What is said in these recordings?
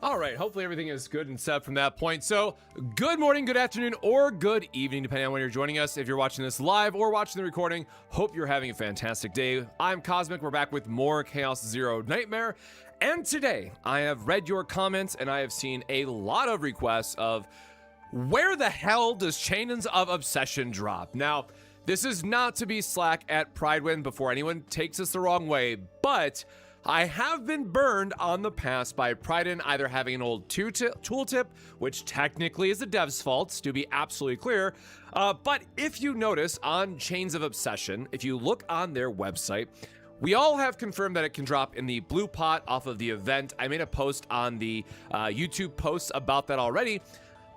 All right, hopefully everything is good and set from that point. So, good morning, good afternoon, or good evening, depending on when you're joining us. If you're watching this live or watching the recording, hope you're having a fantastic day. I'm Cosmic. We're back with more Chaos Zero Nightmare. And today, I have read your comments and I have seen a lot of requests of where the hell does Chains of Obsession drop? Now, this is not to be slack at Pridewind before anyone takes us the wrong way, but I have been burned on the past by Pridewind either having an old tooltip, which technically is the dev's fault, to be absolutely clear. But if you notice on Chains of Obsession, if you look on their website, we all have confirmed that it can drop in the blue pot off of the event. I made a post on the YouTube posts about that already,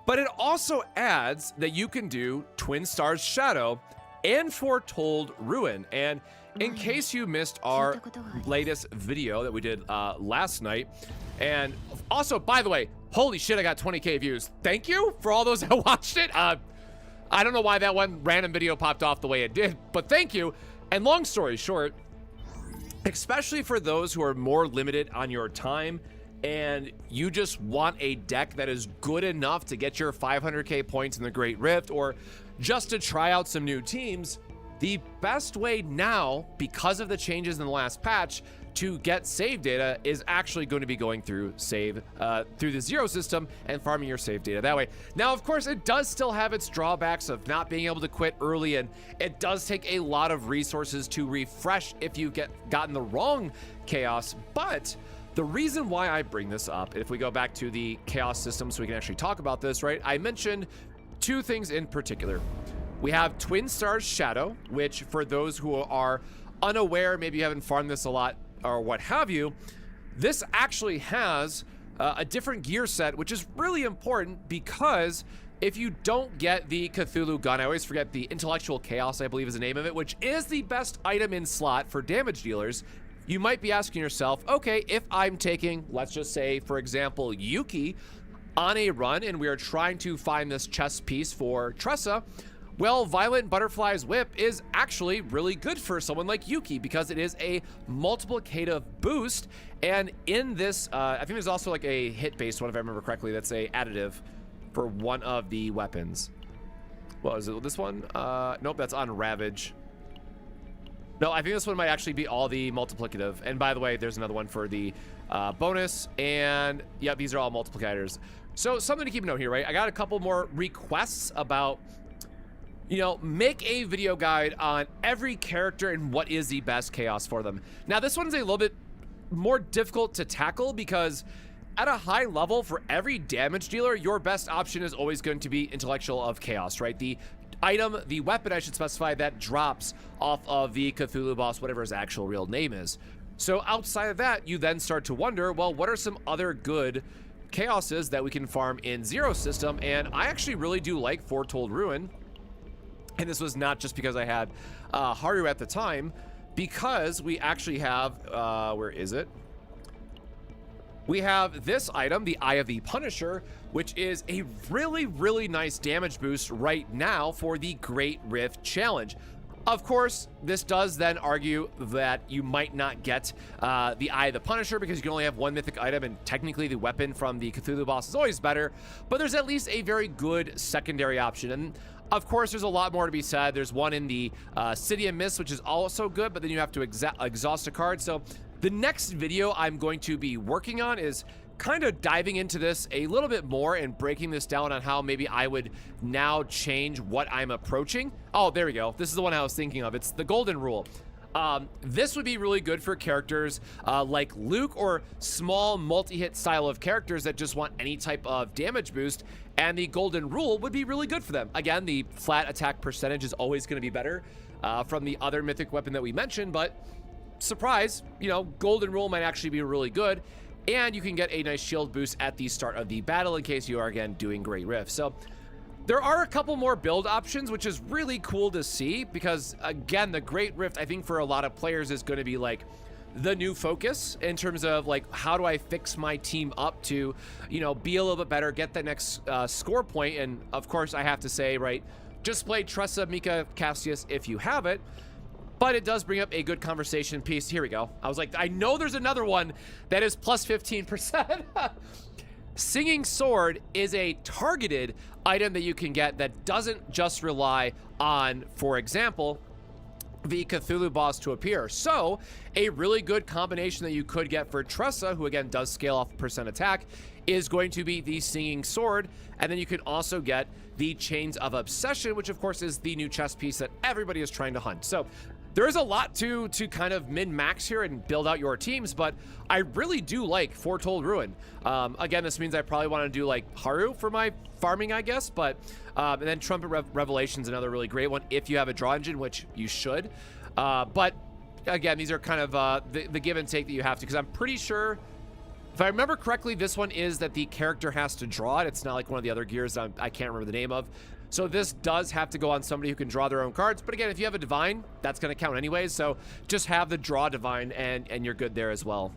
but it also adds that you can do Twin Stars Shadow and Foretold Ruin. And in case you missed our latest video that we did last night, and also, by the way, holy shit, I got 20K views. Thank you for all those that watched it. I don't know why that one random video popped off the way it did, but thank you. And long story short, especially for those who are more limited on your time and you just want a deck that is good enough to get your 500K points in the Great Rift or just to try out some new teams, the best way now, because of the changes in the last patch, to get save data is actually going to be going through through the Zero system and farming your save data that way. Now, of course, it does still have its drawbacks of not being able to quit early, and it does take a lot of resources to refresh if you gotten the wrong chaos. But the reason why I bring this up, if we go back to the chaos system so we can actually talk about this, right? I mentioned two things in particular. We have Twin Stars Shadow, which for those who are unaware, maybe you haven't farmed this a lot or what have you, this actually has a different gear set, which is really important because if you don't get the Cthulhu gun, I always forget the Intellectual Chaos, I believe is the name of it, which is the best item in slot for damage dealers, you might be asking yourself, okay, if I'm taking, let's just say, for example, Yuki on a run and we are trying to find this chest piece for Tressa, well, Violent Butterfly's Whip is actually really good for someone like Yuki because it is a multiplicative boost. And in this, I think there's also like a hit-based one, if I remember correctly, that's a additive for one of the weapons. Well, is it this one? Nope, that's on Ravage. No, I think this one might actually be all the multiplicative. And by the way, there's another one for the bonus. And yeah, these are all multiplicators. So something to keep note here, right? I got a couple more requests about, you know, make a video guide on every character and what is the best chaos for them. Now, this one's a little bit more difficult to tackle because at a high level for every damage dealer, your best option is always going to be Intellectual of Chaos, right? The item, the weapon, I should specify, that drops off of the Cthulhu boss, whatever his actual real name is. So outside of that, you then start to wonder, well, what are some other good chaoses that we can farm in Zero system? And I actually really do like Foretold Ruin. And this was not just because I had Haru at the time, because we actually have, where is it? We have this item, the Eye of the Punisher, which is a really, really nice damage boost right now for the Great Rift Challenge. Of course, this does then argue that you might not get the Eye of the Punisher because you can only have one mythic item, and technically the weapon from the Cthulhu boss is always better, but there's at least a very good secondary option. And of course, there's a lot more to be said. There's one in the City of Mist, which is also good, but then you have to exhaust a card. So the next video I'm going to be working on is kind of diving into this a little bit more and breaking this down on how maybe I would now change what I'm approaching. Oh, there we go. This is the one I was thinking of. It's the Golden Rule. This would be really good for characters like Luke or small multi-hit style of characters that just want any type of damage boost, and the Golden Rule would be really good for them. Again, the flat attack percentage is always going to be better from the other mythic weapon that we mentioned, but surprise, you know, Golden Rule might actually be really good, and you can get a nice shield boost at the start of the battle in case you are, again, doing Great Rift. So there are a couple more build options, which is really cool to see because, again, the Great Rift, I think for a lot of players is going to be like the new focus in terms of like, how do I fix my team up to, you know, be a little bit better, get the next score point. And of course I have to say, right, just play Tressa, Mika, Cassius if you have it. But it does bring up a good conversation piece. Here we go. I was like, I know there's another one that is plus 15%. Singing Sword is a targeted item that you can get that doesn't just rely on, for example, the Cthulhu boss to appear. So a really good combination that you could get for Tressa, who again does scale off percent attack, is going to be the Singing Sword. And then you can also get the Chains of Obsession, which of course is the new chess piece that everybody is trying to hunt. So there is a lot to kind of min-max here and build out your teams, but I really do like Foretold Ruin. Again, this means I probably want to do like Haru for my farming, I guess, but and then Trumpet Revelation's another really great one if you have a draw engine, which you should. But again, these are kind of the give and take that you have to, because I'm pretty sure, if I remember correctly, this one is that the character has to draw it. It's not like one of the other gears that I can't remember the name of. So this does have to go on somebody who can draw their own cards. But again, if you have a divine, that's going to count anyways. So just have the draw divine and you're good there as well.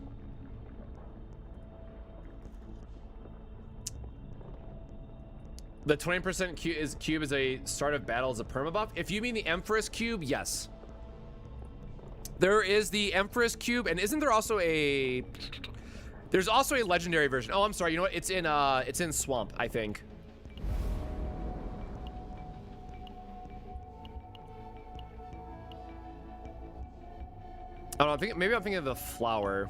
The 20% cube is a start of battle as a permabuff. If you mean the Empress cube, yes. There is the Empress cube, and isn't there also a... There's also a legendary version. Oh, I'm sorry. You know what? It's in Swamp, I think. I don't know, maybe I'm thinking of the flower.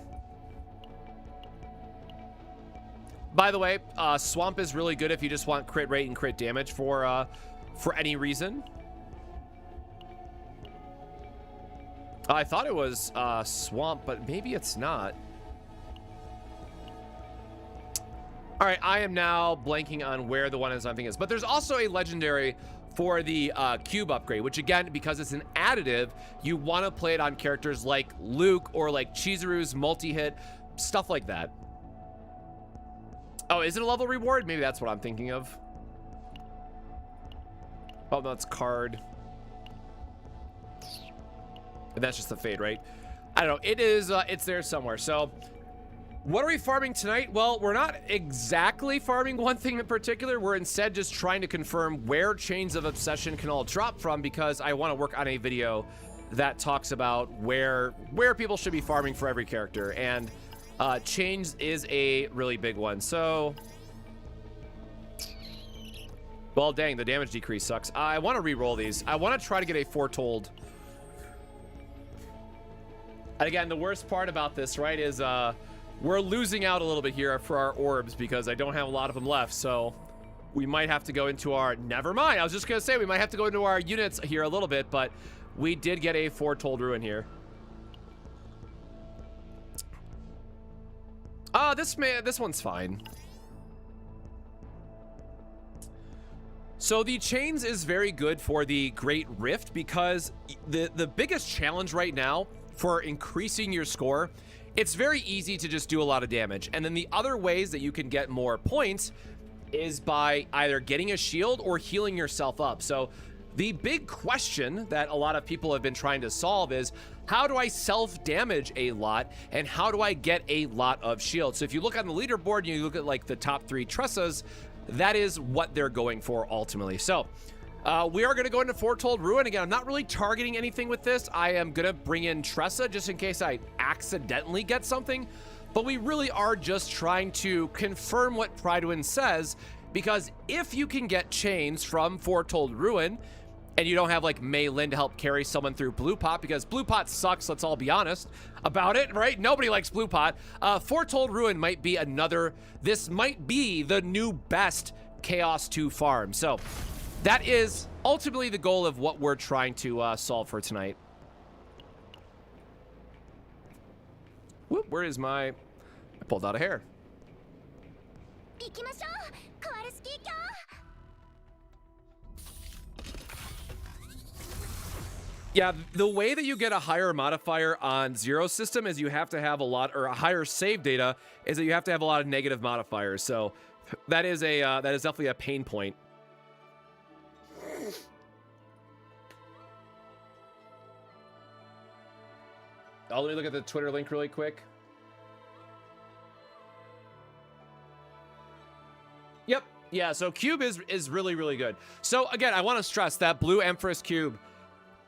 By the way, Swamp is really good if you just want crit rate and crit damage for any reason. I thought it was Swamp, but maybe it's not. All right, I am now blanking on where the one is I'm thinking is. But there's also a legendary for the cube upgrade, which again, because it's an additive, you want to play it on characters like Luke or like Chizuru's multi-hit, stuff like that. Oh, is it a level reward? Maybe that's what I'm thinking of. Oh, no, it's card. And that's just the fade, right? I don't know. It is, it's there somewhere. So what are we farming tonight? Well, we're not exactly farming one thing in particular. We're instead just trying to confirm where Chains of Obsession can all drop from, because I want to work on a video that talks about where people should be farming for every character. And Chains is a really big one. So, well, dang, the damage decrease sucks. I want to re-roll these. I want to try to get a Foretold. And again, the worst part about this, right, is we're losing out a little bit here for our orbs because I don't have a lot of them left. So we might have to go into our... Never mind. I was just going to say we might have to go into our units here a little bit, but we did get a Foretold Ruin here. This one's fine. So the Chains is very good for the Great Rift, because the biggest challenge right now for increasing your score, it's very easy to just do a lot of damage. And then the other ways that you can get more points is by either getting a shield or healing yourself up. So the big question that a lot of people have been trying to solve is, how do I self-damage a lot, and how do I get a lot of shields? So if you look on the leaderboard and you look at like the top 3 Tressas, that is what they're going for ultimately. So we are going to go into Foretold Ruin. Again, I'm not really targeting anything with this. I am going to bring in Tressa just in case I accidentally get something. But we really are just trying to confirm what Pridewind says, because if you can get Chains from Foretold Ruin, and you don't have like Mei Lin to help carry someone through Blue Pot, because Blue Pot sucks, let's all be honest about it, right? Nobody likes Blue Pot. Foretold Ruin might be this might be the new best Chaos 2 farm. So that is ultimately the goal of what we're trying to solve for tonight. Whoop, where is I pulled out a hair. Yeah, the way that you get a higher modifier on Zero System is you have to have a lot, or a higher save data is that you have to have a lot of negative modifiers. So that is definitely a pain point. Let me look at the Twitter link really quick. Yep. Yeah, so cube is really, really good. So again, I want to stress that blue Empress cube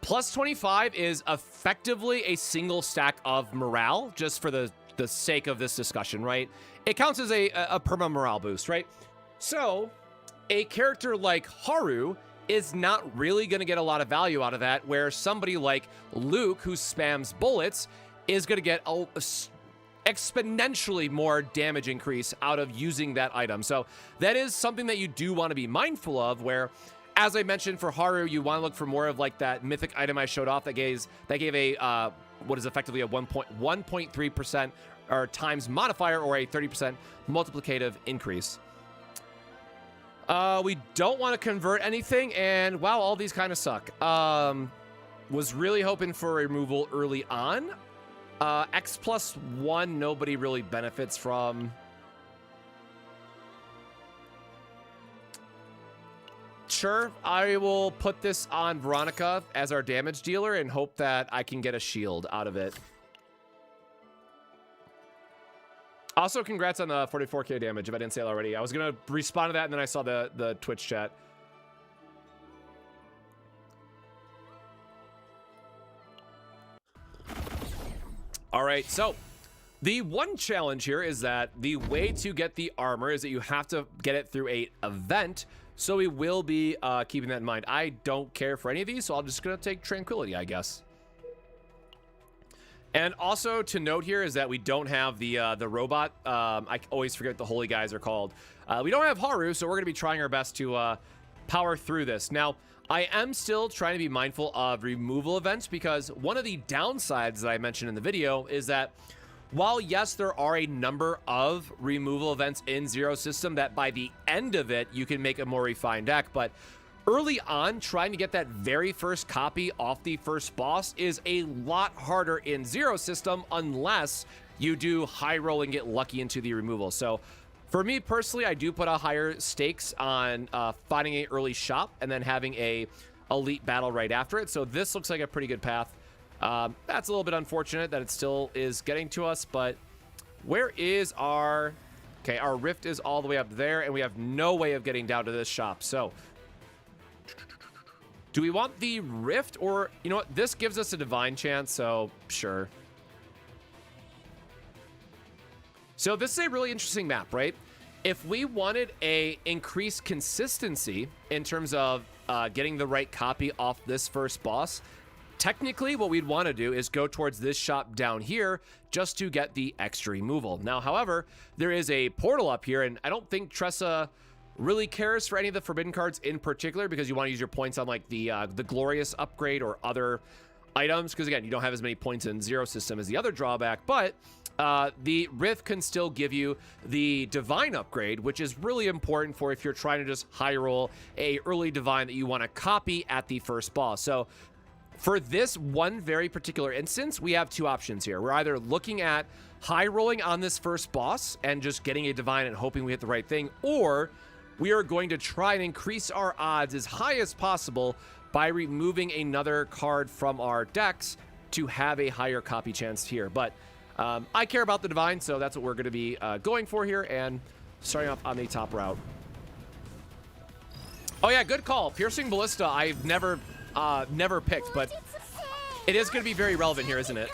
plus 25 is effectively a single stack of morale, just for the the sake of this discussion, right? It counts as a perma morale boost, right? So a character like Haru is not really going to get a lot of value out of that, where somebody like Luke, who spams bullets, is going to get a exponentially more damage increase out of using that item. So that is something that you do want to be mindful of, where, as I mentioned, for Haru, you want to look for more of like that mythic item I showed off that gave a what is effectively a 1.3% or times modifier, or a 30% multiplicative increase. We don't want to convert anything, and wow, all these kind of suck. Was really hoping for removal early on. X+1, nobody really benefits from. Sure, I will put this on Veronica as our damage dealer and hope that I can get a shield out of it. Also, congrats on the 44k damage, if I didn't say it already. I was going to respond to that, and then I saw the Twitch chat. All right, so the one challenge here is that the way to get the armor is that you have to get it through a event, so we will be keeping that in mind. I don't care for any of these, so I'm just going to take Tranquility, I guess. And also to note here is that we don't have the robot. I always forget what the holy guys are called. We don't have Haru, so we're going to be trying our best to power through this. Now, I am still trying to be mindful of removal events, because one of the downsides that I mentioned in the video is that while, yes, there are a number of removal events in Zero System that by the end of it, you can make a more refined deck, but early on, trying to get that very first copy off the first boss is a lot harder in Zero System unless you do high roll and get lucky into the removal. So for me personally, I do put a higher stakes on finding an early shop and then having a elite battle right after it. So this looks like a pretty good path. That's a little bit unfortunate that it still is getting to us, but where is our... Okay, our rift is all the way up there, and we have no way of getting down to this shop. So do we want the rift, or, you know what, this gives us a divine chance, so sure. So this is a really interesting map, right? If we wanted a increased consistency in terms of getting the right copy off this first boss, technically what we'd want to do is go towards this shop down here just to get the extra removal. Now, however, there is a portal up here, and I don't think Tressa really cares for any of the forbidden cards in particular, because you want to use your points on like the glorious upgrade or other items, because again, you don't have as many points in Zero System as the other drawback. But the rift can still give you the divine upgrade, which is really important for if you're trying to just high roll a early divine that you want to copy at the first boss. So for this one very particular instance, we have two options here. We're either looking at high rolling on this first boss and just getting a divine and hoping we hit the right thing, or we are going to try and increase our odds as high as possible by removing another card from our decks to have a higher copy chance here. But I care about the divine, so that's what we're going to be going for here, and starting off on the top route. Oh yeah, good call. Piercing Ballista, I've never picked, but it is going to be very relevant here, isn't it?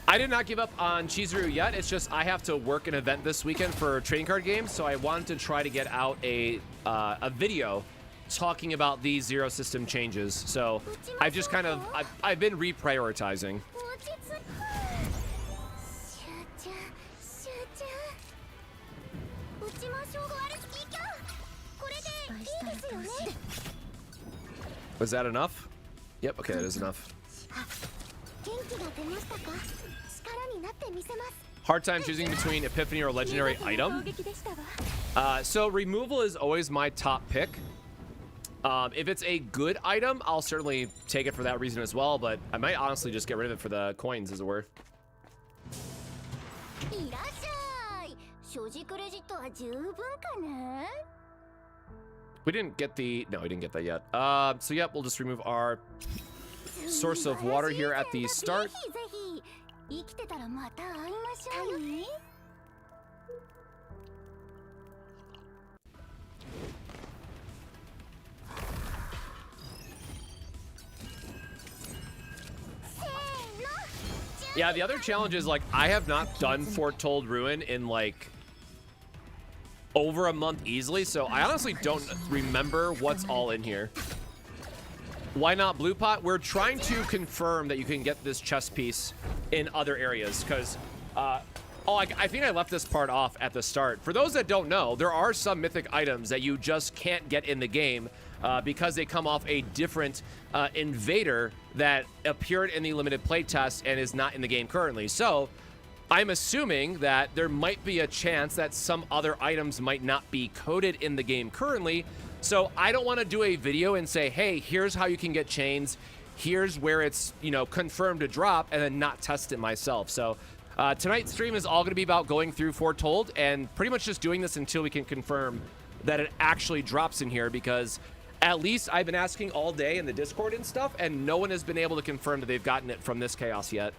I did not give up on Chizuru yet. It's just I have to work an event this weekend for trading card games, so I wanted to try to get out a video talking about these Zero System changes. So I've just kind of I've been reprioritizing. Was that enough? Yep, okay, that is enough. Hard time choosing between Epiphany or a legendary item. So removal is always my top pick. If it's a good item, I'll certainly take it for that reason as well, but I might honestly just get rid of it for the coins, as it were. We didn't get the... No, we didn't get that yet. So yep, we'll just remove our source of water here at the start. Yeah, the other challenge is, like, I have not done Foretold Ruin in, like, over a month easily, so I honestly don't remember what's all in here. Why not Blue Pot? We're trying to confirm that you can get this chest piece in other areas, because, I think I left this part off at the start. For those that don't know, there are some mythic items that you just can't get in the game because they come off a different invader that appeared in the limited playtest and is not in the game currently. So I'm assuming that there might be a chance that some other items might not be coded in the game currently. So I don't want to do a video and say, hey, here's how you can get chains. Here's where it's, you know, confirmed to drop, and then not test it myself. So tonight's stream is all going to be about going through Foretold and pretty much just doing this until we can confirm that it actually drops in here, because at least I've been asking all day in the Discord and stuff, and no one has been able to confirm that they've gotten it from this chaos yet.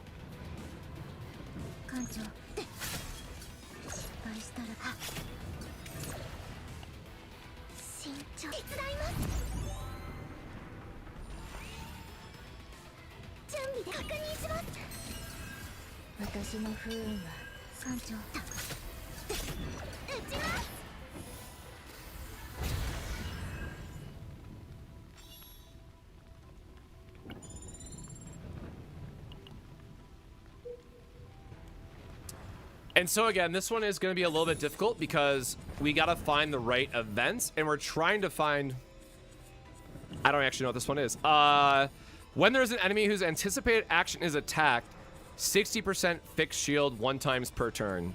And so again, this one is going to be a little bit difficult because we got to find the right events, and we're trying to find... I don't actually know what this one is. When there's an enemy whose anticipated action is attacked, 60% fixed shield 1 times per turn.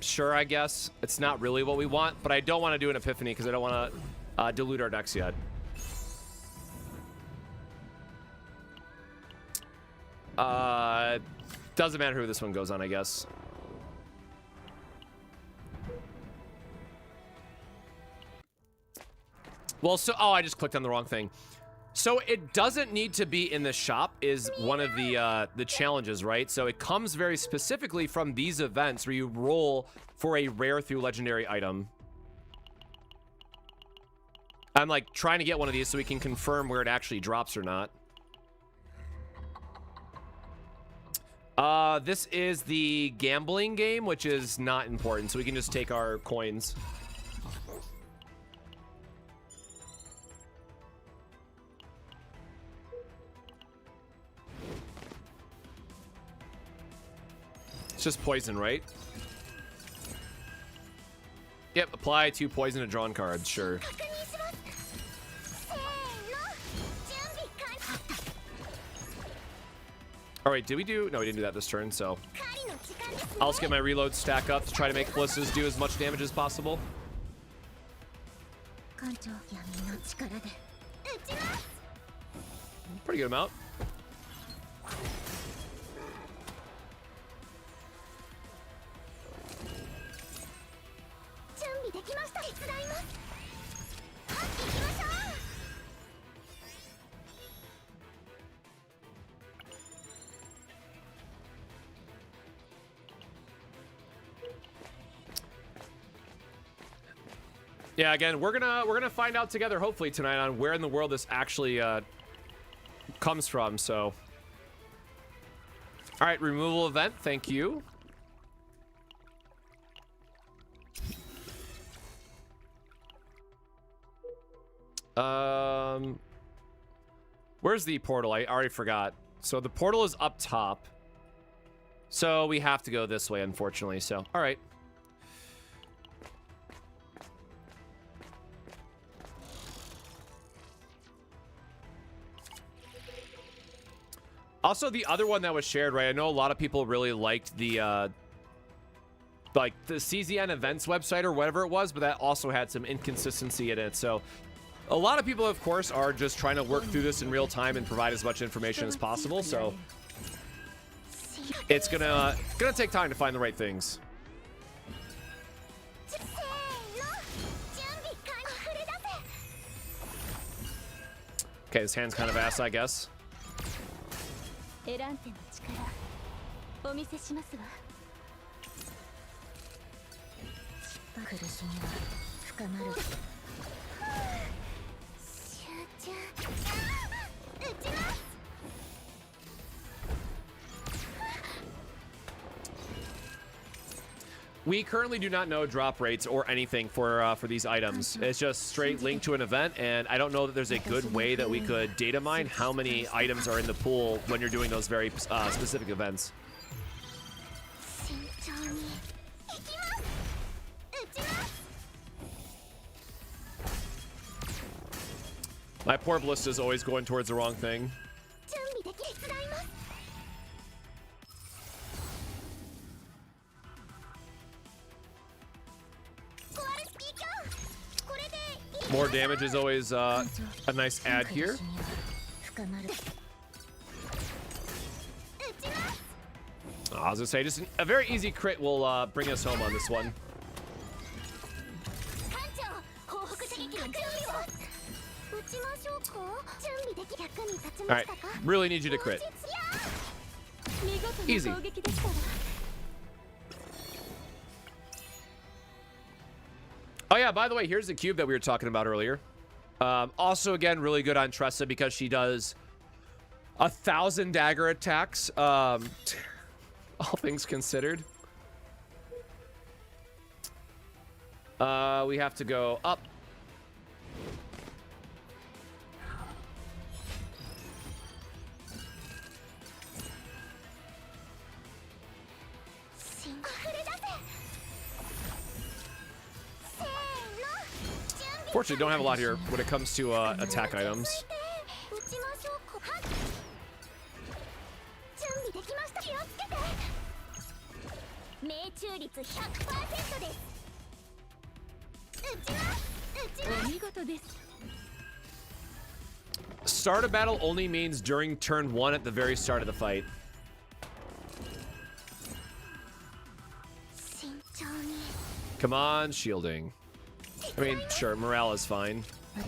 Sure, I guess. It's not really what we want, but I don't want to do an Epiphany because I don't want to dilute our decks yet. Doesn't matter who this one goes on, I guess. Well, so, oh, I just clicked on the wrong thing. So it doesn't need to be in the shop is one of the challenges, right? So it comes very specifically from these events where you roll for a rare through legendary item. I'm like trying to get one of these so we can confirm where it actually drops or not. This is the gambling game, which is not important, so we can just take our coins. It's just poison, right? Yep, apply to poison to drawn cards, sure. All right, did we do... No, we didn't do that this turn, so... I'll just get my reload stack up to try to make Callistas do as much damage as possible. Pretty good amount. Yeah, again, we're gonna find out together hopefully tonight on where in the world this actually comes from. So, all right, removal event. Thank you. Where's the portal? I already forgot. So the portal is up top. So we have to go this way, unfortunately. So, all right. Also, the other one that was shared, right? I know a lot of people really liked the like the CZN events website or whatever it was, but that also had some inconsistency in it. So a lot of people, of course, are just trying to work through this in real time and provide as much information as possible. So it's gonna take time to find the right things. Okay, this hand's kind of ass, I guess. We currently do not know drop rates or anything for these items. It's just straight linked to an event, and I don't know that there's a good way that we could data mine how many items are in the pool when you're doing those very specific events. My poor Ballista is always going towards the wrong thing. More damage is always a nice add here. I was gonna say, just a very easy crit will bring us home on this one. Alright, really need you to crit. Easy. Oh yeah, by the way, here's the cube that we were talking about earlier. Also, again, really good on Tressa because she does 1,000 dagger attacks, all things considered. We have to go up. Fortunately, don't have a lot here when it comes to attack items. Start a battle only means during turn 1 at the very start of the fight. Come on, shielding. I mean, sure, morale is fine. Oh,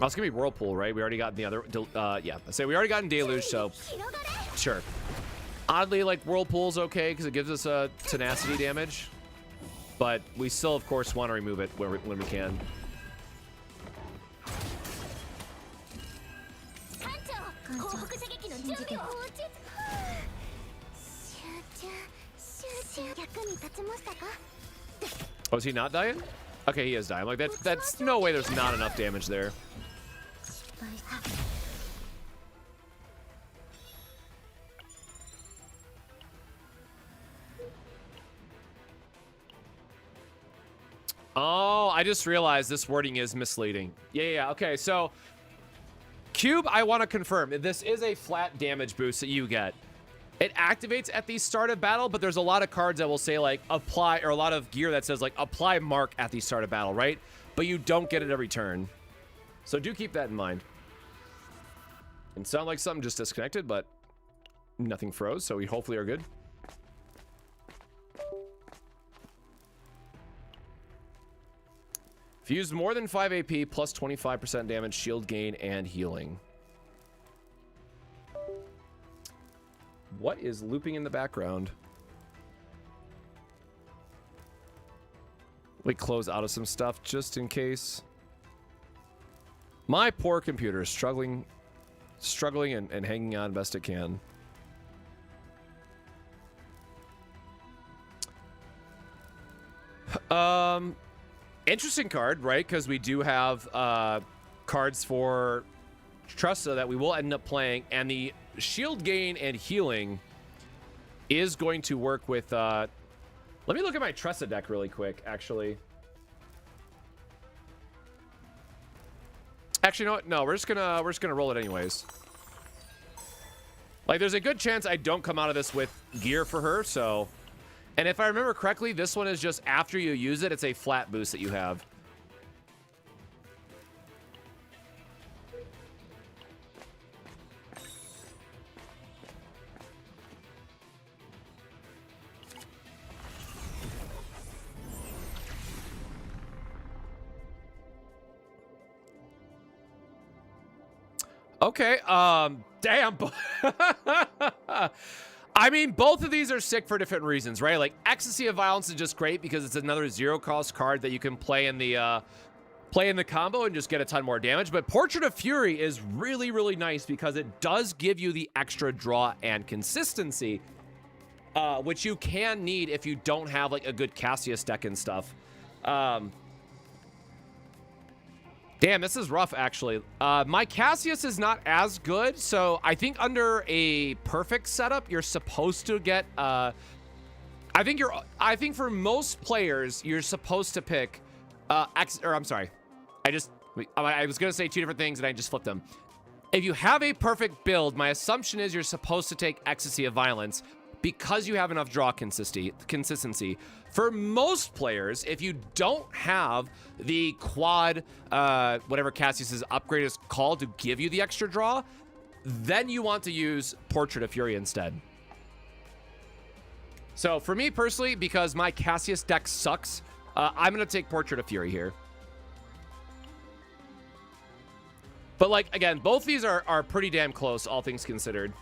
it's gonna be Whirlpool, right? We already got the other, yeah. I say we already got in Deluge, so sure. Oddly, like, Whirlpool's okay because it gives us a tenacity damage, but we still, of course, want to remove it when we can. Oh, is he not dying? Okay, he is dying. Like, that's no way there's not enough damage there. Oh, I just realized this wording is misleading. Yeah, okay, so Cube, I want to confirm. This is a flat damage boost that you get. It activates at the start of battle, but there's a lot of cards that will say, like, apply, or a lot of gear that says, like, apply mark at the start of battle, right? But you don't get it every turn. So do keep that in mind. It sounded like something just disconnected, but nothing froze, so we hopefully are good. If you use more than 5 AP, plus 25% damage, shield gain, and healing. What is looping in the background? We close out of some stuff just in case. My poor computer is struggling and hanging on best it can. Interesting card, right? Because we do have cards for Tressa that we will end up playing, and the shield gain and healing is going to work with let me look at my Tressa deck really quick, actually. You know what? No, we're just gonna roll it anyways. Like, there's a good chance I don't come out of this with gear for her, so. And if I remember correctly, this one is just after you use it, it's a flat boost that you have. Okay, damn. I mean, both of these are sick for different reasons, right? Like, Ecstasy of Violence is just great because it's another zero-cost card that you can play in the play in the combo and just get a ton more damage. But Portrait of Fury is really, really nice because it does give you the extra draw and consistency, which you can need if you don't have like a good Cassius deck and stuff. Damn, this is rough, actually. My Cassius is not as good, so I think under a perfect setup, you're supposed to get... I think for most players, you're supposed to pick... I'm sorry. I was going to say two different things, and I just flipped them. If you have a perfect build, my assumption is you're supposed to take Ecstasy of Violence because you have enough draw consistency. For most players, if you don't have the quad, whatever Cassius's upgrade is called, to give you the extra draw, then you want to use Portrait of Fury instead. So for me personally, because my Cassius deck sucks, I'm going to take Portrait of Fury here. But like, again, both these are pretty damn close, all things considered.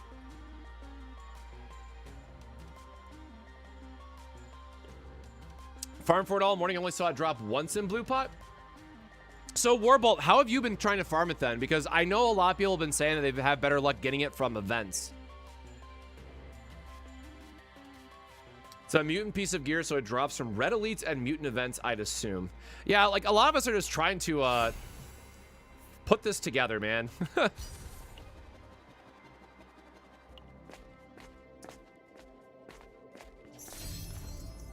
Farm for it all morning, only saw it drop once in Blue Pot. So Warbolt, how have you been trying to farm it then? Because I know a lot of people have been saying that they've had better luck getting it from events. It's a mutant piece of gear, so it drops from red elites and mutant events, I'd assume. Yeah, like a lot of us are just trying to put this together, man.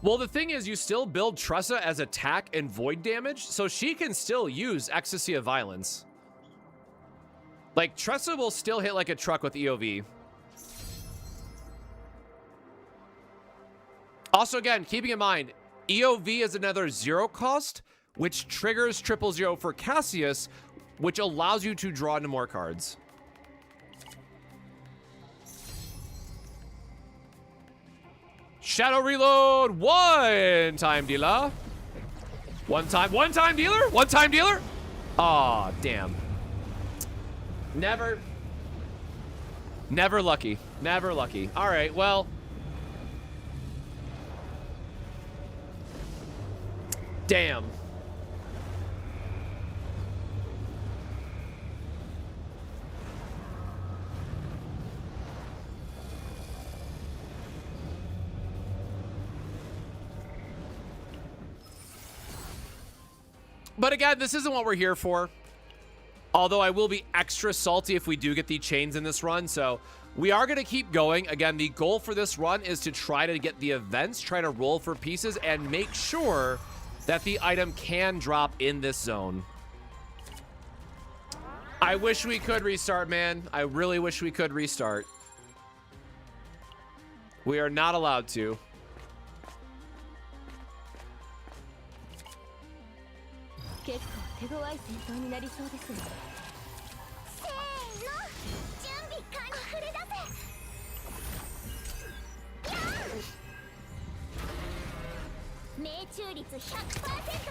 Well, the thing is, you still build Tressa as attack and void damage, so she can still use Ecstasy of Violence. Like, Tressa will still hit like a truck with EOV. Also, again, keeping in mind, EOV is another 0 cost, which triggers 000 for Cassius, which allows you to draw into more cards. Shadow Reload, one-time dealer. One-time dealer? One-time dealer? Aw, damn. Never lucky. Never lucky. All right, well. Damn. But again, this isn't what we're here for. Although I will be extra salty if we do get the chains in this run. So we are going to keep going. Again, the goal for this run is to try to get the events, try to roll for pieces, and make sure that the item can drop in this zone. I wish we could restart, man. I really wish we could restart. We are not allowed to.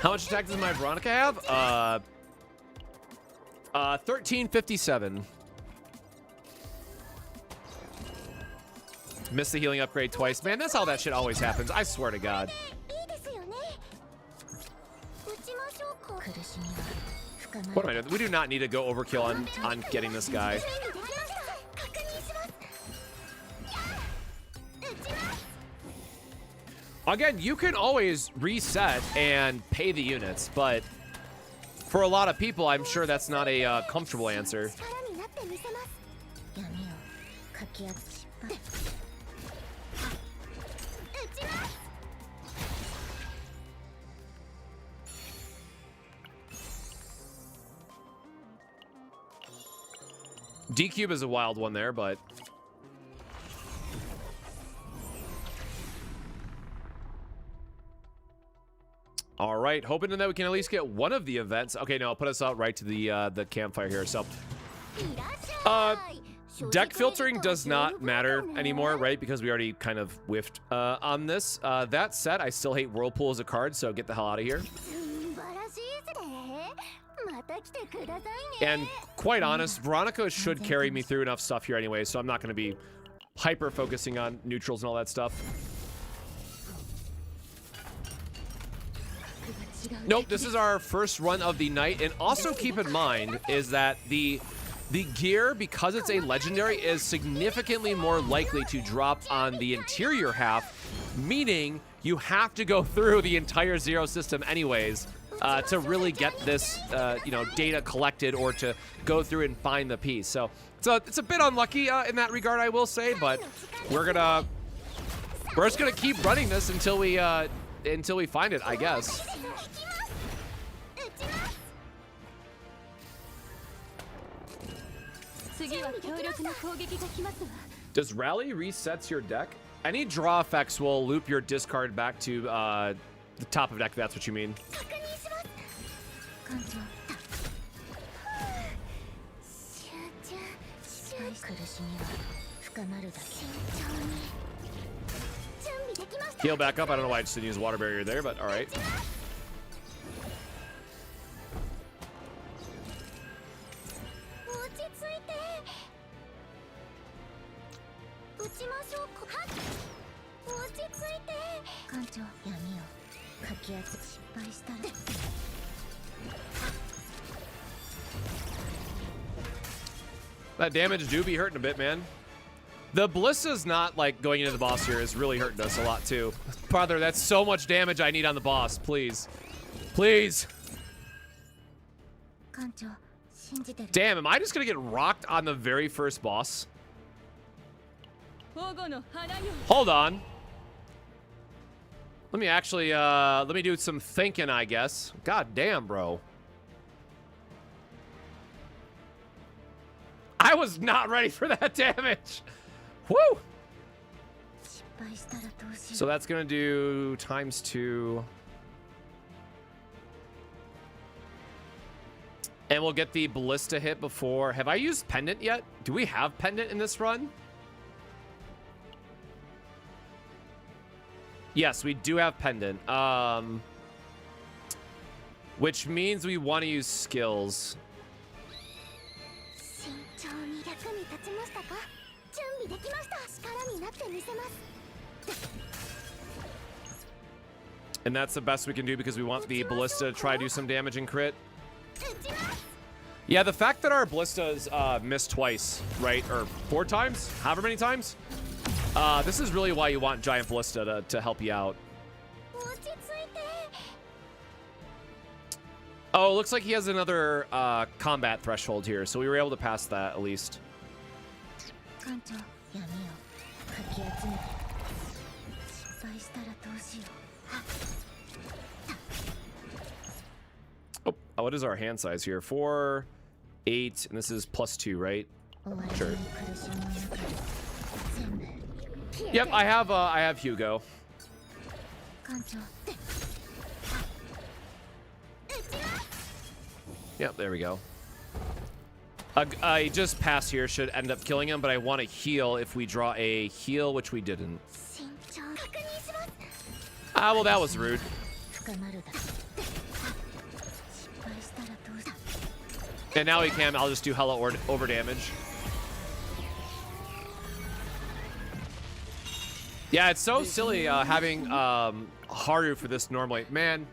How much attack does my Veronica have? 1357. Missed the healing upgrade twice. Man, that's how that shit always happens. I swear to God. What am I doing? We do not need to go overkill on getting this guy. Again, you can always reset and pay the units, but for a lot of people, I'm sure that's not a comfortable answer. D-Cube is a wild one there, but... All right, hoping that we can at least get one of the events. Okay, no, put us out right to the campfire here. So, deck filtering does not matter anymore, right? Because we already kind of whiffed on this. That said, I still hate Whirlpool as a card, so get the hell out of here. And quite honest, Veronica should carry me through enough stuff here anyway, so I'm not going to be hyper focusing on neutrals and all that stuff. Nope, this is our first run of the night. And also keep in mind is that the gear, because it's a legendary, is significantly more likely to drop on the interior half, meaning you have to go through the entire Zero system anyways to really get this data collected or to go through and find the piece. So it's a bit unlucky in that regard, I will say, but we're just gonna keep running this until we find it, I guess. Does rally resets your deck? Any draw effects will loop your discard back to the top of deck, if that's what you mean. Heal back up. I don't know why I just didn't use water barrier there, but all right. That damage do be hurting a bit, man. The Ballista's not like going into the boss here is really hurting us a lot too. Brother, that's so much damage I need on the boss. Please. Please. Damn, am I just gonna get rocked on the very first boss? Hold on. Let me actually, let me do some thinking, I guess. God damn, bro. I was not ready for that damage. Woo! So that's gonna do ×2. And we'll get the Ballista hit before. Have I used Pendant yet? Do we have Pendant in this run? Yes, we do have Pendant. Which means we want to use skills. And that's the best we can do because we want the Ballista to try to do some damage and crit. Yeah, the fact that our Ballistas missed twice, right? Or 4 times? However many times? This is really why you want Giant Ballista to help you out. Oh, it looks like he has another combat threshold here, so we were able to pass that at least. Oh, what is our hand size here? 4, 8, and this is +2, right? Sure. Yep, I have Hugo. Yep, there we go. I just pass here should end up killing him, but I want to heal if we draw a heal, which we didn't. Ah, well, that was rude. And now he can. I'll just do hella over damage. Yeah, it's so silly having Haru for this normally. Man.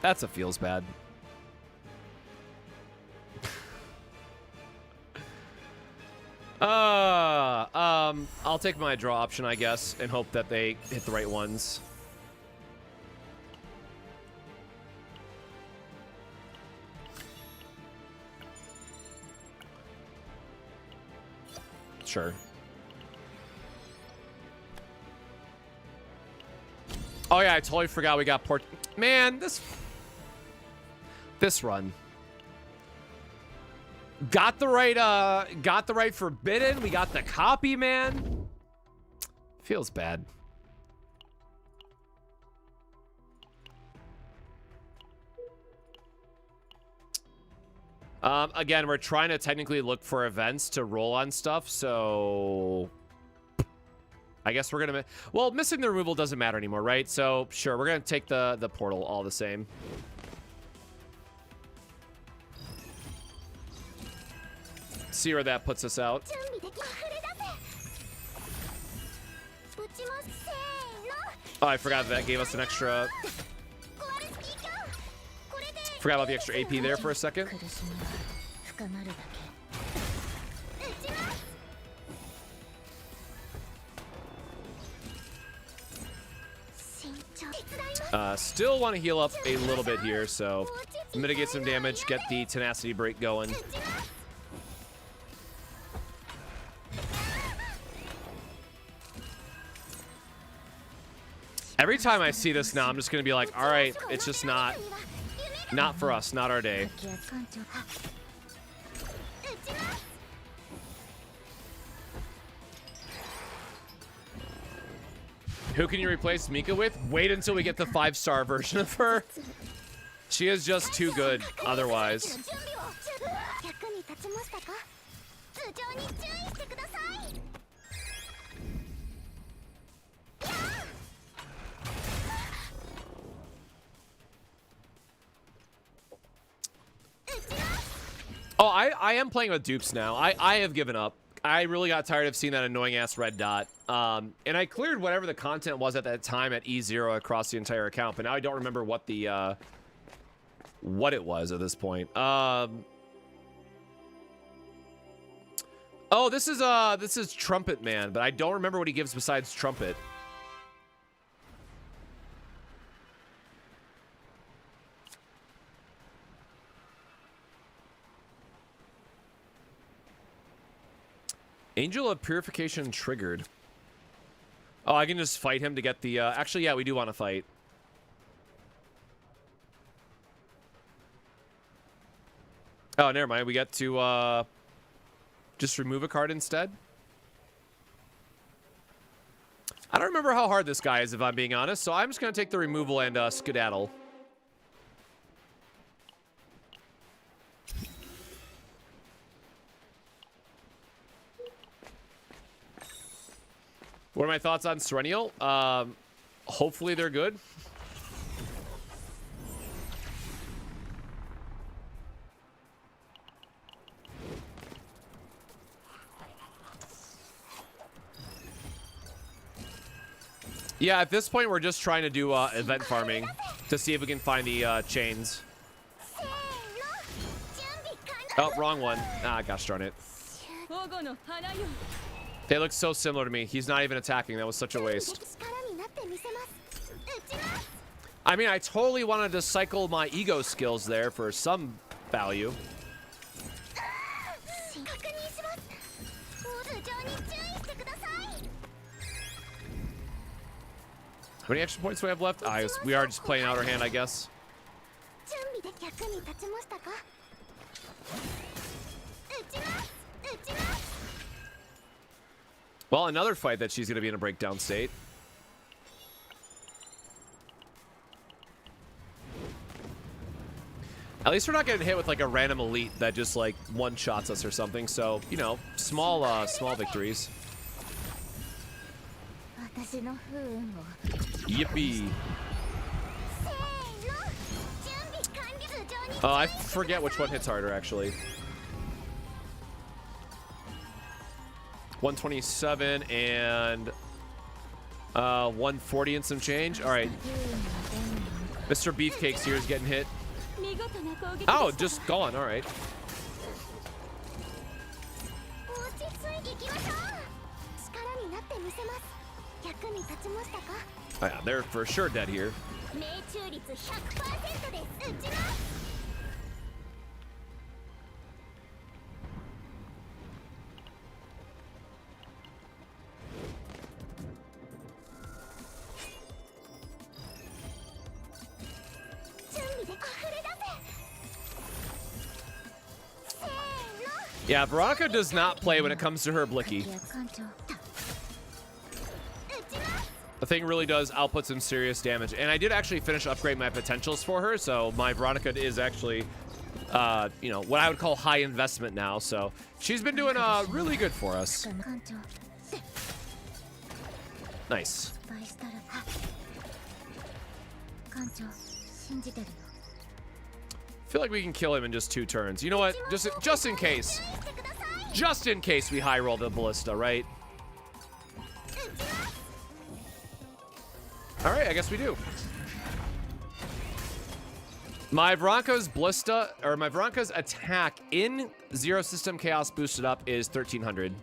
That's a feels bad. I'll take my draw option, I guess, and hope that they hit the right ones. Sure. Oh yeah, I totally forgot we got port. Man, this run got the right forbidden. We got the copy, man. Feels bad. Again, we're trying to technically look for events to roll on stuff, so I guess we're gonna... Well, missing the removal doesn't matter anymore, right? So, sure, we're gonna take the portal all the same. See where that puts us out. Oh, I forgot that gave us an extra. Forgot about the extra AP there for a second. Still want to heal up a little bit here, so mitigate some damage, get the tenacity break going. Every time I see this now, I'm just gonna be like, all right, it's just not for us, not our day. Who can you replace Mika with? Wait until we get the 5-star version of her. She is just too good otherwise. Oh, I am playing with dupes now. I have given up. I really got tired of seeing that annoying ass red dot. And I cleared whatever the content was at that time at E0 across the entire account, but now I don't remember what the what it was at this point. Oh, this is Trumpet Man, but I don't remember what he gives besides Trumpet. Angel of Purification triggered. Oh, I can just fight him to get the... actually, yeah, we do want to fight. Oh, never mind. We get to just remove a card instead. I don't remember how hard this guy is, if I'm being honest, so I'm just going to take the removal and skedaddle. What are my thoughts on Serennial? Hopefully they're good. Yeah, at this point we're just trying to do event farming to see if we can find the chains. Oh, wrong one. Ah, gosh darn it. They look so similar to me. He's not even attacking. That was such a waste. I mean, I totally wanted to cycle my ego skills there for some value. How many extra points do we have left? We are just playing out our hand, I guess. Well, another fight that she's going to be in a breakdown state. At least we're not getting hit with like a random elite that just like one-shots us or something. So, you know, small victories. Yippee. I forget which one hits harder, actually. 127 and 140 and some change. All right. Mr. Beefcakes here is getting hit. Oh, just gone. All right. Oh, yeah, they're for sure dead here. Yeah, Veronica does not play when it comes to her Blicky. The thing really does output some serious damage. And I did actually finish upgrade my potentials for her, so my Veronica is actually, you know, what I would call high investment now. So she's been doing really good for us. Nice. I feel like we can kill him in just 2 turns. You know what? Just in case. Just in case we high roll the ballista, right? All right, I guess we do. My Veronica's Ballista, or my Veronica's attack in Zero System Chaos boosted up is 1300.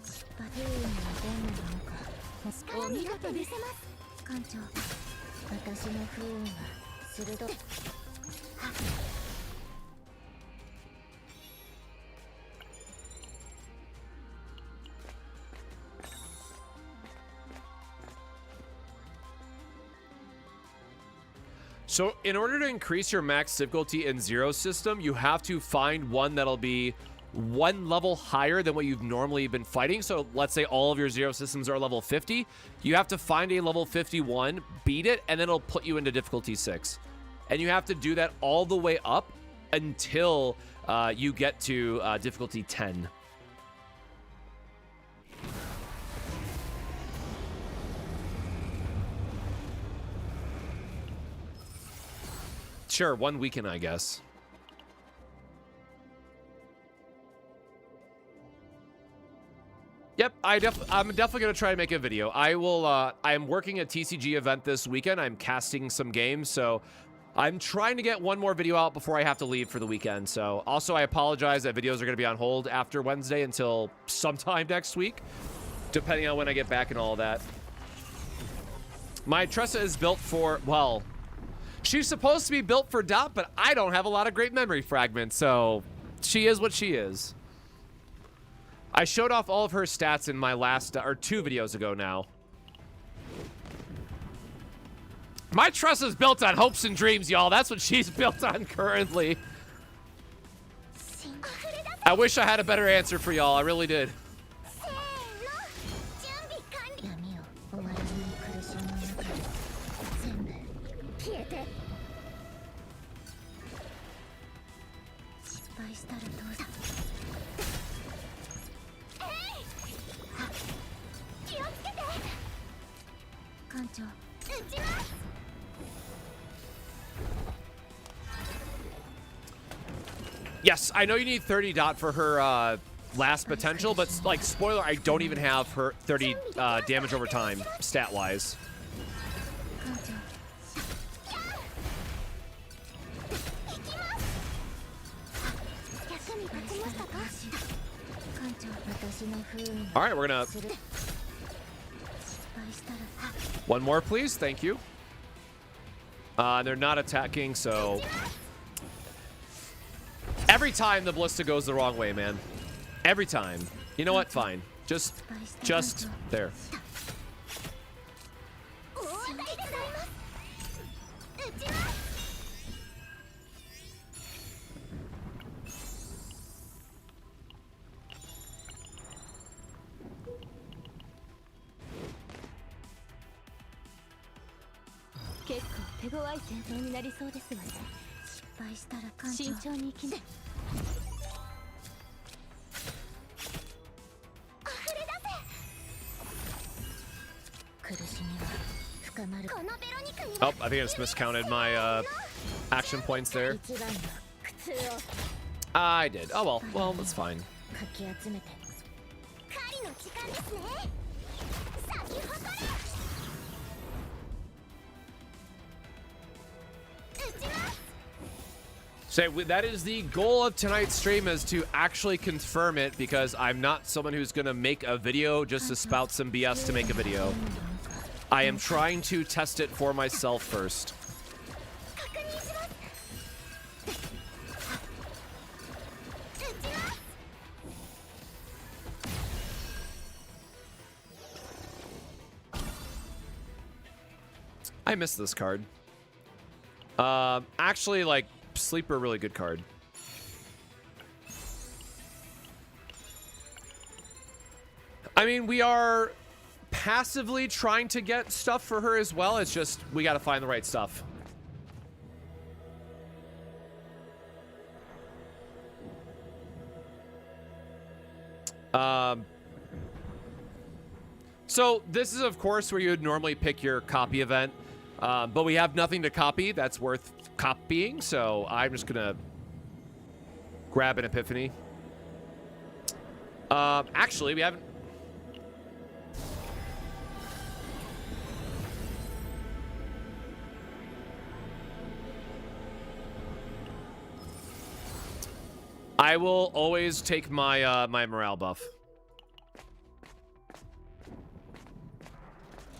So in order to increase your max difficulty in Zero System, you have to find one that'll be one level higher than what you've normally been fighting. So let's say all of your Zero Systems are level 50. You have to find a level 51, beat it, and then it'll put you into difficulty 6. And you have to do that all the way up until you get to difficulty 10. Sure, one weekend, I guess. Yep, I'm definitely gonna try to make a video. I will. I am working a TCG event this weekend. I'm casting some games, so I'm trying to get one more video out before I have to leave for the weekend. So, also, I apologize that videos are gonna be on hold after Wednesday until sometime next week, depending on when I get back and all of that. My Tressa is built for, well, she's supposed to be built for Dot, but I don't have a lot of great memory fragments, so she is what she is. I showed off all of her stats in my last, or 2 videos ago now. My trust is built on hopes and dreams, y'all. That's what she's built on currently. I wish I had a better answer for y'all. I really did. Yes, I know you need 30 Dot for her last potential, but like, spoiler, I don't even have her 30 damage over time, stat-wise. All right, we're gonna... One more, please. Thank you. They're not attacking, so... Every time the Ballista goes the wrong way, man. Every time. You know what? Fine. Just there. Oh, I think I just miscounted my action points there. I did. Oh well. Well, that's fine. So that is the goal of tonight's stream, is to actually confirm it, because I'm not someone who's going to make a video just to spout some BS to make a video. I am trying to test it for myself first. I missed this card. Actually, like, Sleeper, really good card. I mean, we are passively trying to get stuff for her as well. It's just, we got to find the right stuff. So this is, of course, where you would normally pick your copy event. But we have nothing to copy that's worth copying, so I'm just gonna grab an Epiphany. Actually, we haven't... I will always take my my morale buff.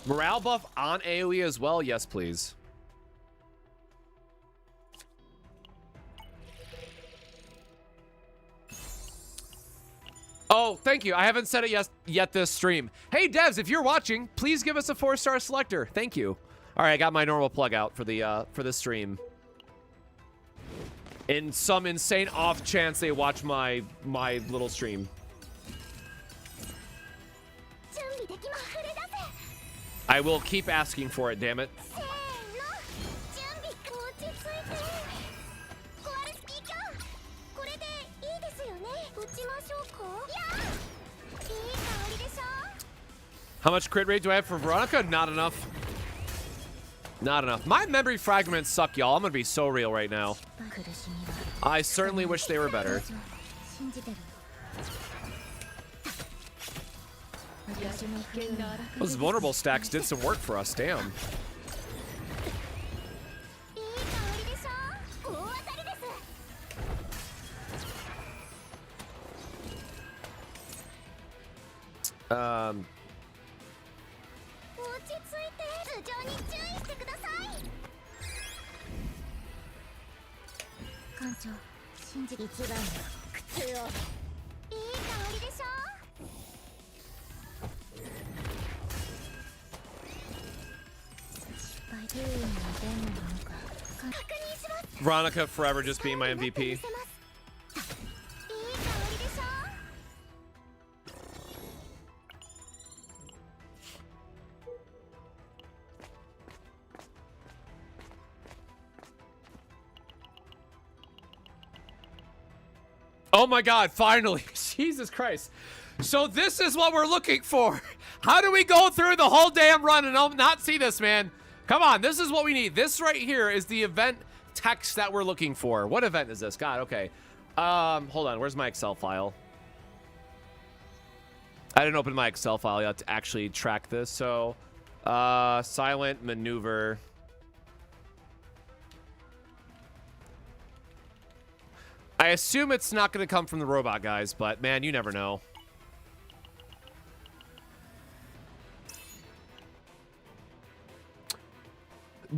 Morale buff on AoE as well? Yes, please. Oh, thank you. I haven't said it yet this stream. Hey, devs, if you're watching, please give us a 4-star selector. Thank you. All right, I got my normal plug out for the stream. In some insane off chance they watch my little stream. I will keep asking for it, damn it. How much crit rate do I have for Veronica? Not enough. Not enough. My memory fragments suck, y'all. I'm gonna be so real right now. I certainly wish they were better. Those vulnerable stacks did some work for us, damn. Veronica forever just being my MVP. Oh my God, finally. Jesus Christ. So this is what we're looking for. How do we go through the whole damn run and not see this, man? Come on, this is what we need. This right here is the event text that we're looking for. What event is this? God, okay. Hold on, where's my Excel file? I didn't open my Excel file yet to actually track this. So, silent maneuver. I assume it's not going to come from the robot guys, but man, you never know.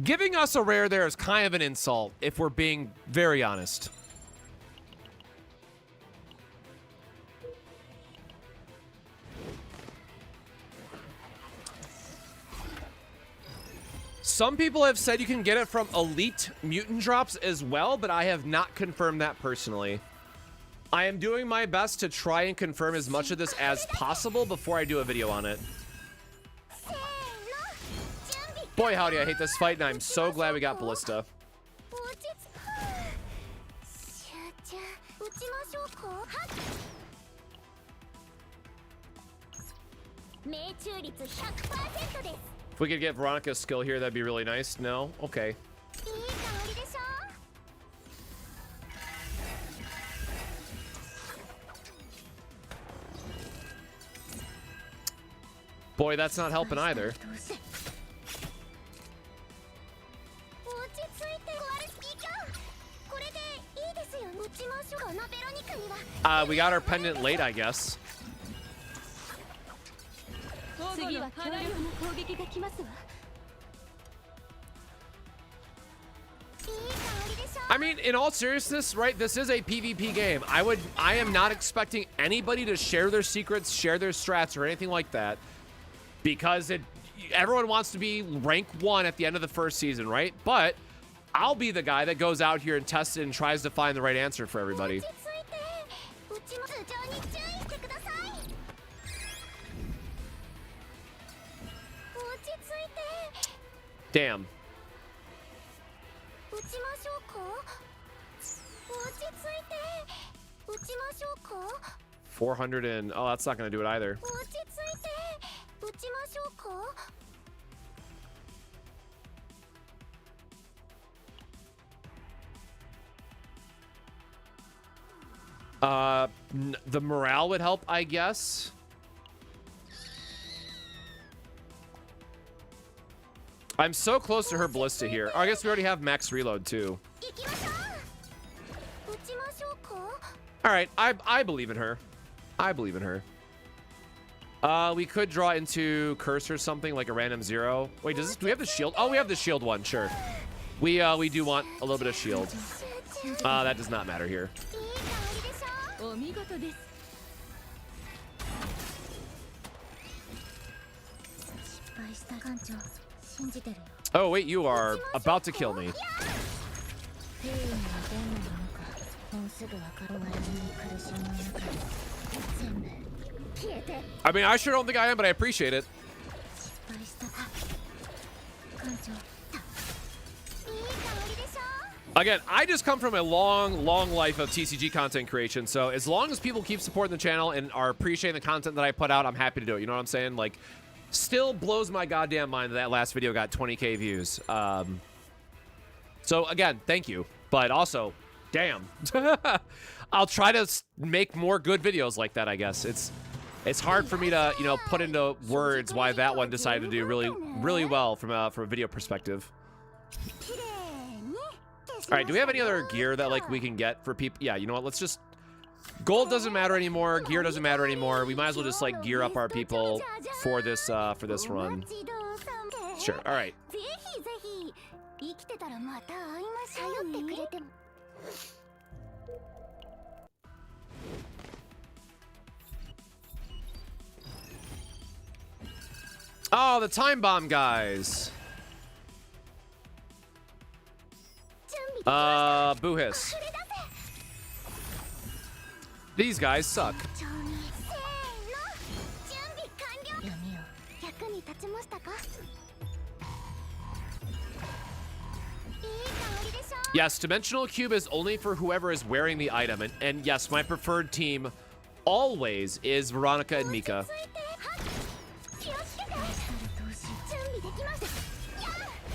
Giving us a rare there is kind of an insult, if we're being very honest. Some people have said you can get it from elite mutant drops as well, but I have not confirmed that personally. I am doing my best to try and confirm as much of this as possible before I do a video on it. Boy, howdy, I hate this fight, and I'm so glad we got Ballista. If we could get Veronica's skill here, that'd be really nice. No? Okay. Boy, that's not helping either. We got our pendant late, I guess. I mean, in all seriousness, right, this is a PvP game. I am not expecting anybody to share their secrets, share their strats, or anything like that, because everyone wants to be rank 1 at the end of the first season, right? But I'll be the guy that goes out here and tests it and tries to find the right answer for everybody. Damn. 400 and... Oh, that's not going to do it either. The morale would help, I guess. I'm so close to her Ballista here. Oh, I guess we already have max reload, too. All right, I believe in her. I believe in her. We could draw into curse or something like a random 0. Wait, do we have the shield? Oh, we have the shield one. Sure. We do want a little bit of shield. That does not matter here. Oh wait, you are about to kill me. I mean, I sure don't think I am, but I appreciate it. Again, I just come from a long life of TCG content creation, so as long as people keep supporting the channel and are appreciating the content that I put out, I'm happy to do it. You know what I'm saying? Like, still blows my goddamn mind that last video got 20K views. So again, thank you. But also, damn. I'll try to make more good videos like that, I guess. It's hard for me to, you know, put into words why that one decided to do really well from a video perspective. All right, do we have any other gear that like we can get for people? Yeah, you know what? Let's just gold doesn't matter anymore. Gear doesn't matter anymore. We might as well just like gear up our people for this run. Sure. All right. Oh, the time bomb guys. Boo-hiss. These guys suck. Yes, Dimensional Cube is only for whoever is wearing the item. And yes, my preferred team always is Veronica and Mika.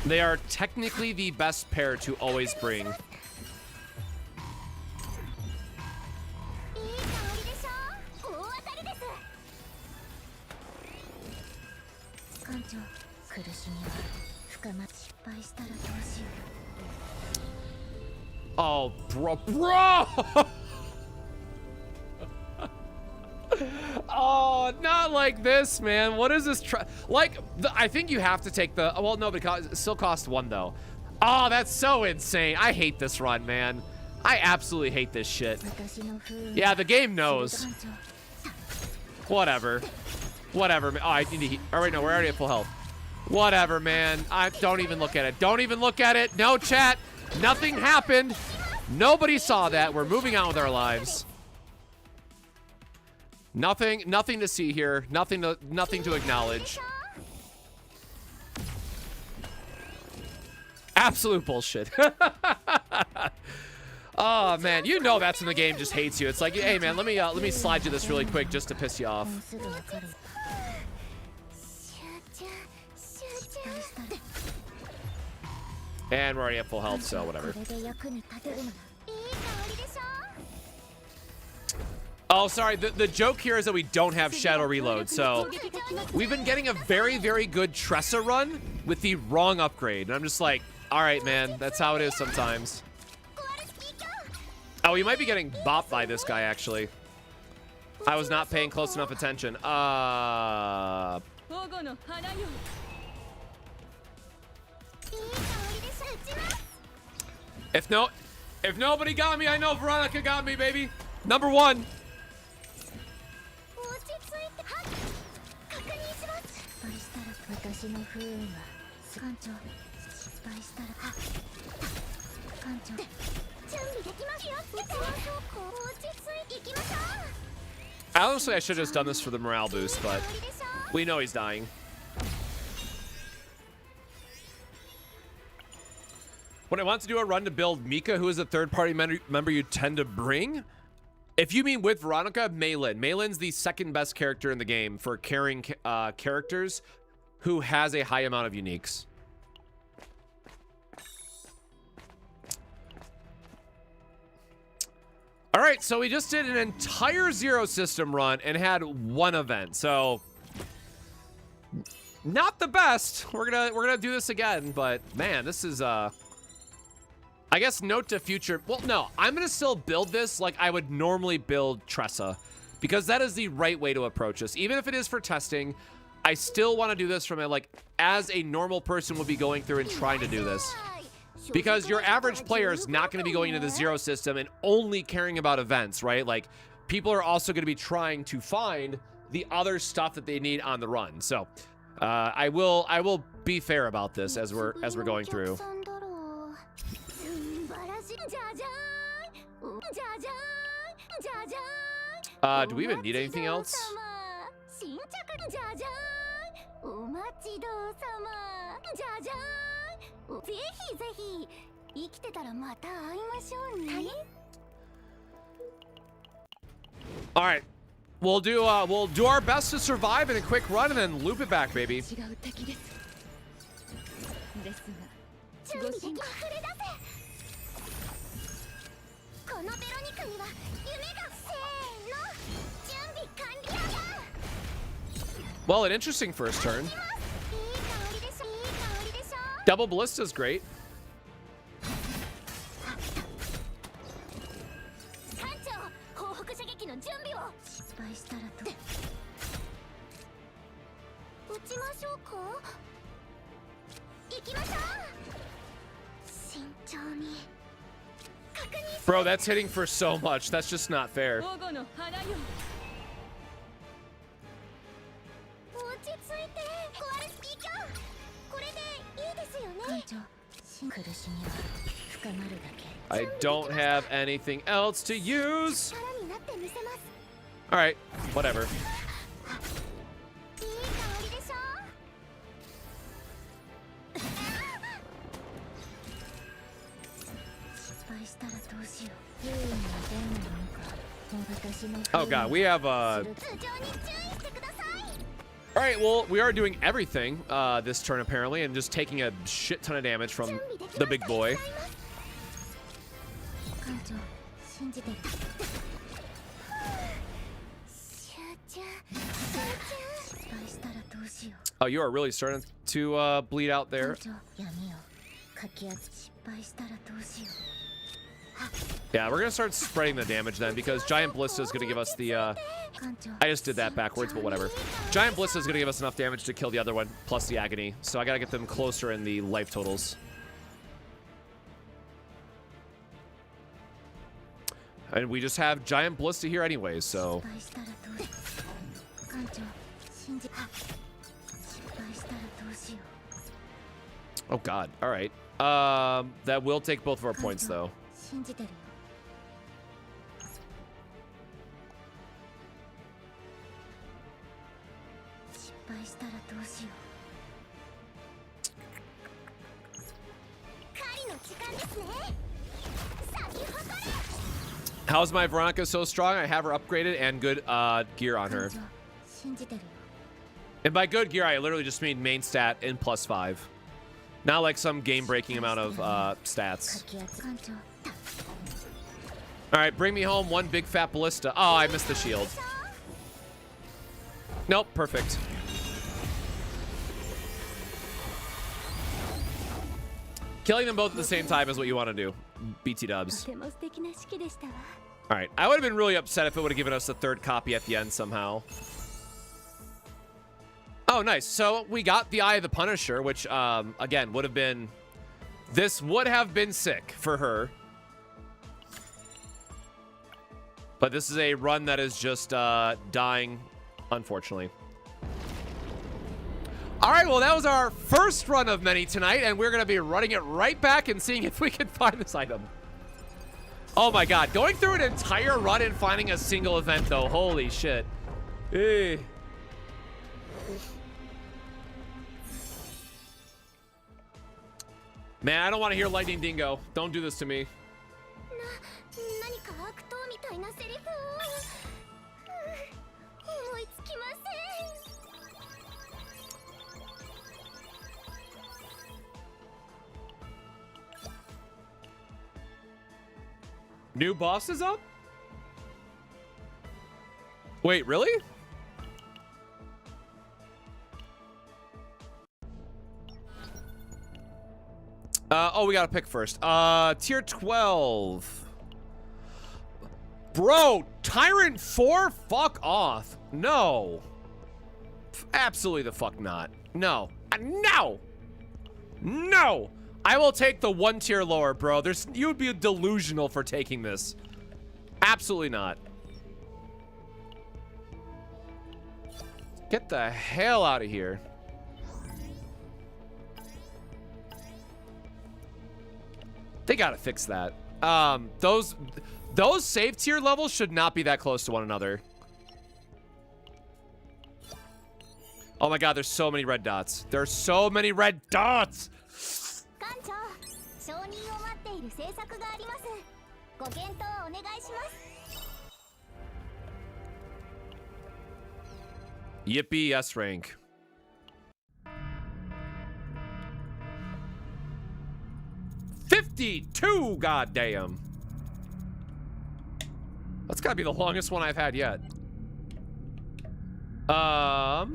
They are technically the best pair to always bring. Oh, bro. Oh, not like this, man. What is this? I think you have to take the... Well, no, because it still costs 1, though. Oh, that's so insane. I hate this run, man. I absolutely hate this shit. Yeah, the game knows. Whatever. Whatever. Oh, I need to... All right, no, we're already at full health. Whatever, man. Don't even look at it. Don't even look at it. No, chat. Nothing happened. Nobody saw that. We're moving on with our lives. Nothing to see here. Nothing to acknowledge. Absolute bullshit. Oh man, you know that's when the game just hates you. It's like, hey man, let me slide you this really quick just to piss you off. And we're already at full health, so whatever. Oh, sorry. The joke here is that we don't have Shadow Reload, so we've been getting a very good Tressa run with the wrong upgrade. And I'm just like, all right, man, that's how it is sometimes. Oh, we might be getting bopped by this guy, actually. I was not paying close enough attention. If nobody got me, I know Veronica got me, baby. Number 1. Honestly, I should have just done this for the morale boost, but we know he's dying. When I want to do a run to build Mika, who is a third-party member you tend to bring? If you mean with Veronica, Maylin. Maylin's the second best character in the game for carrying characters who has a high amount of uniques. All right, so we just did an entire Zero System run and had 1 event. So not the best. We're gonna do this again, but man, this is I guess note to future. Well, no, I'm going to still build this like I would normally build Tressa, because that is the right way to approach this. Even if it is for testing, I still want to do this from a, like, as a normal person would be going through and trying to do this. Because your average player is not going to be going into the zero system and only caring about events, right? Like, people are also going to be trying to find the other stuff that they need on the run. So, I will be fair about this as we're going through. Do we even need anything else? All right, we'll do our best to survive in a quick run and then loop it back, baby. Well, an interesting first turn. Double Ballista's great. Bro, that's hitting for so much. That's just not fair. I don't have anything else to use. All right, whatever. Oh god, we have all right, well, we are doing everything this turn apparently, and just taking a shit ton of damage from the big boy. Oh, you are really starting to bleed out there. Yeah, we're gonna start spreading the damage then, because Giant Ballista is gonna give us the I just did that backwards, but whatever. Giant Ballista is gonna give us enough damage to kill the other one, plus the agony. So I gotta get them closer in the life totals. And we just have Giant Ballista here anyways, so. Oh god, all right. That will take both of our points though. How's my Veronica so strong? I have her upgraded and good gear on her. And by good gear, I literally just mean main stat and +5. Not like some game-breaking amount of stats. All right, bring me home one big fat ballista. Oh, I missed the shield. Nope, perfect. Killing them both at the same time is what you want to do. BT dubs. All right, I would have been really upset if it would have given us a third copy at the end somehow. Oh, nice. So we got the Eye of the Punisher, which, again, would have been... This would have been sick for her. But this is a run that is just dying, unfortunately. All right, well, that was our first run of many tonight, and we're going to be running it right back and seeing if we can find this item. Oh, my God. Going through an entire run and finding a single event, though. Holy shit. Hey. Man, I don't want to hear Lightning Dingo. Don't do this to me. New boss is up? Wait, really? Oh, we gotta pick first. Tier 12. Bro, Tyrant 4? Fuck off. No. Absolutely the fuck not. No. No! No! I will take the 1 tier lower, bro. You would be delusional for taking this. Absolutely not. Get the hell out of here. They gotta fix that. Those save tier levels should not be that close to one another. Oh my god, there's so many red dots. There's so many red dots! Yippee, S rank. $52, goddamn. That's gotta be the longest one I've had yet. I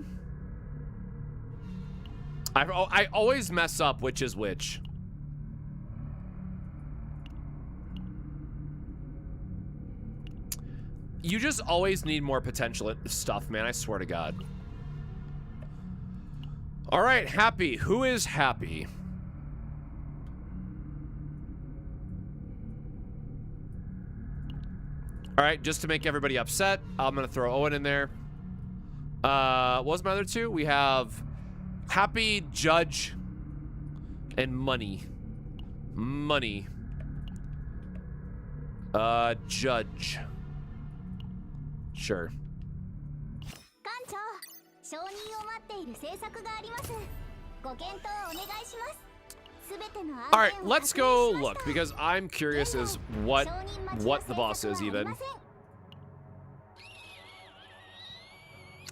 always mess up which is which. You just always need more potential stuff, man. I swear to God. All right, happy. Who is happy? All right, just to make everybody upset, I'm gonna throw Owen in there. What was my other two? We have happy, judge, and money. Money. Judge. Sure. All right, let's go look because I'm curious as what the boss is even.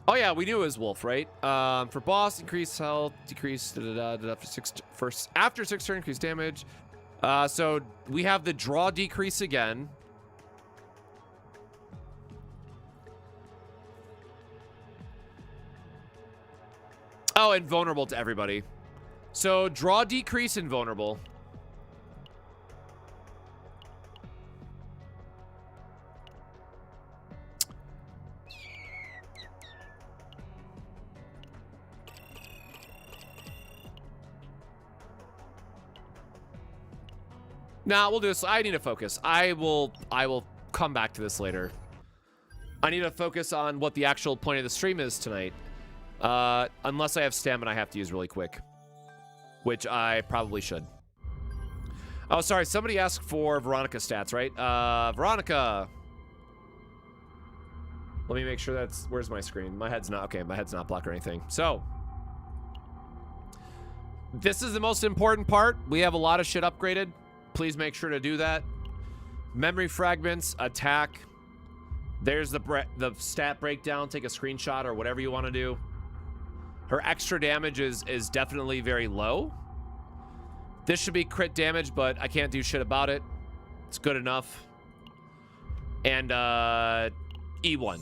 Oh yeah, we knew it was Wolf, right? For boss, increase health, decrease after 6 turn, increase damage. So we have the draw decrease again. Oh, and vulnerable to everybody. So draw decrease and vulnerable. Nah, we'll do this. I need to focus. I will come back to this later. I need to focus on what the actual point of the stream is tonight. Unless I have stamina I have to use really quick. Which I probably should. Oh, sorry. Somebody asked for Veronica stats, right? Veronica. Let me make sure that's... Where's my screen? My head's not... Okay, my head's not blocked or anything. So. This is the most important part. We have a lot of shit upgraded. Please make sure to do that. Memory fragments, attack. There's the stat breakdown. Take a screenshot or whatever you want to do. Her extra damage is definitely very low. This should be crit damage, but I can't do shit about it. It's good enough. And E1.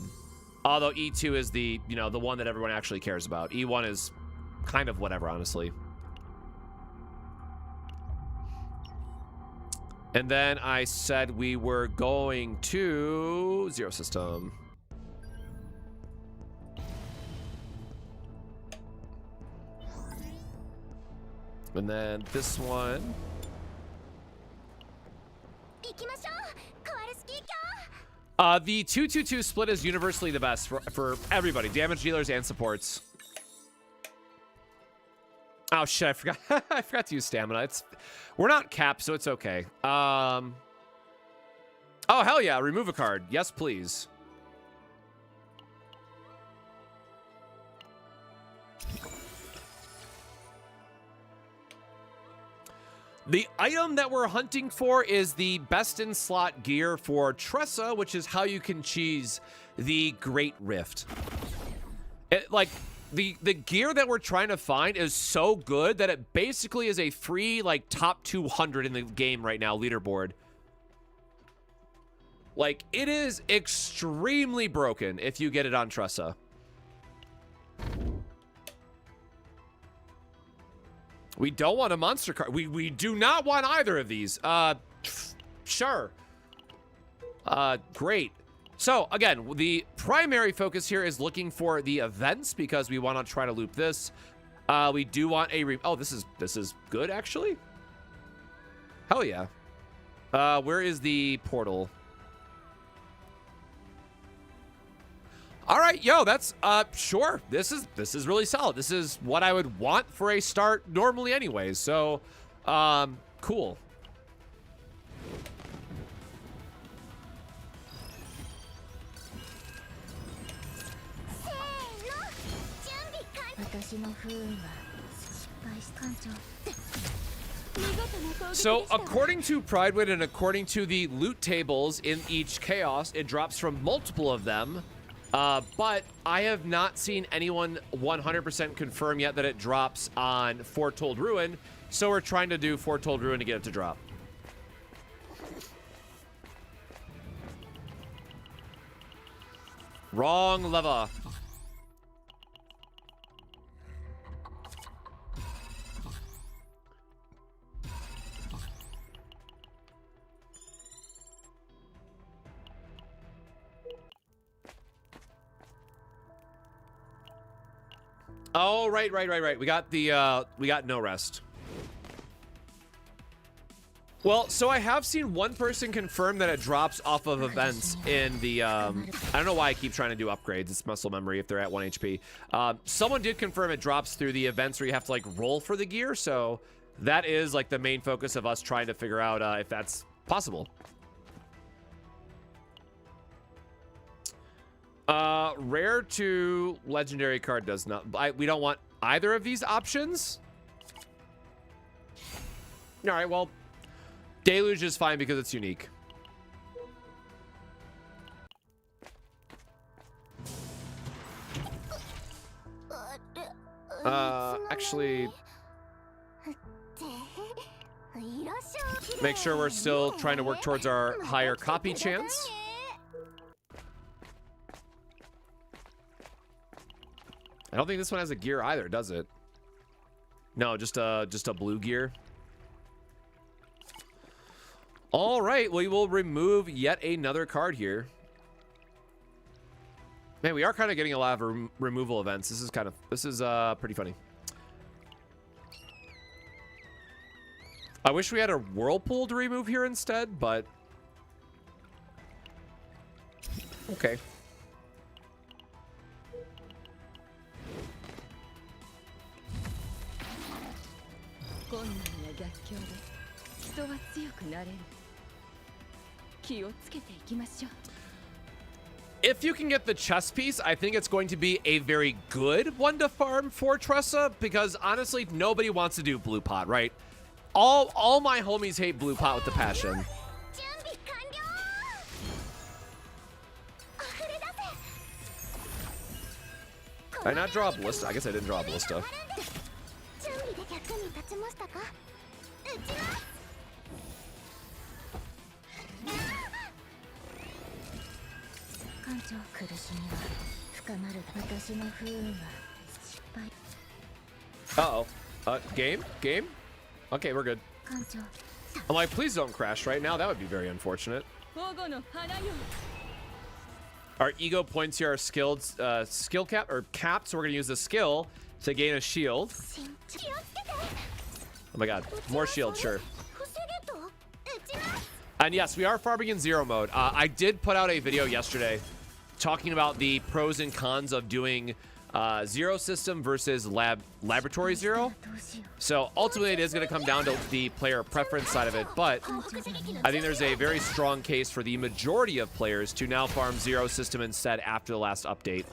Although E2 is the one that everyone actually cares about. E1 is kind of whatever, honestly. And then I said we were going to Zero System. And then this one. The 2-2-2 split is universally the best for everybody, damage dealers and supports. Oh shit, I forgot. I forgot to use stamina. We're not capped, so it's okay. Oh hell yeah, remove a card. Yes, please. The item that we're hunting for is the best in slot gear for Tressa, which is how you can cheese the Great Rift. The gear that we're trying to find is so good that it basically is a free, like, top 200 in the game right now, leaderboard. Like, it is extremely broken if you get it on Tressa. We don't want a monster card. We do not want either of these. Sure. Great. So again, the primary focus here is looking for the events because we want to try to loop this. We do want a oh, this is good actually. Hell yeah. Where is the portal? All right, yo, that's sure. This is really solid. This is what I would want for a start normally anyways. So, cool. So according to Pridewit and according to the loot tables in each chaos, it drops from multiple of them. But I have not seen anyone 100% confirm yet that it drops on Foretold Ruin. So we're trying to do Foretold Ruin to get it to drop. Wrong lever. Oh, right. We got the, we got no rest. Well, so I have seen one person confirm that it drops off of events in the, I don't know why I keep trying to do upgrades. It's muscle memory if they're at 1 HP. Someone did confirm it drops through the events where you have to, like, roll for the gear. So that is, like, the main focus of us trying to figure out if that's possible. Rare to legendary card does not. We don't want either of these options. All right, well, Deluge is fine because it's unique. Actually, make sure we're still trying to work towards our higher copy chance. I don't think this one has a gear either, does it? No, just a blue gear. All right, we will remove yet another card here. Man, we are kind of getting a lot of removal events. This is pretty funny. I wish we had a whirlpool to remove here instead, but okay. If you can get the chess piece, I think it's going to be a very good one to farm for Tressa, because honestly, nobody wants to do blue pot, right? All my homies hate blue pot with the passion. Did I not draw a ballista? I guess I didn't draw a ballista. Uh-oh. Game? Okay, we're good. I'm like, please don't crash right now. That would be very unfortunate. Our ego points here are skilled, skill cap, or capped, so we're gonna use the skill to gain a shield. Oh my god, more shield, sure. And yes, we are farming in zero mode. I did put out a video yesterday talking about the pros and cons of doing zero system versus laboratory zero. So ultimately it is going to come down to the player preference side of it, but I think there's a very strong case for the majority of players to now farm zero system instead after the last update.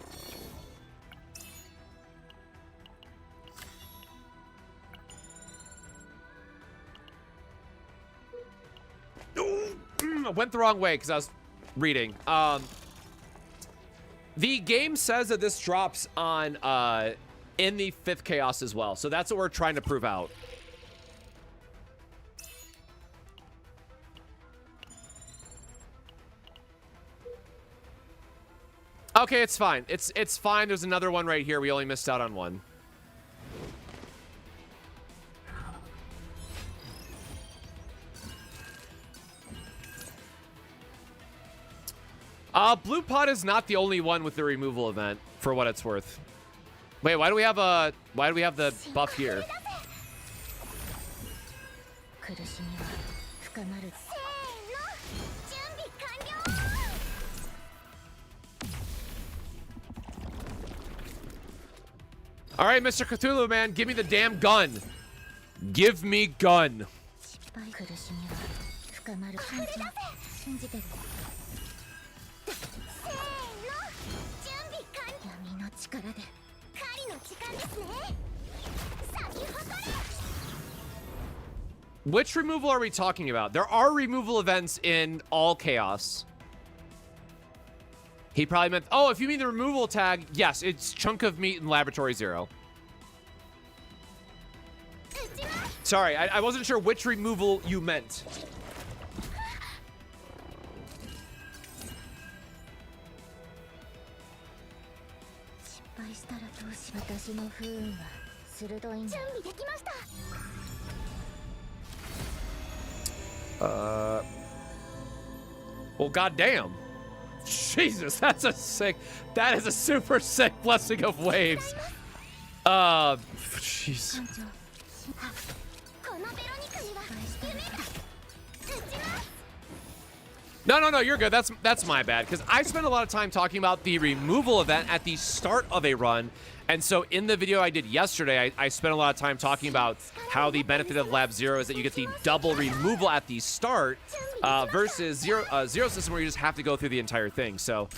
I went the wrong way because I was reading. The game says that this drops on in the 5th chaos as well, so that's what we're trying to prove out. Okay, it's fine. It's fine. There's another one right here. We only missed out on one. Blue pot is not the only one with the removal event, for what it's worth. Wait, why do we have the buff here? All right, Mr. Cthulhu, man, give me the damn gun. Give me gun. Which removal are we talking about? There are removal events in all chaos. He probably meant, oh, if you mean the removal tag, yes, it's chunk of meat in laboratory 0. Sorry, I wasn't sure which removal you meant. Well, goddamn. Jesus, that is a super sick blessing of waves. Jeez. No, you're good. That's my bad, because I spent a lot of time talking about the removal event at the start of a run. And so in the video I did yesterday, I spent a lot of time talking about how the benefit of Lab 0 is that you get the double removal at the start versus zero system where you just have to go through the entire thing. So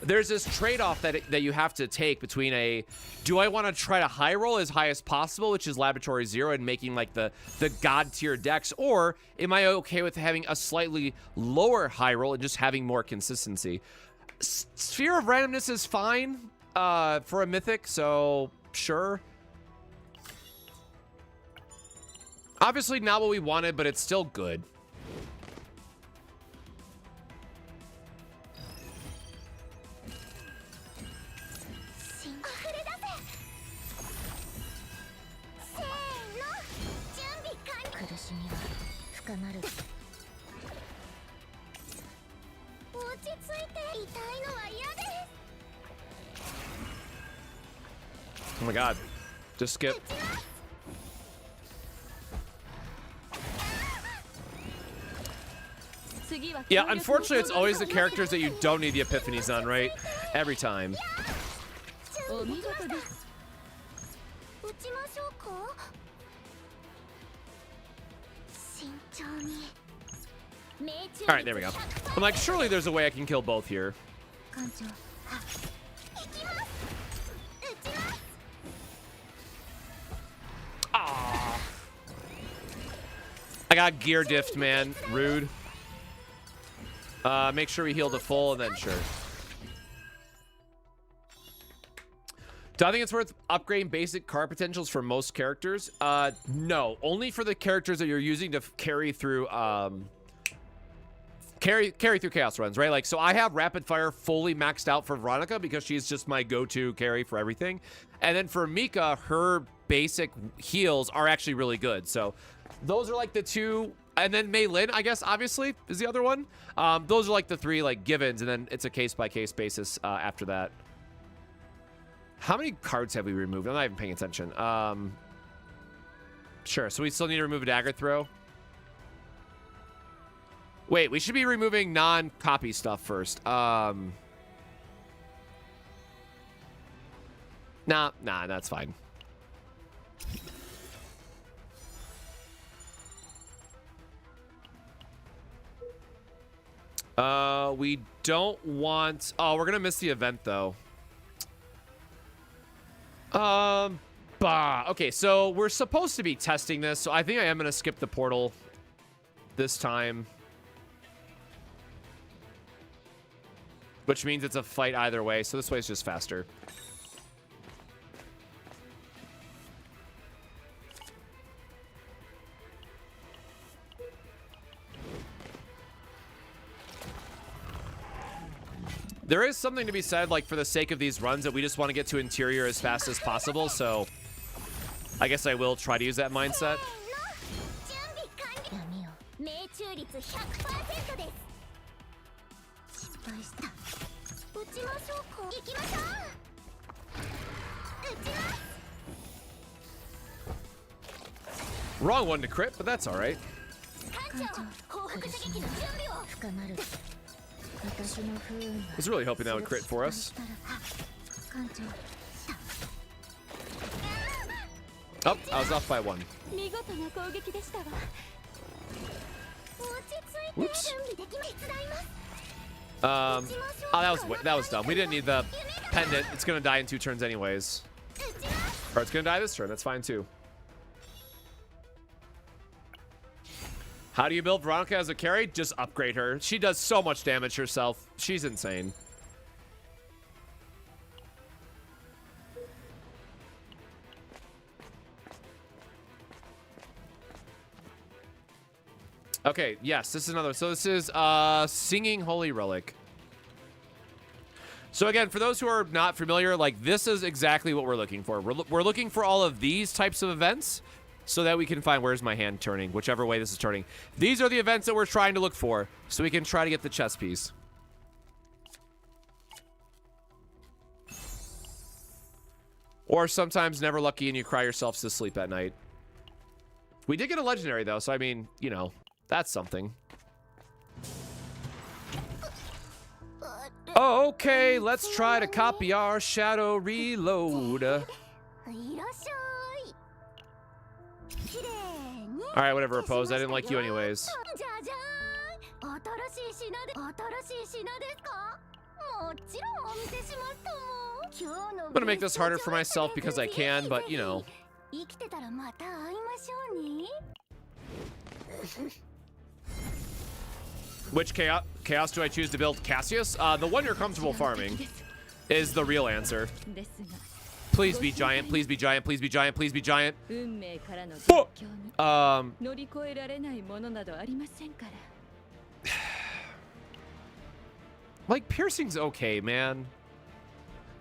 there's this trade-off that you have to take between do I want to try to high roll as high as possible, which is Laboratory 0, and making like the god tier decks, or am I okay with having a slightly lower high roll and just having more consistency? Sphere of Randomness is fine for a mythic, so sure. Obviously not what we wanted, but it's still good. Oh my god. Just skip. Yeah, unfortunately, it's always the characters that you don't need the epiphanies on, right? Every time. Alright, there we go. I'm like, surely there's a way I can kill both here. Aww. I got gear diffed, man. Rude. Make sure we heal to full, and then sure. Do I think it's worth upgrading basic card potentials for most characters? No. Only for the characters that you're using to carry through carry through chaos runs, right? Like, so I have rapid fire fully maxed out for Veronica because she's just my go-to carry for everything. And then for Mika, her basic heals are actually really good. So those are like the two. And then Mei Lin, I guess, obviously, is the other one. Those are like the three like givens, and then it's a case-by-case basis after that. How many cards have we removed? I'm not even paying attention. Sure, so we still need to remove a dagger throw. Wait, we should be removing non-copy stuff first. Nah, that's fine. We don't want... Oh, we're gonna miss the event, though. Okay, so we're supposed to be testing this, so I think I am gonna skip the portal this time. Which means it's a fight either way, so this way is just faster. There is something to be said, like, for the sake of these runs, that we just want to get to interior as fast as possible, so I guess I will try to use that mindset. Wrong one to crit, but that's all right. I was really hoping that would crit for us. Oh, I was off by one. Whoops. Oh, that was dumb. We didn't need the pendant. It's gonna die in 2 turns anyways. Or it's gonna die this turn. That's fine too. How do you build Veronica as a carry? Just upgrade her. She does so much damage herself. She's insane. Okay, yes, this is another. So this is Singing Holy Relic. So again, for those who are not familiar, like this is exactly what we're looking for. We're looking for all of these types of events so that we can find where's my hand turning, whichever way this is turning. These are the events that we're trying to look for so we can try to get the chess piece. Or sometimes never lucky and you cry yourselves to sleep at night. We did get a legendary though, so I mean, you know, that's something. Oh, okay, let's try to copy our shadow reload. Alright, whatever, Oppose. I didn't like you anyways. I'm gonna make this harder for myself because I can, but you know. Which chaos do I choose to build? Cassius? The one you're comfortable farming is the real answer. Please be giant, please be giant, please be giant, please be giant. Like, piercing's okay, man.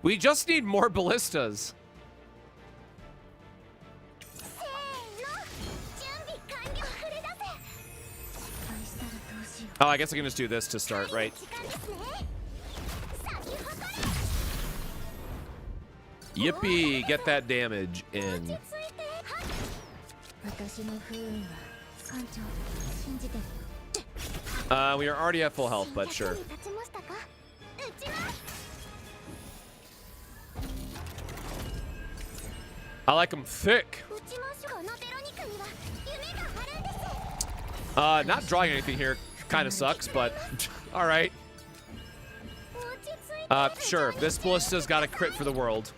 We just need more ballistas. Oh, I guess I can just do this to start, right? Yippee! Get that damage in. We are already at full health, but sure. I like them thick. Not drawing anything here kind of sucks, but all right. Sure. This ballista's got a crit for the world.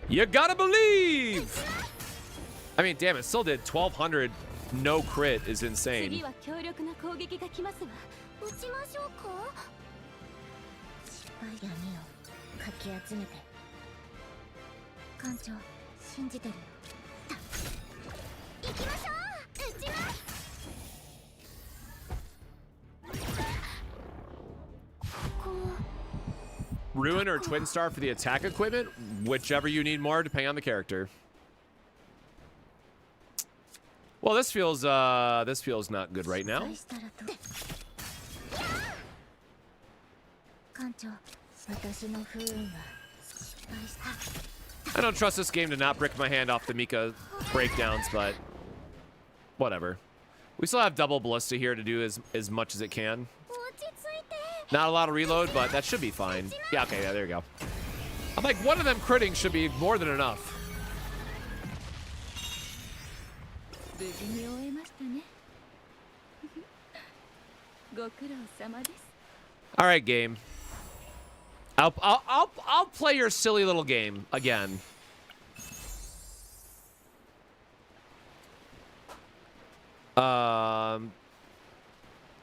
You gotta believe. I mean, damn it, still did 1200. No crit is insane. Ruin or Twin Star for the attack equipment, whichever you need more, depending on the character. Well, this feels not good right now. I don't trust this game to not brick my hand off the Mika breakdowns, but whatever. We still have double ballista here to do as much as it can. Not a lot of reload, but that should be fine. Yeah, okay, yeah, there you go. I'm like, one of them critting should be more than enough. All right, game. I'll play your silly little game again.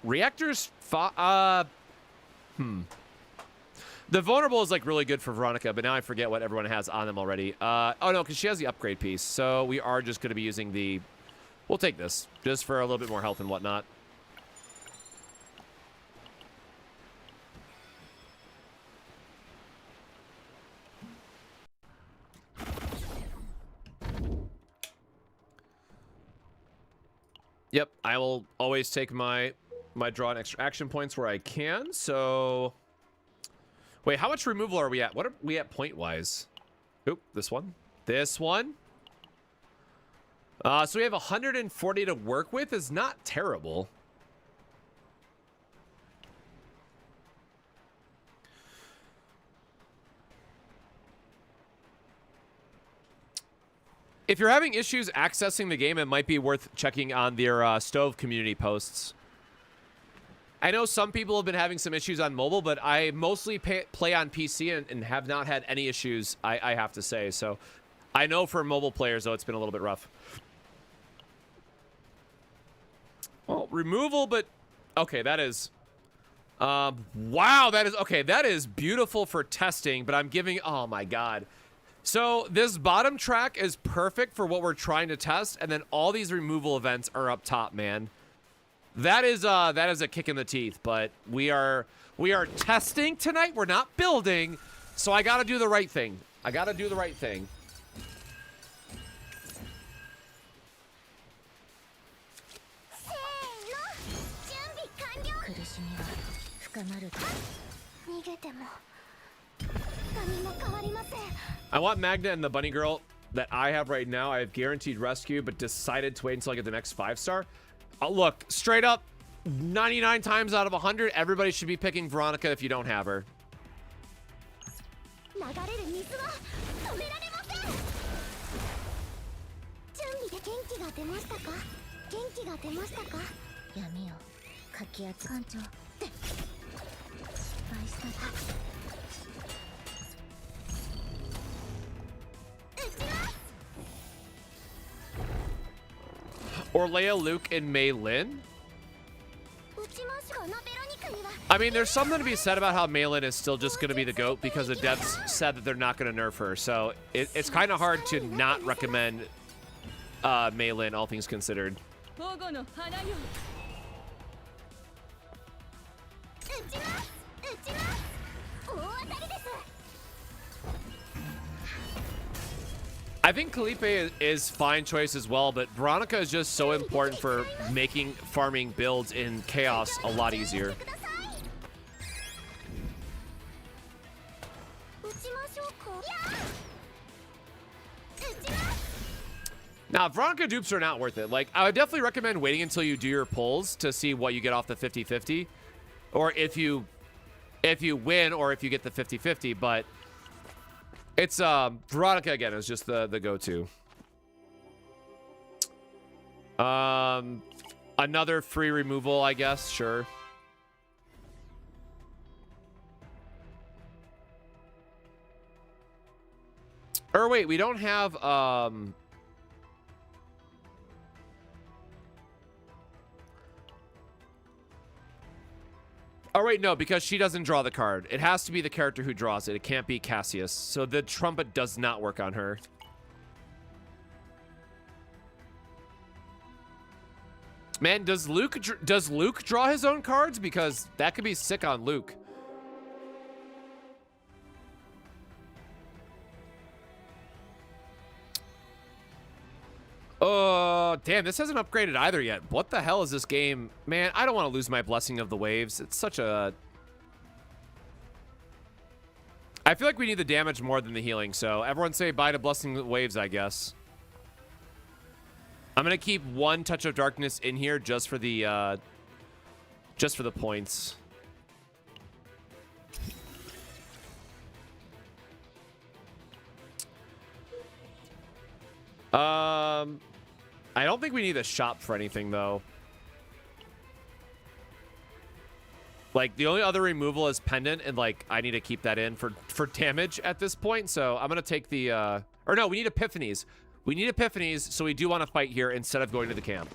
Reactors. The vulnerable is like really good for Veronica, but now I forget what everyone has on them already. Oh no, because she has the upgrade piece, so we are just going to be using the. We'll take this just for a little bit more health and whatnot. Yep, I will always take my Might draw an extra action points where I can. So, wait, how much removal are we at? What are we at point wise? Oop, this one. This one. So we have 140 to work with. Is not terrible. If you're having issues accessing the game, it might be worth checking on their Stove community posts. I know some people have been having some issues on mobile, but I mostly play on PC and have not had any issues, I have to say. So I know for mobile players, though, it's been a little bit rough. Well, removal, but okay, that is... wow, that is... Okay, that is beautiful for testing, but I'm giving... Oh, my God. So this bottom track is perfect for what we're trying to test, and then all these removal events are up top, man. That is a kick in the teeth, but we are testing tonight. We're not building, so I gotta do the right thing. I gotta do the right thing. I want Magna and the bunny girl that I have right now. I have guaranteed rescue, but decided to wait until I get the next 5-star. Look, straight up, 99 times out of 100, everybody should be picking Veronica if you don't have her. Or Leia, Luke, and Mei Lin. I mean, there's something to be said about how Mei Lin is still just going to be the GOAT because the devs said that they're not going to nerf her. So it's kind of hard to not recommend Mei Lin, all things considered. I think Felipe is fine choice as well, but Veronica is just so important for making farming builds in Chaos a lot easier. Now, Veronica dupes are not worth it. Like, I would definitely recommend waiting until you do your pulls to see what you get off the 50-50. Or if you win or if you get the 50-50, but it's Veronica again is just the go-to. Another free removal, I guess, sure. Or wait, we don't have oh, wait, no, because she doesn't draw the card. It has to be the character who draws it. It can't be Cassius. So the trumpet does not work on her. Man, does Luke draw his own cards? Because that could be sick on Luke. Oh, damn, this hasn't upgraded either yet. What the hell is this game? Man, I don't want to lose my Blessing of the Waves. It's such a... I feel like we need the damage more than the healing, so everyone say bye to Blessing of the Waves, I guess. I'm going to keep one Touch of Darkness in here just for the points. I don't think we need a shop for anything, though. Like, the only other removal is Pendant, and, like, I need to keep that in for damage at this point, so I'm going to take the, or no, we need Epiphanies. We need Epiphanies, so we do want to fight here instead of going to the camp.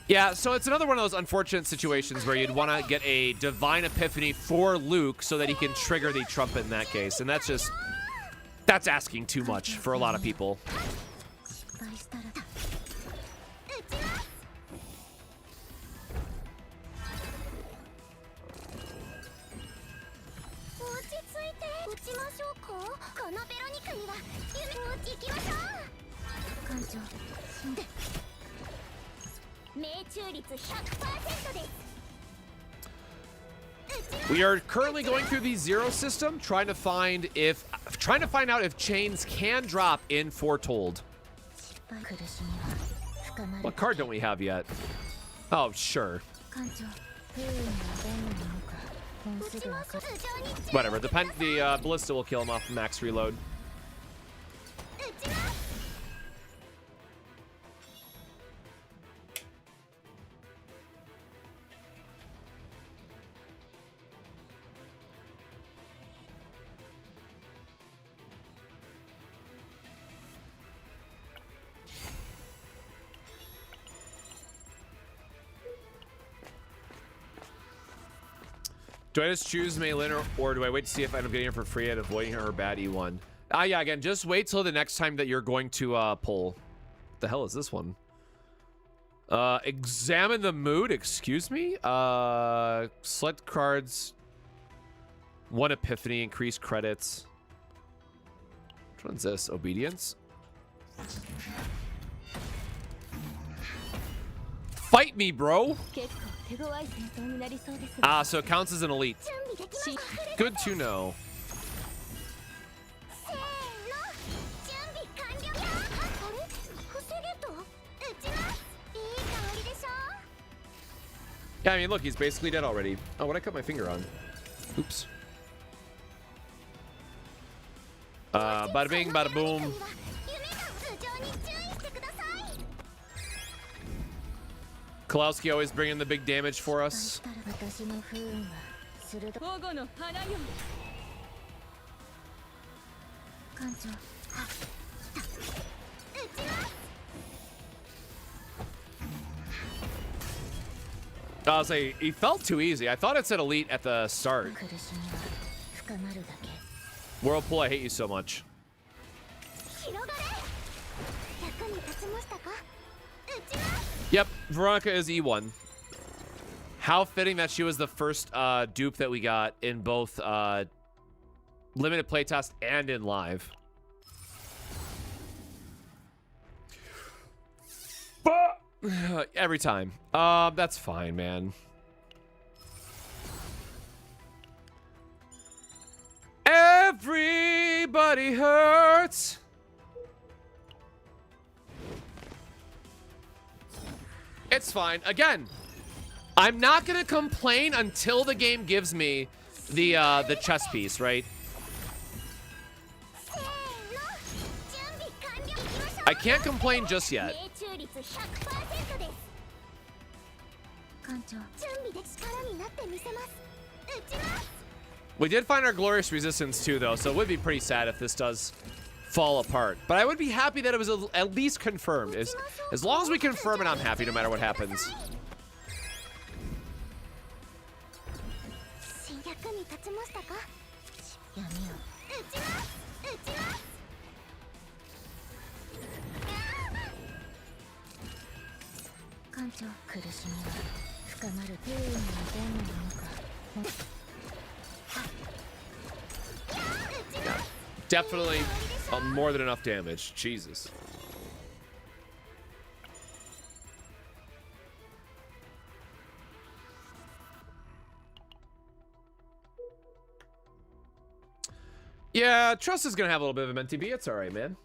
Yeah, so it's another one of those unfortunate situations where you'd want to get a Divine Epiphany for Luke so that he can trigger the trumpet in that case. And that's just... that's asking too much for a lot of people. We are currently going through the zero system, trying to find out if chains can drop in foretold. What card don't we have yet? Oh, sure. Whatever. The ballista will kill him off max reload. Do I just choose Maylin or do I wait to see if I end up getting her for free and avoiding her bad E1? Yeah, again, just wait till the next time that you're going to pull. What the hell is this one? Examine the mood, excuse me? Select cards. One epiphany, increase credits. Which one's this? Obedience? Fight me, bro! So it counts as an elite. Good to know. Yeah, I mean, look, he's basically dead already. Oh, what'd I cut my finger on? Oops. Bada bing, bada boom. Kalowski always bringing the big damage for us. I was like, he felt too easy. I thought it said elite at the start. Whirlpool, I hate you so much. Yep, Veronica is E1. How fitting that she was the first dupe that we got in both limited playtest and in live. Every time. That's fine, man. Everybody hurts. It's fine. Again, I'm not gonna complain until the game gives me the chess piece, right? I can't complain just yet. We did find our glorious resistance too, though, so it would be pretty sad if this does fall apart. But I would be happy that it was at least confirmed. As long as we confirm it, I'm happy no matter what happens. Yeah, definitely more than enough damage. Jesus. Yeah, Trust is gonna have a little bit of a MTB. It's all right, man.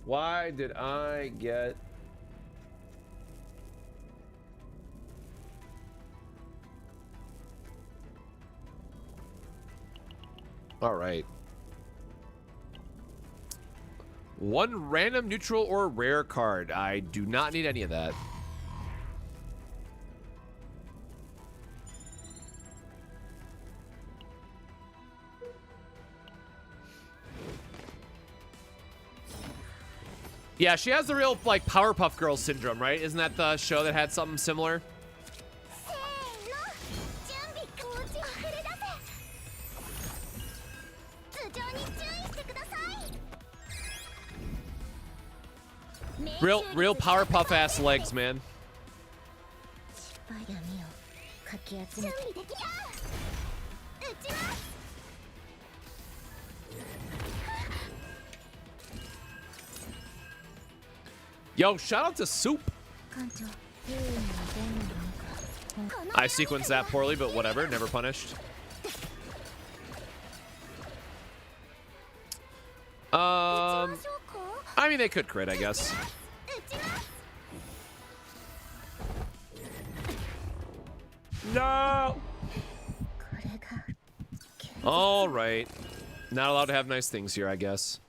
Why did I get... All right. One random, neutral, or rare card. I do not need any of that. Yeah, she has the real, like, Powerpuff Girls syndrome, right? Isn't that the show that had something similar? Real Powerpuff ass legs, man. Yo, shout out to Soup. I sequenced that poorly, but whatever. Never punished. I mean, they could crit, I guess. No. All right. Not allowed to have nice things here, I guess.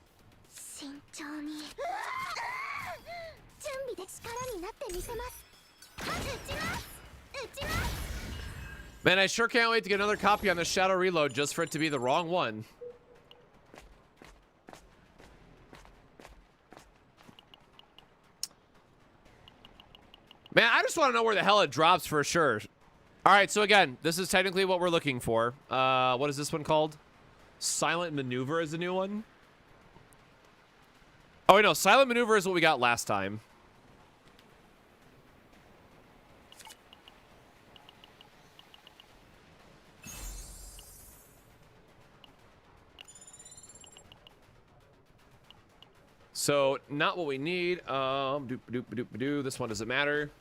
Man, I sure can't wait to get another copy on the Shadow Reload just for it to be the wrong one. Man, I just want to know where the hell it drops for sure. All right, so again, this is technically what we're looking for. What is this one called? Silent Maneuver is the new one. Oh, wait, no. Silent Maneuver is what we got last time. So, not what we need. This one doesn't matter.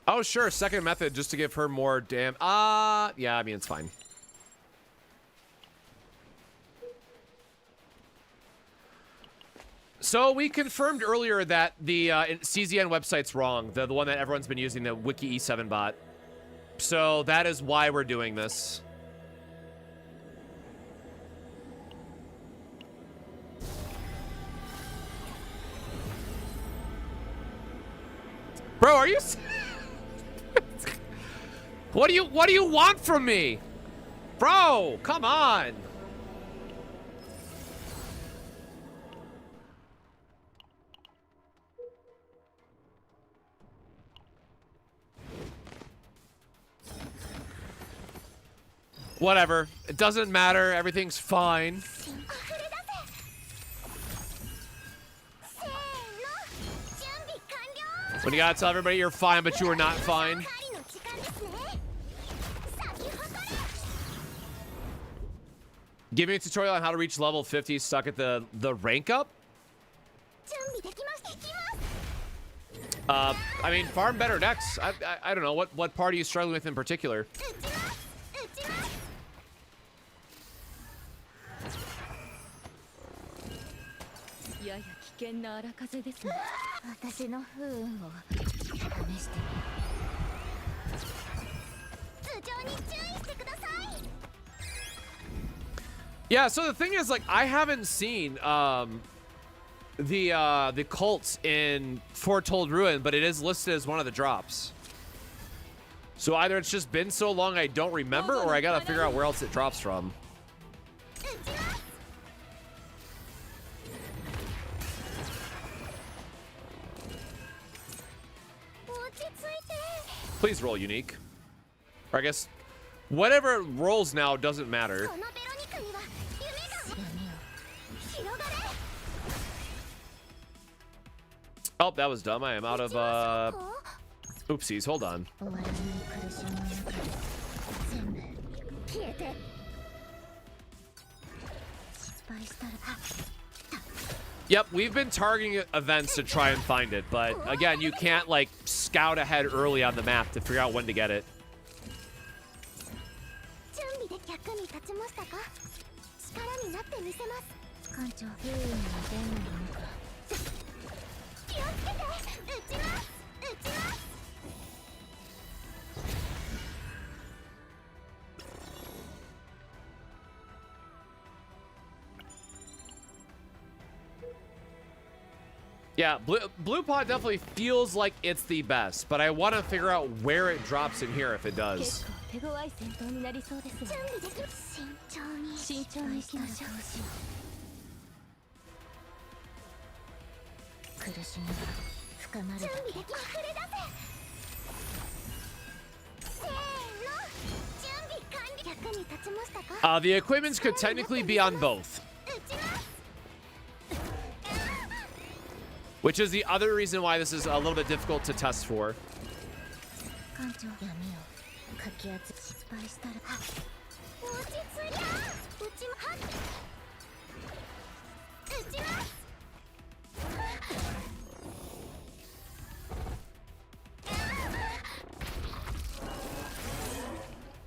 Oh, sure. Second method just to give her more damn. Yeah, I mean, it's fine. So we confirmed earlier that the CZN website's wrong. The one that everyone's been using, the Wiki E7 bot. So that is why we're doing this. Bro, are you... What do you want from me? Bro, come on. Whatever. It doesn't matter. Everything's fine. When you gotta tell everybody you're fine, but you are not fine. Give me a tutorial on how to reach level 50 stuck at the rank up. I mean, farm better decks. I don't know what part are you struggling with in particular. Yeah, so the thing is, like, I haven't seen the cults in Foretold Ruin, but it is listed as one of the drops. So either it's just been so long I don't remember, or I gotta figure out where else it drops from. Please roll unique. Or I guess whatever it rolls now doesn't matter. Oh, that was dumb. I am out of oopsies. Hold on. Yep, we've been targeting events to try and find it, but again, you can't like scout ahead early on the map to figure out when to get it. Yeah, blue pot definitely feels like it's the best, but I want to figure out where it drops in here if it does. The equipments could technically be on both. Which is the other reason why this is a little bit difficult to test for.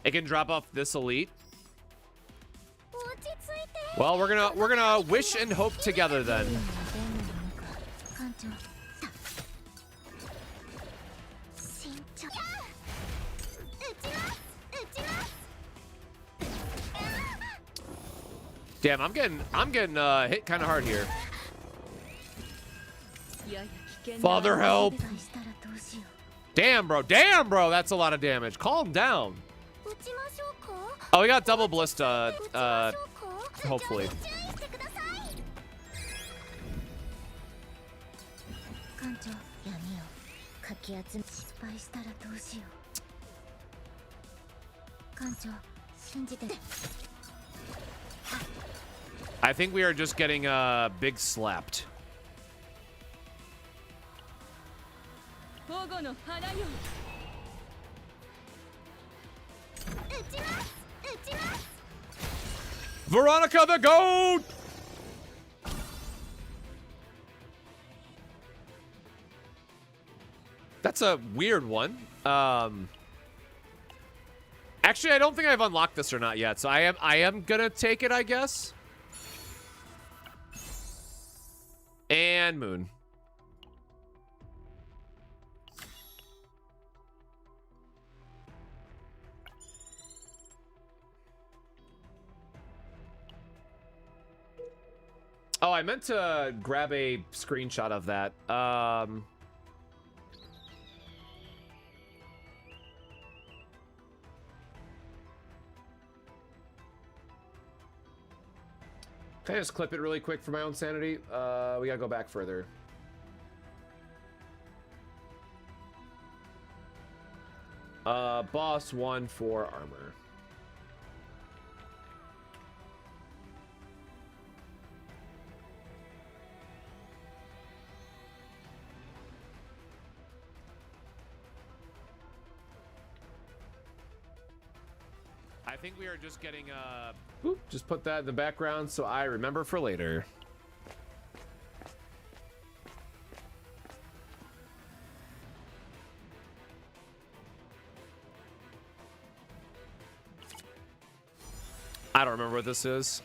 It can drop off this elite. Well, we're gonna wish and hope together then. Damn, I'm getting hit kind of hard here. Father, help! Damn, bro, that's a lot of damage. Calm down. Oh, we got double ballista. Hopefully. I think we are just getting big slapped. Veronica the goat! That's a weird one. Actually, I don't think I've unlocked this or not yet, so I am gonna take it, I guess. And Moon. Oh, I meant to grab a screenshot of that. Can I just clip it really quick for my own sanity? We gotta go back further. Boss 1 for armor. I think we are just getting just put that in the background so I remember for later. I don't remember what this is.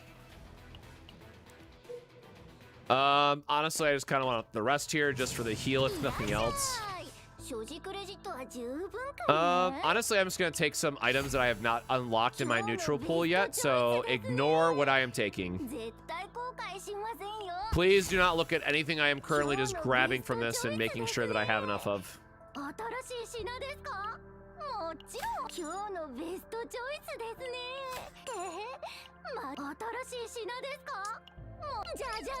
Honestly, I just kind of want the rest here just for the heal if nothing else. Honestly, I'm just gonna take some items that I have not unlocked in my neutral pool yet, so ignore what I am taking. Please do not look at anything I am currently just grabbing from this and making sure that I have enough of.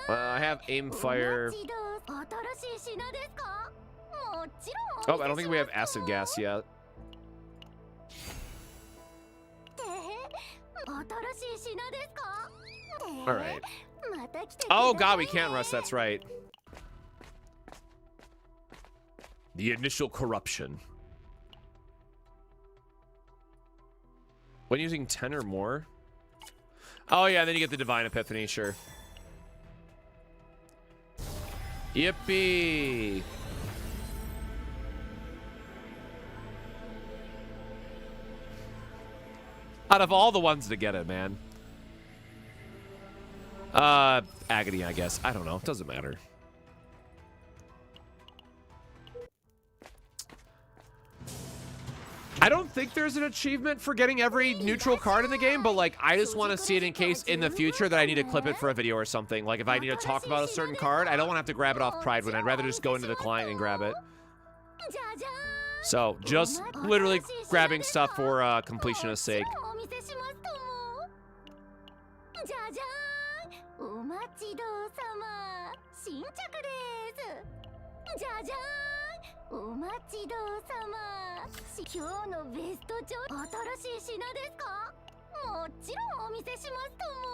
I have aim fire. Oh, I don't think we have acid gas yet. All right. Oh god, we can't rest, that's right. The initial corruption. When using 10 or more? Oh yeah, then you get the divine epiphany, sure. Yippee! Out of all the ones to get it, man. Agony, I guess. I don't know. It doesn't matter. I don't think there's an achievement for getting every neutral card in the game, but like, I just want to see it in case in the future that I need to clip it for a video or something. Like, if I need to talk about a certain card, I don't want to have to grab it off Pride when I'd rather just go into the client and grab it. So, just literally grabbing stuff for completionist sake.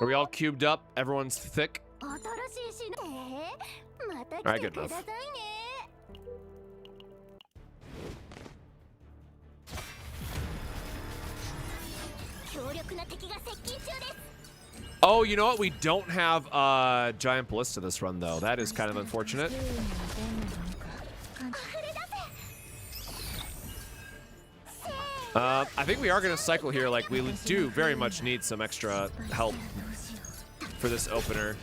Are we all cubed up? Everyone's thick? Alright, good enough. Oh, you know what? We don't have giant ballista this run though. That is kind of unfortunate. I think we are going to cycle here. Like, we do very much need some extra help for this opener.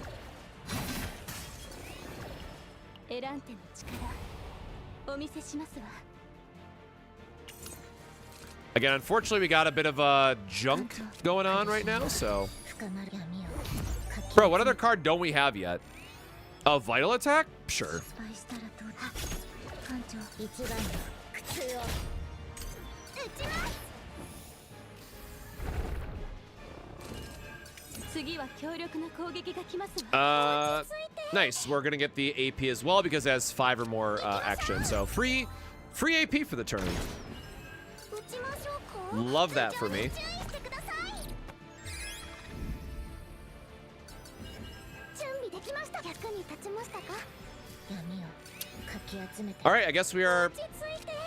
Again, unfortunately, we got a bit of junk going on right now, so... Bro, what other card don't we have yet? A vital attack? Sure. Nice. We're gonna get the AP as well because it has 5 or more action. So free AP for the turn. Love that for me. All right, I guess we are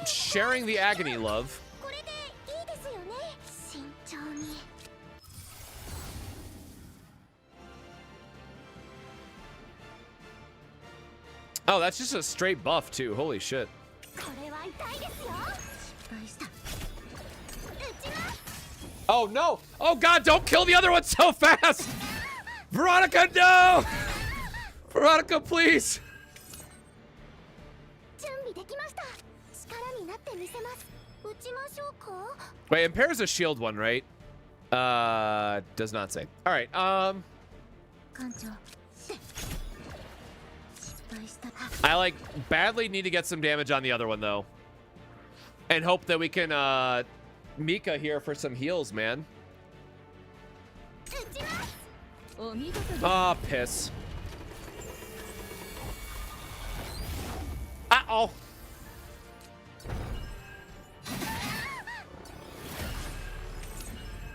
sharing the agony, love. Oh, that's just a straight buff too. Holy shit. Oh no! Oh god, don't kill the other one so fast! Veronica, no! Veronica, please! Wait, impairs a shield one, right? Does not say. Alright, I like badly need to get some damage on the other one though. And hope that we can Mika here for some heals, man. Oh, piss. Uh-oh.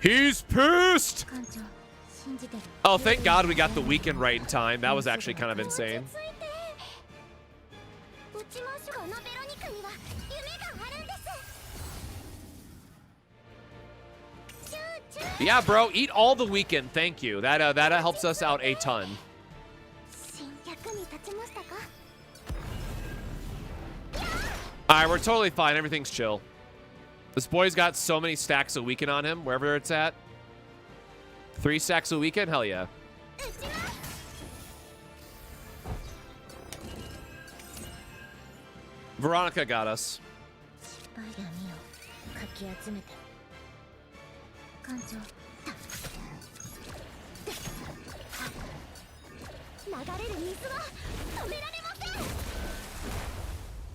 He's pissed! Oh, thank God we got the weekend right in time. That was actually kind of insane. Yeah, bro, eat all the weekend. Thank you. That helps us out a ton. All right, we're totally fine. Everything's chill. This boy's got so many stacks a weekend on him, wherever it's at. 3 stacks a weekend? Hell yeah. Veronica got us.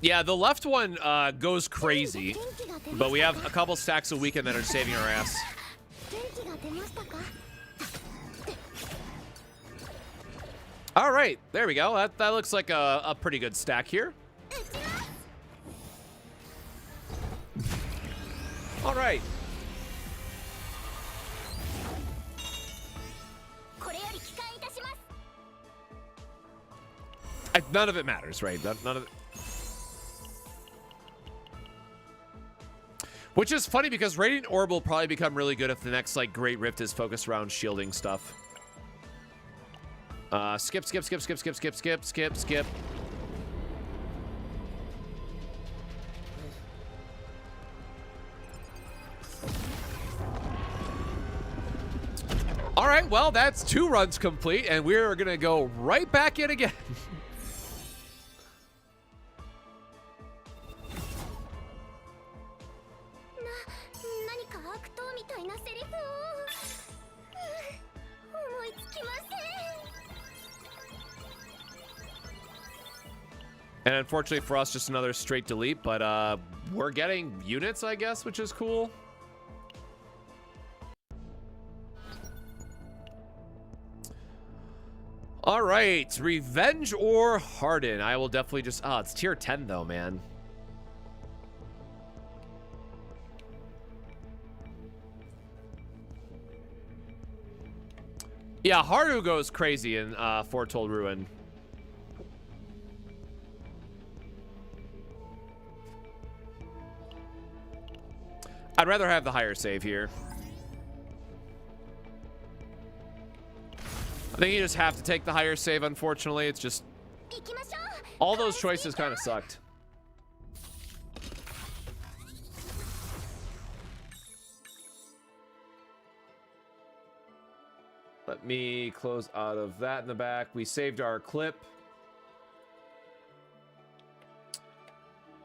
Yeah, the left one goes crazy, but we have a couple stacks a weekend that are saving our ass. All right, there we go. That looks like a pretty good stack here. All right. None of it matters, right? None of it. Which is funny because Radiant Orb will probably become really good if the next like Great Rift is focused around shielding stuff. Skip. All right, well, that's 2 runs complete, and we're gonna go right back in again. And unfortunately for us, just another straight delete, but we're getting units, I guess, which is cool. All right, Revenge or Harden. I will definitely just... Oh, it's tier 10 though, man. Yeah, Haru goes crazy in Foretold Ruin. I'd rather have the higher save here. think you just have to take the higher save, unfortunately. It's just... all those choices kind of sucked. Let me close out of that in the back. We saved our clip.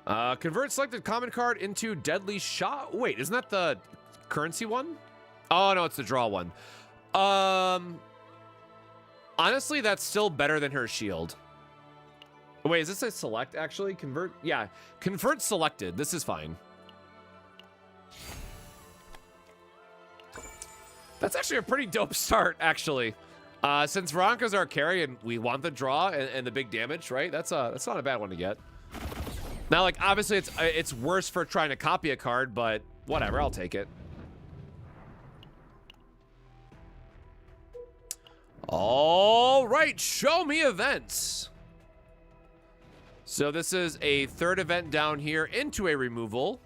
Convert selected common card into deadly shot. Wait, isn't that the currency one? Oh, no, it's the draw one. Honestly, that's still better than her shield. Wait, is this a select, actually? Convert? Yeah, convert selected. This is fine. That's actually a pretty dope start, actually. Since Veronica's our carry and we want the draw and the big damage, right? That's not a bad one to get. Now, like, obviously it's worse for trying to copy a card, but whatever, I'll take it. All right, show me events. So this is a third event down here into a removal.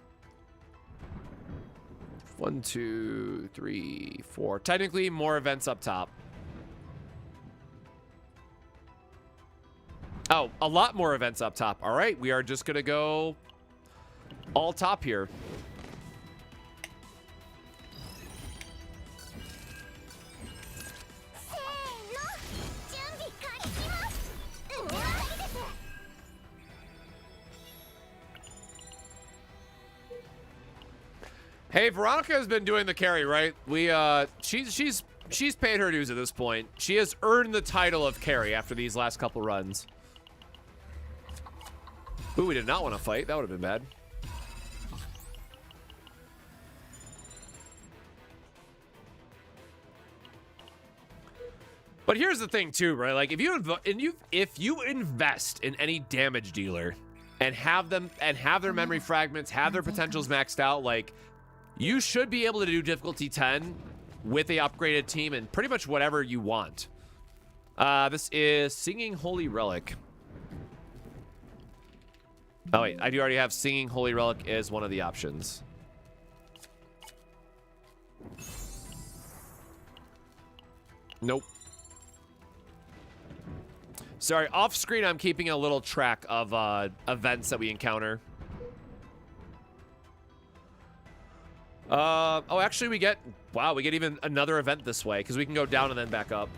1, 2, 3, 4. Technically, more events up top. Oh, a lot more events up top. All right, we are just going to go all top here. Hey, Veronica has been doing the carry, right? She's paid her dues at this point. She has earned the title of carry after these last couple runs. Ooh, we did not want to fight. That would have been bad. But here's the thing, too, right? Like, if you invest in any damage dealer and have their memory fragments, have their potentials maxed out, like, you should be able to do difficulty 10 with a upgraded team and pretty much whatever you want. This is Singing Holy Relic. Oh, wait. I do already have Singing Holy Relic as one of the options. Nope. Sorry, off screen I'm keeping a little track of events that we encounter. Oh, actually we get even another event this way because we can go down and then back up.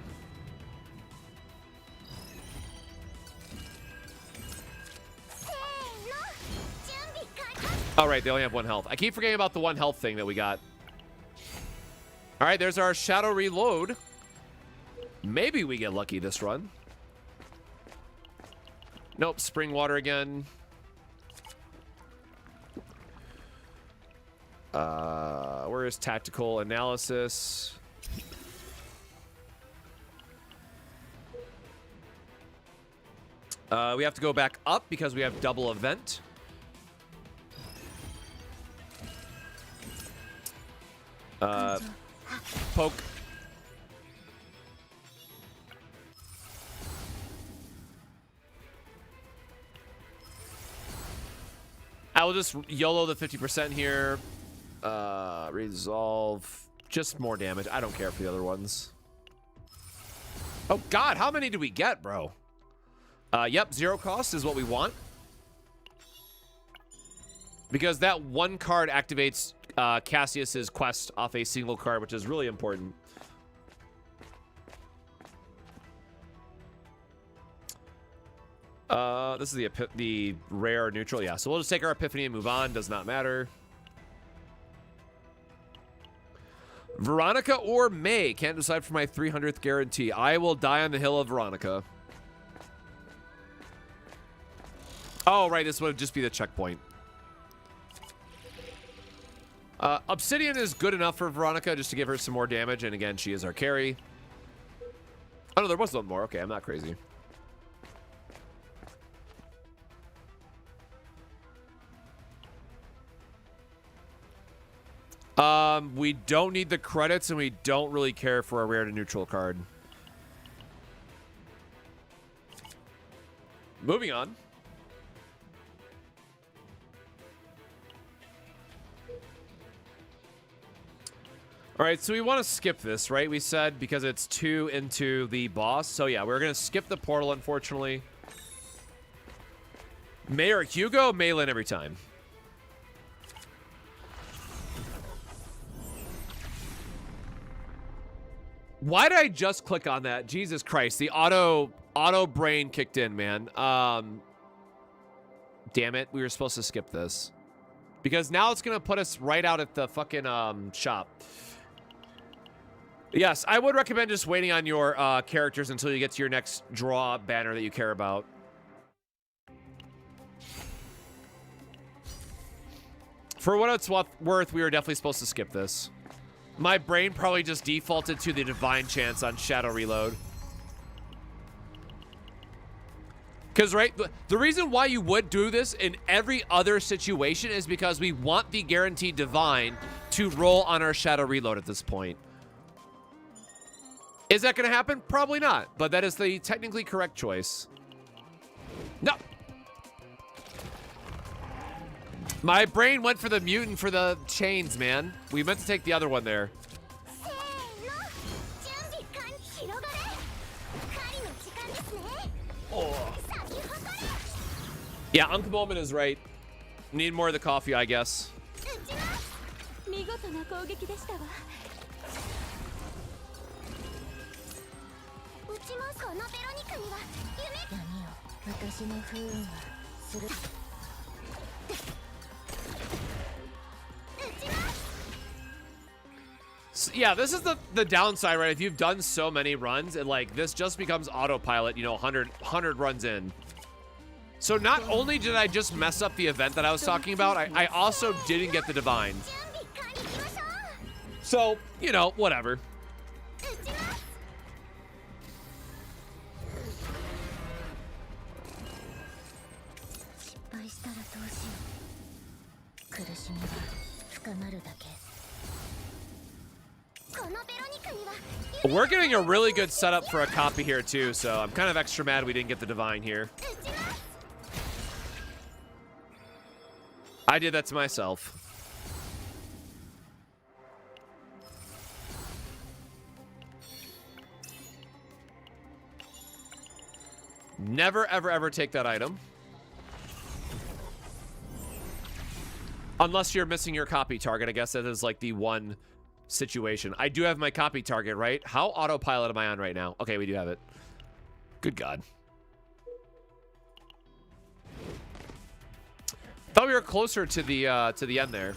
All right, they only have 1 health. I keep forgetting about the 1 health thing that we got. All right, there's our Shadow Reload. Maybe we get lucky this run. Nope, Spring Water again. Where is Tactical Analysis? We have to go back up because we have double event. Poke. I will just YOLO the 50% here. Resolve. Just more damage. I don't care for the other ones. Oh, God. How many do we get, bro? Yep. 0 cost is what we want. Because that 1 card activates Cassius's quest off a single card, which is really important. This is the rare neutral. Yeah, so we'll just take our Epiphany and move on. Does not matter. Veronica or May. Can't decide for my 300th guarantee. I will die on the hill of Veronica. Oh, right. This would just be the checkpoint. Obsidian is good enough for Veronica just to give her some more damage. And again, she is our carry. Oh, no, there was one more. Okay, I'm not crazy. We don't need the credits, and we don't really care for a rare to neutral card. Moving on. All right, so we want to skip this, right? We said because it's 2 into the boss. So yeah, we're going to skip the portal, unfortunately. May or Hugo, Maylin every time. Why did I just click on that? Jesus Christ, the auto brain kicked in, man. Damn it, we were supposed to skip this. Because now it's going to put us right out at the fucking shop. Yes, I would recommend just waiting on your characters until you get to your next draw banner that you care about. For what it's worth, we were definitely supposed to skip this. My brain probably just defaulted to the divine chance on Shadow Reload. Because, right, the reason why you would do this in every other situation is because we want the guaranteed divine to roll on our Shadow Reload at this point. Is that going to happen? Probably not, but that is the technically correct choice. No. My brain went for the mutant for the chains, man. We meant to take the other one there. Oh. Yeah, Uncle Bowman is right. Need more of the coffee, I guess. So, yeah, this is the downside, right? If you've done so many runs, and like this just becomes autopilot, you know, 100 runs in. So not only did I just mess up the event that I was talking about, I also didn't get the divine. So, you know, whatever. We're getting a really good setup for a copy here too, so I'm kind of extra mad we didn't get the divine here. I did that to myself. Never, ever, ever take that item. Unless you're missing your copy target. I guess that is like the one situation. I do have my copy target, right? How autopilot am I on right now? Okay, we do have it. Good God. Thought we were closer to the end there.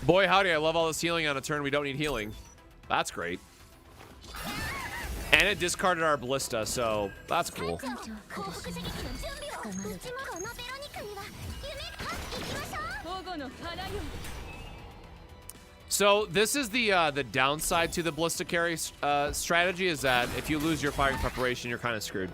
Boy, howdy, I love all this healing on a turn we don't need healing. That's great. And it discarded our ballista, so that's cool. So this is the downside to the ballista carry strategy, is that if you lose your firing preparation, you're kind of screwed.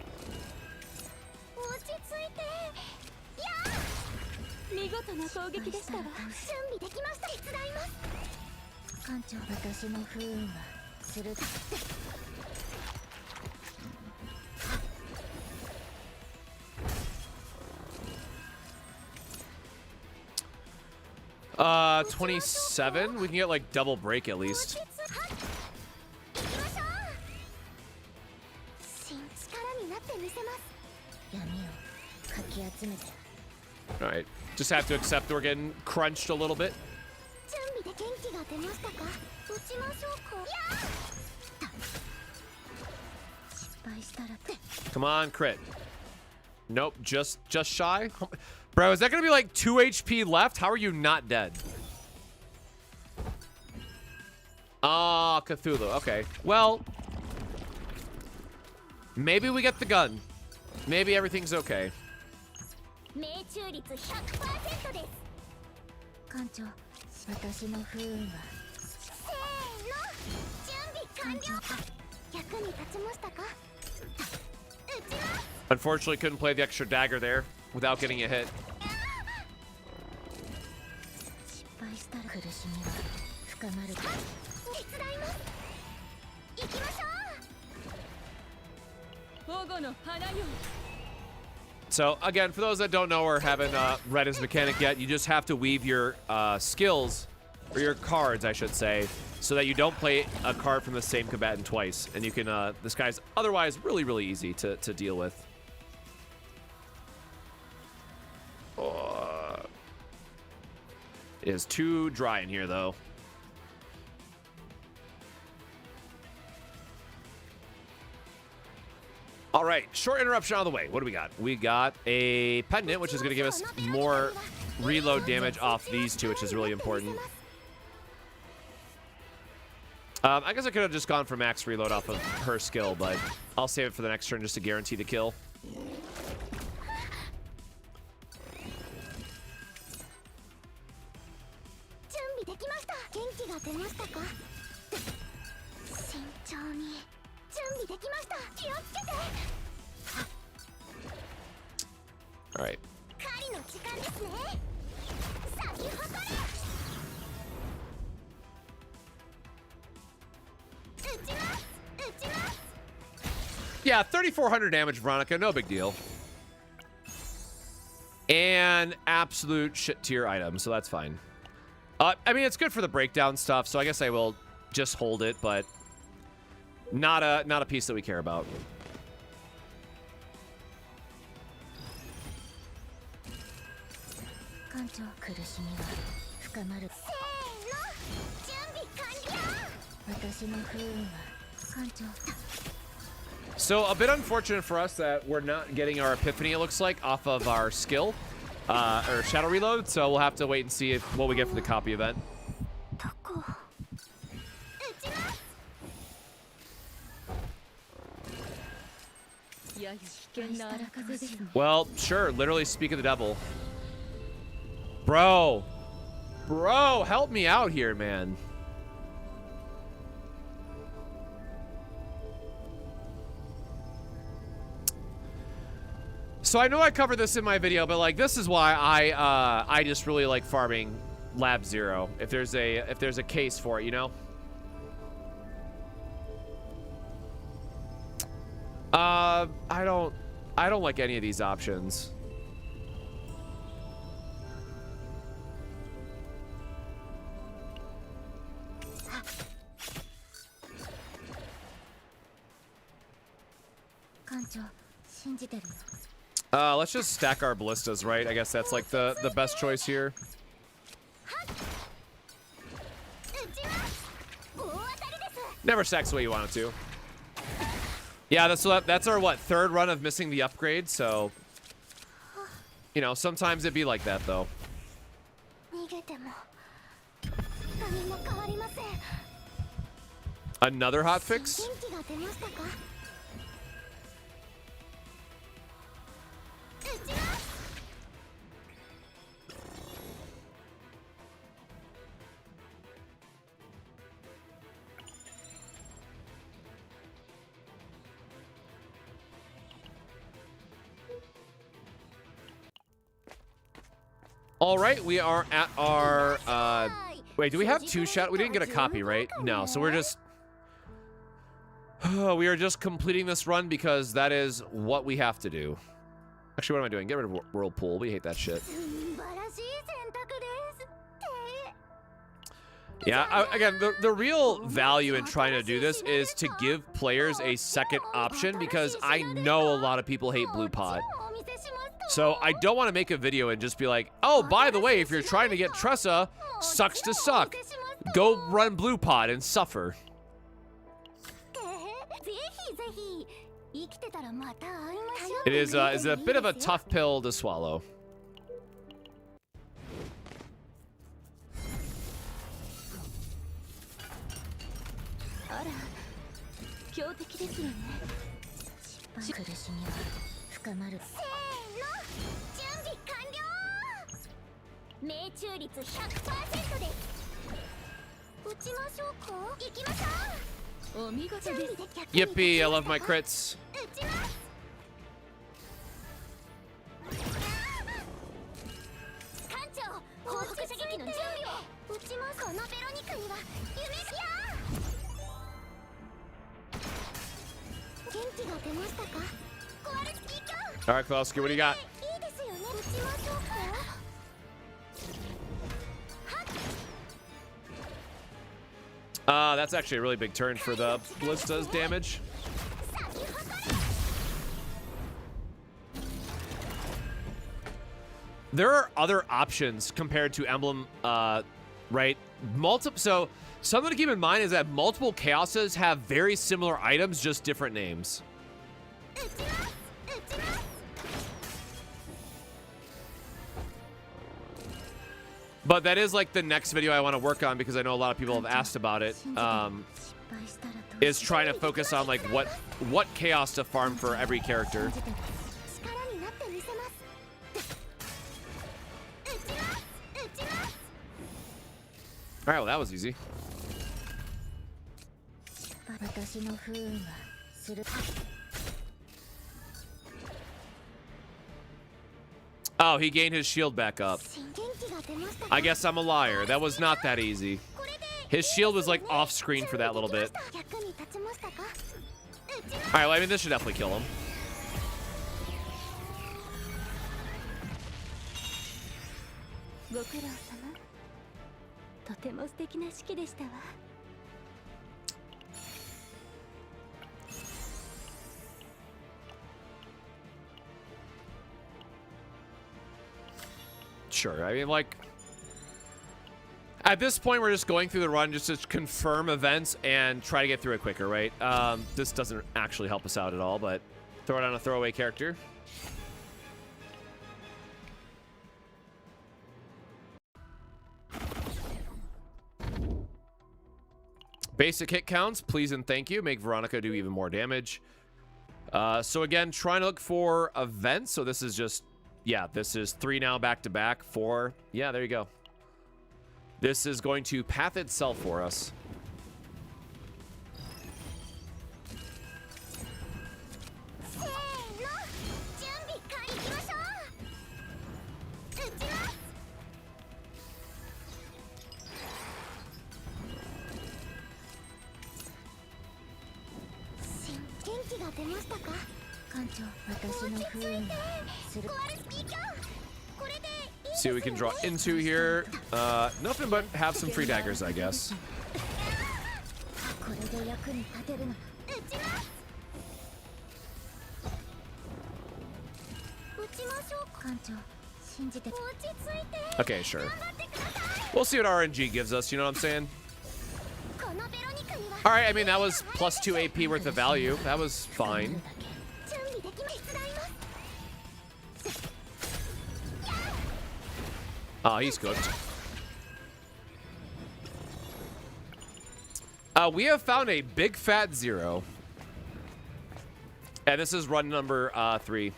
Uh, 27? We can get like double break at least. Alright, just have to accept we're getting crunched a little bit. Come on, crit. Nope, just shy. Bro, is that gonna be like 2 HP left? How are you not dead? Ah, Cthulhu. Okay. Well, maybe we get the gun. Maybe everything's okay. Unfortunately, couldn't play the extra dagger there without getting a hit. So again, for those that don't know or haven't read his mechanic yet, you just have to weave your skills, or your cards, I should say, so that you don't play a card from the same combatant twice. And you can, this guy's otherwise really, really easy to deal with. It is too dry in here, though. All right, short interruption out of the way. What do we got? We got a pendant, which is going to give us more reload damage off these two, which is really important. I guess I could have just gone for max reload off of her skill, but I'll save it for the next turn just to guarantee the kill. All right. Yeah, 3,400 damage, Veronica. No big deal. And absolute shit tier item, so that's fine. I mean, it's good for the breakdown stuff, so I guess I will just hold it, but not a piece that we care about. So a bit unfortunate for us that we're not getting our epiphany, it looks like, off of our skill or shadow reload. So we'll have to wait and see what we get for the copy event. Well, sure. Literally speak of the devil. Bro, help me out here, man. So I know I covered this in my video, but like this is why I just really like farming Lab Zero. If there's a case for it, you know. I don't like any of these options. Let's just stack our ballistas, right? I guess that's like the best choice here. Never stacks the way you want it to. Yeah, that's our what, third run of missing the upgrade, so you know, sometimes it'd be like that though. Another hotfix? All right, we are at our, wait, do we have two shot? We didn't get a copy, right? No, so we're just, we are just completing this run because that is what we have to do. Actually, what am I doing? Get rid of Whirlpool. We hate that shit. Yeah, again, the real value in trying to do this is to give players a second option because I know a lot of people hate Blue Pot. So I don't want to make a video and just be like, oh, by the way, if you're trying to get Tressa, sucks to suck. Go run Blue Pot and suffer. It is a bit of a tough pill to swallow. Yippee, I love my crits. All right, Klowski, what do you got? That's actually a really big turn for the Ballista's damage. There are other options compared to Emblem, right? So something to keep in mind is that multiple Chaoses have very similar items, just different names. But that is like the next video I want to work on, because I know a lot of people have asked about it. Is trying to focus on like what chaos to farm for every character. All right, well that was easy. Oh, he gained his shield back up. I guess I'm a liar. That was not that easy. His shield was like off screen for that little bit. All right, well, I mean, this should definitely kill him. Sure, I mean, like, at this point, we're just going through the run just to confirm events and try to get through it quicker, right? This doesn't actually help us out at all, but throw it on a throwaway character. Basic hit counts, please and thank you. Make Veronica do even more damage. So again, trying to look for events. So this is just, yeah, this is 3 now back to back. 4. Yeah, there you go. This is going to path itself for us. See what we can draw into here. Nothing but have some free daggers, I guess. Okay, sure. We'll see what RNG gives us, you know what I'm saying? Alright, I mean, that was plus 2 AP worth of value. That was fine. Oh, he's cooked. We have found a big fat 0. And this is run number 3.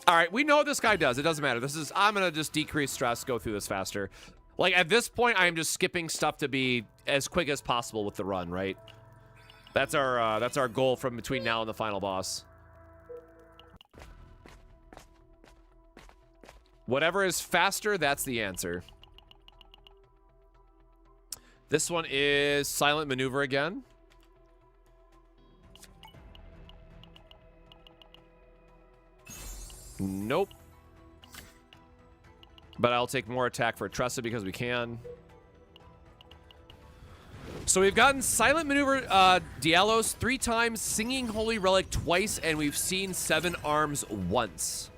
All right, we know what this guy does. It doesn't matter. I'm gonna just decrease stress, go through this faster. Like at this point, I am just skipping stuff to be as quick as possible with the run, right? That's our goal from between now and the final boss. Whatever is faster, that's the answer. This one is silent maneuver again. Nope. But I'll take more attack for Tressa because we can. So we've gotten silent maneuver Dialos 3 times, singing Holy Relic twice, and we've seen 7 arms once.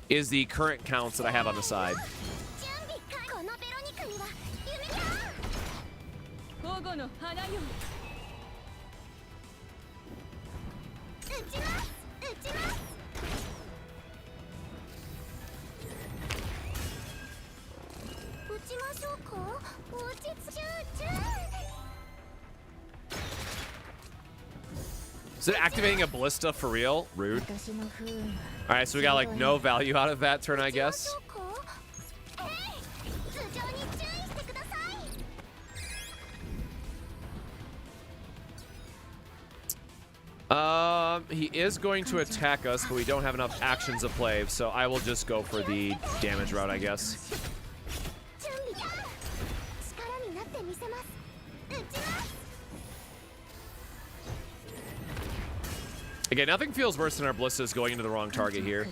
Is the current counts that I have on the side. Is it activating a ballista for real? Rude. Alright, so we got like no value out of that turn, I guess. He is going to attack us, but we don't have enough actions to play, so I will just go for the damage route, I guess. Again, nothing feels worse than our blisters going into the wrong target here.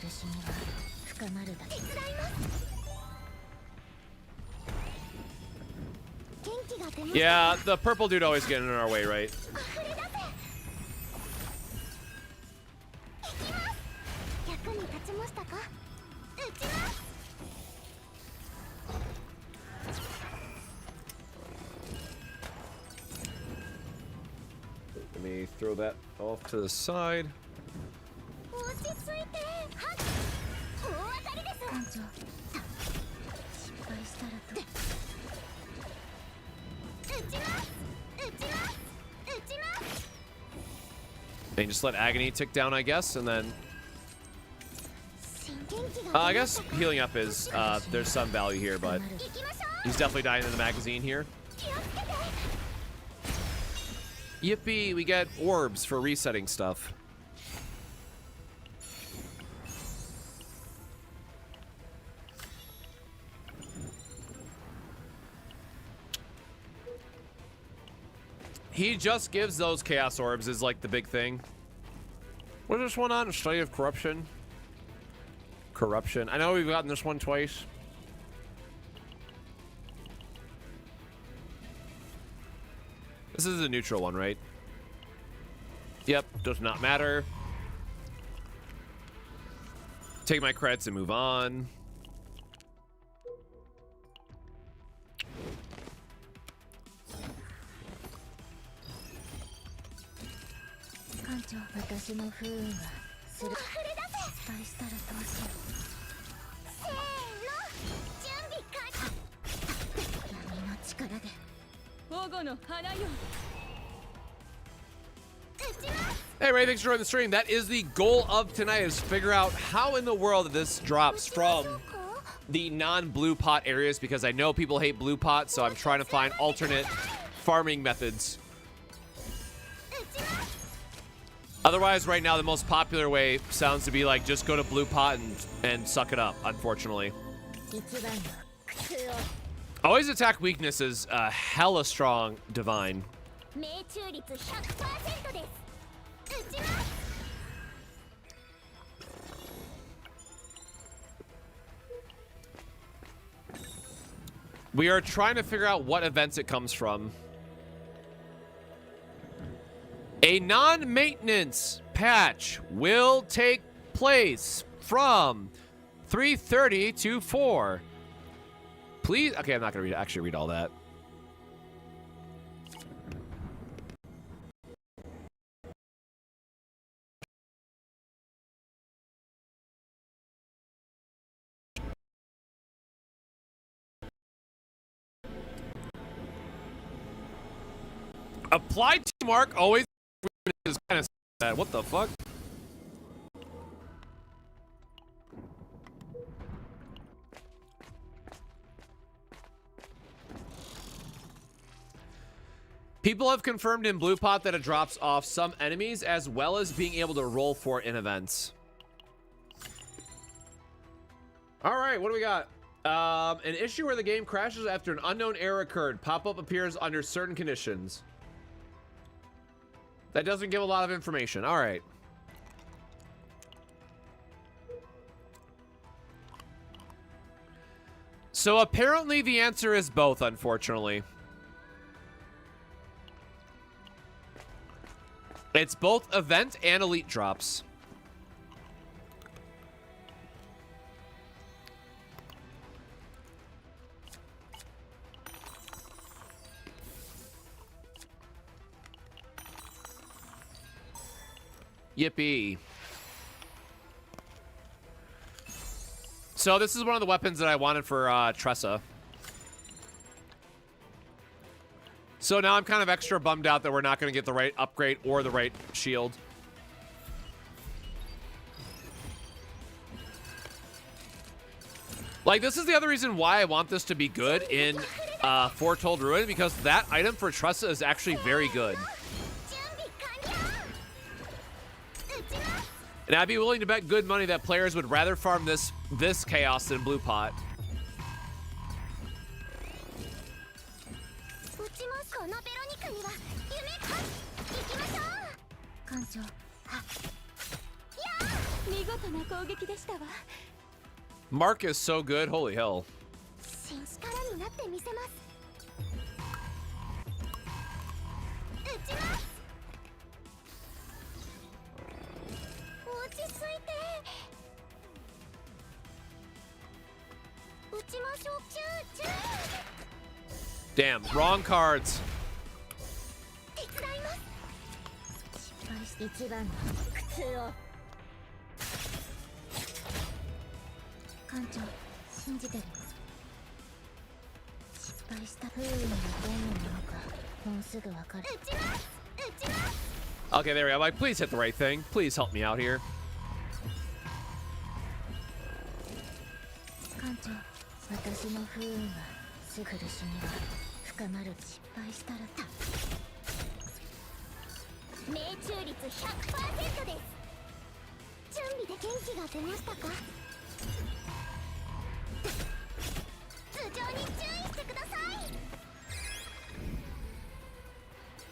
Yeah, the purple dude always getting in our way, right? Let me throw that off to the side. And just let Agony tick down, I guess, and then... I guess healing up is, there's some value here, but he's definitely dying in the magazine here. Yippee, we get orbs for resetting stuff. He just gives those chaos orbs is like the big thing. What is this one on? Study of corruption? Corruption. I know we've gotten this one twice. This is a neutral one, right? Yep, does not matter. Take my credits and move on. Hey Ray, thanks for joining the stream. That is the goal of tonight, is figure out how in the world this drops from the non-blue pot areas, because I know people hate blue pot, so I'm trying to find alternate farming methods. Otherwise, right now, the most popular way sounds to be like just go to blue pot and suck it up, unfortunately. Always attack weakness is a hella strong divine. We are trying to figure out what events it comes from. A non-maintenance patch will take place from 3:30 to 4. Please, okay, I'm not gonna actually read all that. Applied to mark always is kind of sad. What the fuck? People have confirmed in Blue Pot that it drops off some enemies as well as being able to roll for in events. All right, what do we got? An issue where the game crashes after an unknown error occurred. Pop-up appears under certain conditions. That doesn't give a lot of information. All right. So apparently the answer is both, unfortunately. It's both event and elite drops. Yippee. So this is one of the weapons that I wanted for Tressa. So now I'm kind of extra bummed out that we're not going to get the right upgrade or the right shield. Like, this is the other reason why I want this to be good in Foretold Ruin, because that item for Tressa is actually very good. And I'd be willing to bet good money that players would rather farm this chaos than Blue Pot. Mark is so good. Holy hell. Damn, wrong cards. Okay, there we go. I'm like, please hit the right thing. Please help me out here.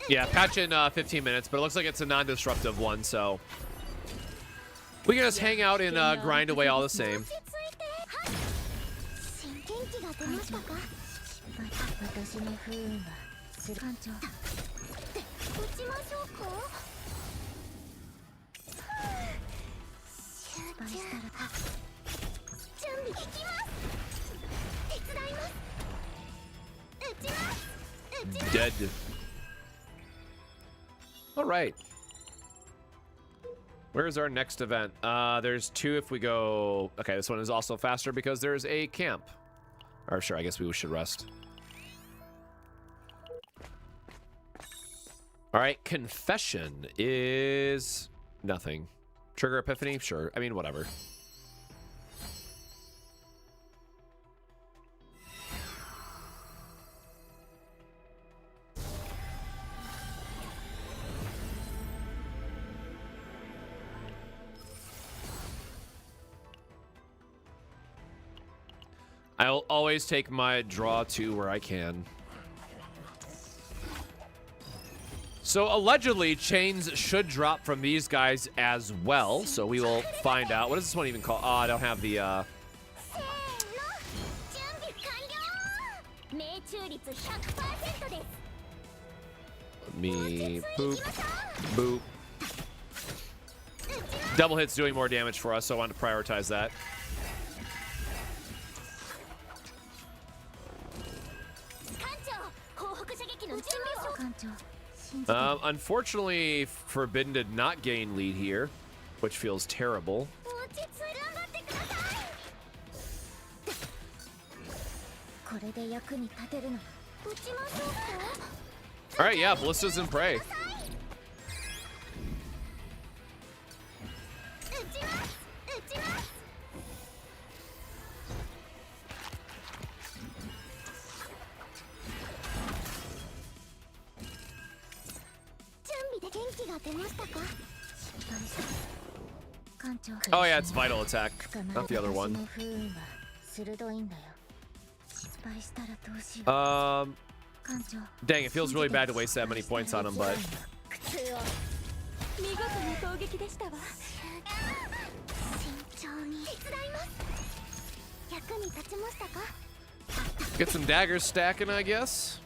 Yeah, patch in 15 minutes, but it looks like it's a non-disruptive one, so we can just hang out and grind away all the same. Dead. All right. Where's our next event? There's two if we go... Okay, this one is also faster because there's a camp. Or sure, I guess we should rest. All right, confession is nothing. Trigger epiphany? Sure. I mean, whatever. I'll always take my draw 2 where I can. So allegedly, chains should drop from these guys as well. So we will find out. What does this one even call? Oh, I don't have the... Me... Boop. Boop. Double hit's doing more damage for us, so I wanted to prioritize that. Unfortunately, Forbidden did not gain lead here, which feels terrible. All right, yeah, Ballistas and Prey. Oh yeah, it's vital attack, not the other one. Dang, it feels really bad to waste that many points on him, but get some daggers stacking, I guess.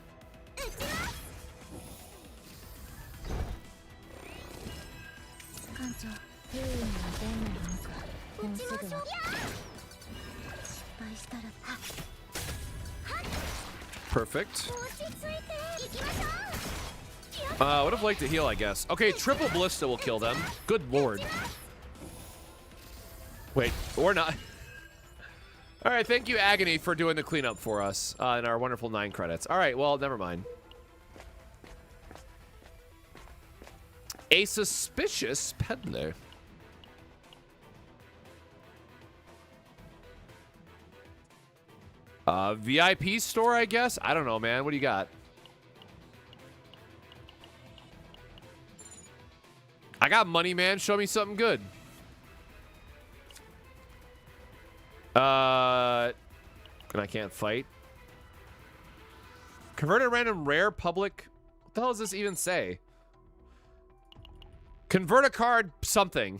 Perfect. Would have liked to heal, I guess. Okay, triple ballista will kill them. Good lord. Wait, or not. All right, thank you, Agony, for doing the cleanup for us in our wonderful 9 credits. All right, well, never mind. A suspicious peddler. VIP store, I guess? I don't know, man. What do you got? I got money, man. Show me something good. And I can't fight. Converted random rare public. What the hell does this even say? Convert a card something.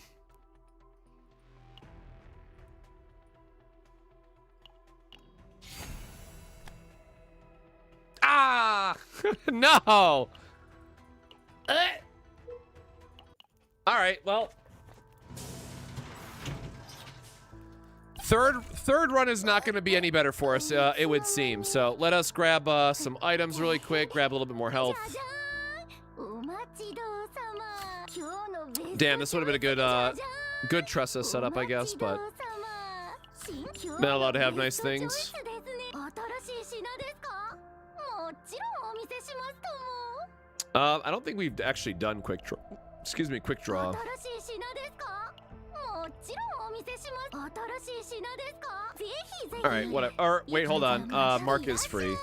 No. All right. Well, third run is not going to be any better for us, it would seem. So let us grab some items really quick. Grab a little bit more health. Damn, this would have been a good Tressa setup, I guess, but not allowed to have nice things. I don't think we've actually done quick draw. Excuse me, quick draw. All right, whatever. Or wait, hold on. Mark is free.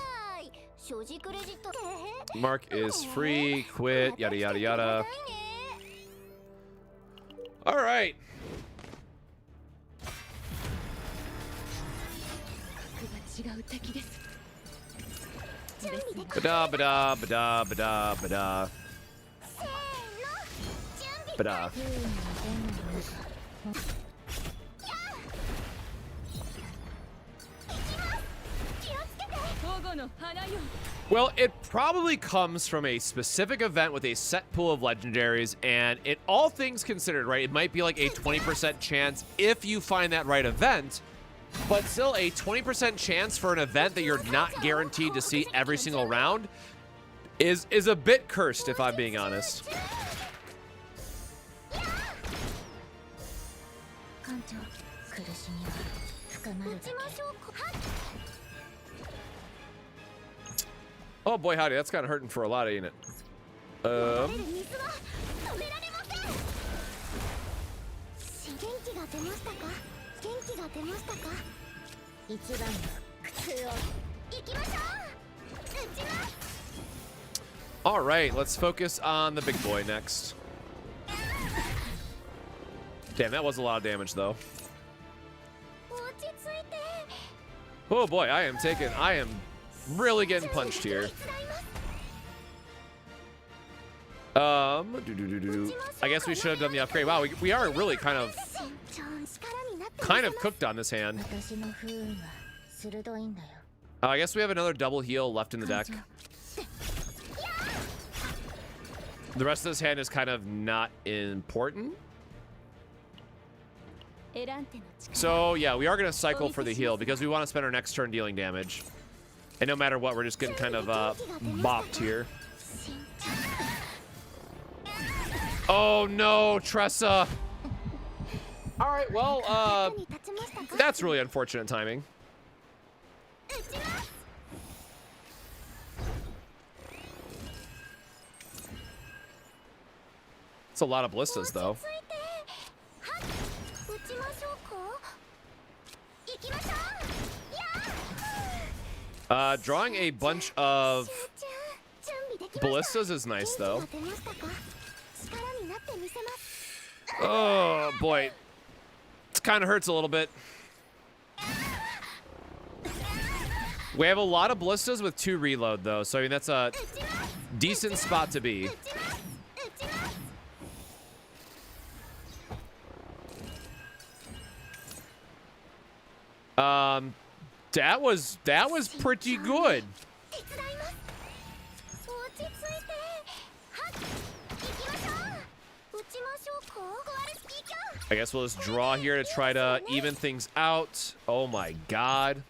Mark is free. Quit. Yada yada yada. All right. Bada bada bada bada bada. Bada. Well, it probably comes from a specific event with a set pool of legendaries, and it, all things considered, right, it might be like a 20% chance if you find that right event, but still a 20% chance for an event that you're not guaranteed to see every single round is a bit cursed, if I'm being honest. Oh boy, howdy, that's kind of hurting for a lot, ain't it? All right, let's focus on the big boy next. Damn, that was a lot of damage, though. Oh boy, I am really getting punched here. I guess we should have done the upgrade. Wow, we are really kind of cooked on this hand. I guess we have another double heal left in the deck. The rest of this hand is kind of not important. So yeah, we are going to cycle for the heal because we want to spend our next turn dealing damage. And no matter what, we're just getting kind of bopped here. Oh no, Tressa. All right, well, that's really unfortunate timing. It's a lot of ballistas, though. Drawing a bunch of ballistas is nice, though. Oh, boy. It kind of hurts a little bit. We have a lot of ballistas with 2 reload, though. So, I mean, that's a decent spot to be. That was pretty good. I guess we'll just draw here to try to even things out. Oh my god.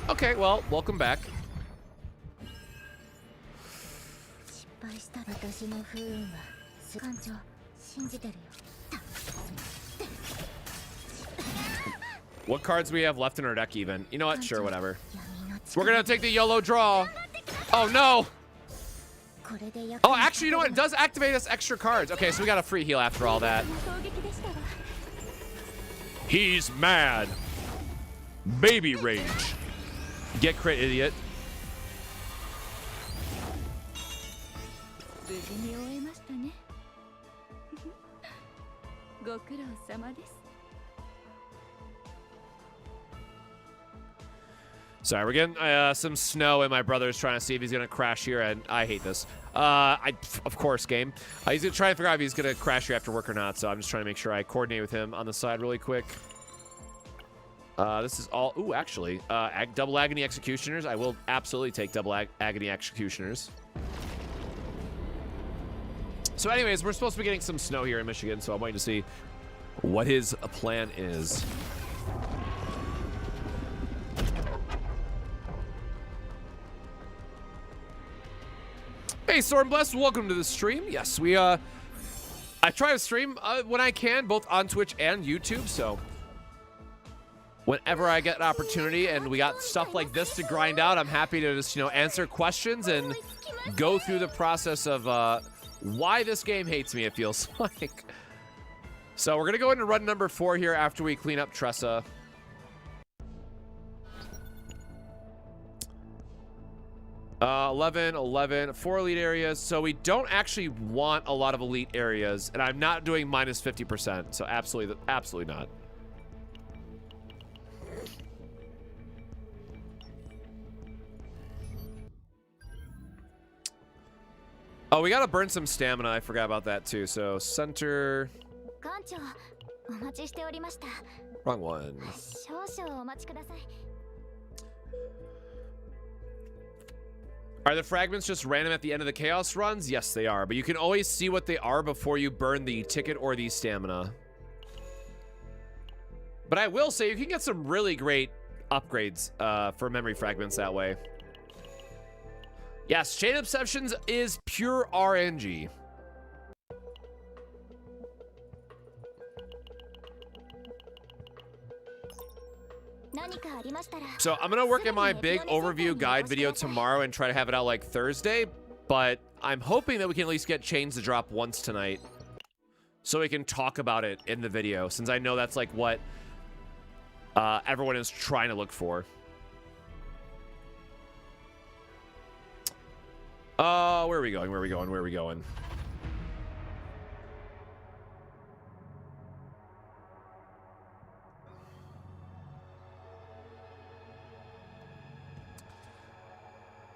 Okay, well, welcome back. What cards do we have left in our deck even? You know what? Sure, whatever. We're gonna take the YOLO draw. Oh no! Oh, actually, you know what? It does activate us extra cards. Okay, so we got a free heal after all that. He's mad. Baby rage. Get crit, idiot. Sorry, we're getting some snow, and my brother's trying to see if he's gonna crash here, and I hate this. Of course, game. He's gonna try and figure out if he's gonna crash here after work or not. So I'm just trying to make sure I coordinate with him on the side really quick. This is all. Ooh, actually, double agony executioners. I will absolutely take double agony executioners. So, anyways, we're supposed to be getting some snow here in Michigan, so I'm waiting to see what his plan is. Hey, Stormblessed, welcome to the stream. Yes, I try to stream when I can, both on Twitch and YouTube, so whenever I get an opportunity and we got stuff like this to grind out, I'm happy to just, answer questions and go through the process of why this game hates me, it feels like. So we're going to go into run number 4 here after we clean up Tressa. 11, 4 elite areas. So we don't actually want a lot of elite areas, and I'm not doing minus 50%. So absolutely not. Oh, we gotta burn some stamina. I forgot about that too. So center. Wrong one. Are the fragments just random at the end of the chaos runs? Yes, they are. But you can always see what they are before you burn the ticket or the stamina. But I will say you can get some really great upgrades for memory fragments that way. Yes, Chain Obsessions is pure RNG. So I'm gonna work on my big overview guide video tomorrow and try to have it out like Thursday, but I'm hoping that we can at least get chains to drop once tonight so we can talk about it in the video, since I know that's like what everyone is trying to look for. Where are we going? Where are we going? Where are we going?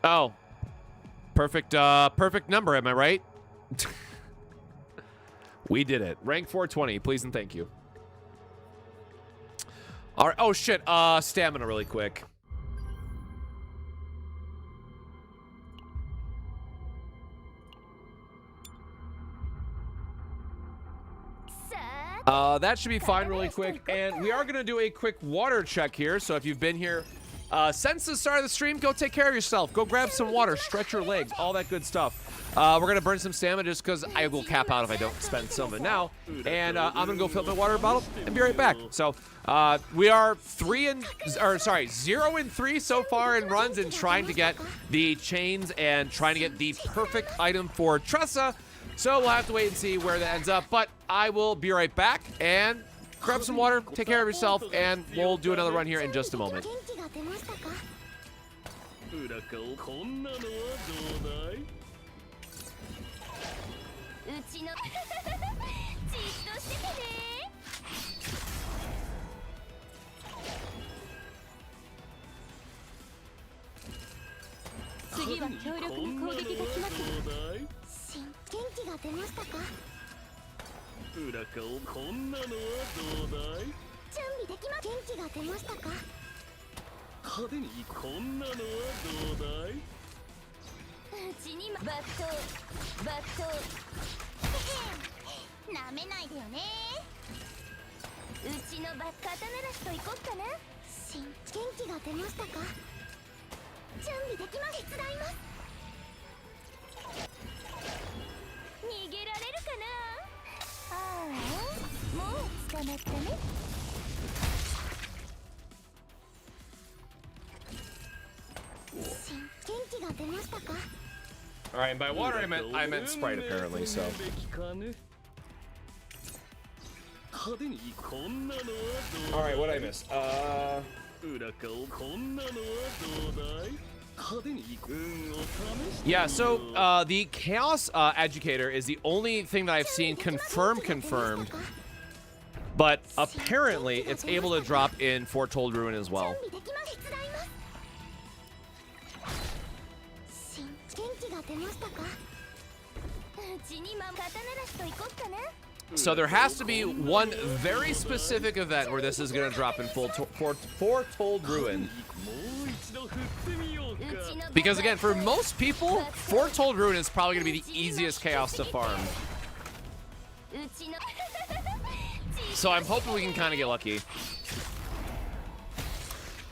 Oh, perfect number, am I right? We did it. Rank 420, please and thank you. All right. Oh shit. Stamina really quick. That should be fine really quick. And we are going to do a quick water check here. So if you've been here since the start of the stream, go take care of yourself. Go grab some water, stretch your legs, all that good stuff. We're going to burn some stamina just because I will cap out if I don't spend some of it now. And I'm going to go fill up my water bottle and be right back. So we are 0 and 3 so far in runs and trying to get the chains and trying to get the perfect item for Tressa. So we'll have to wait and see where that ends up. But I will be right back and grab some water, take care of yourself, and we'll do another run here in just a moment. All right, and by water I meant Sprite apparently. So. All right, what did I miss? Yeah, so the Chaos Educator is the only thing that I've seen confirmed, but apparently it's able to drop in Foretold Ruin as well. So there has to be one very specific event where this is going to drop in foretold ruin. Because again, for most people, foretold ruin is probably going to be the easiest chaos to farm. So I'm hoping we can kind of get lucky.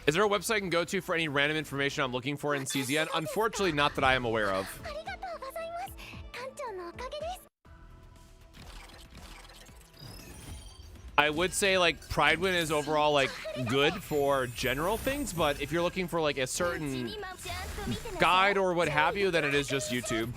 Is there a website I can go to for any random information I'm looking for in CZN? Unfortunately, not that I am aware of. I would say like Pridewin is overall like good for general things, but if you're looking for like a certain guide or what have you, then it is just YouTube.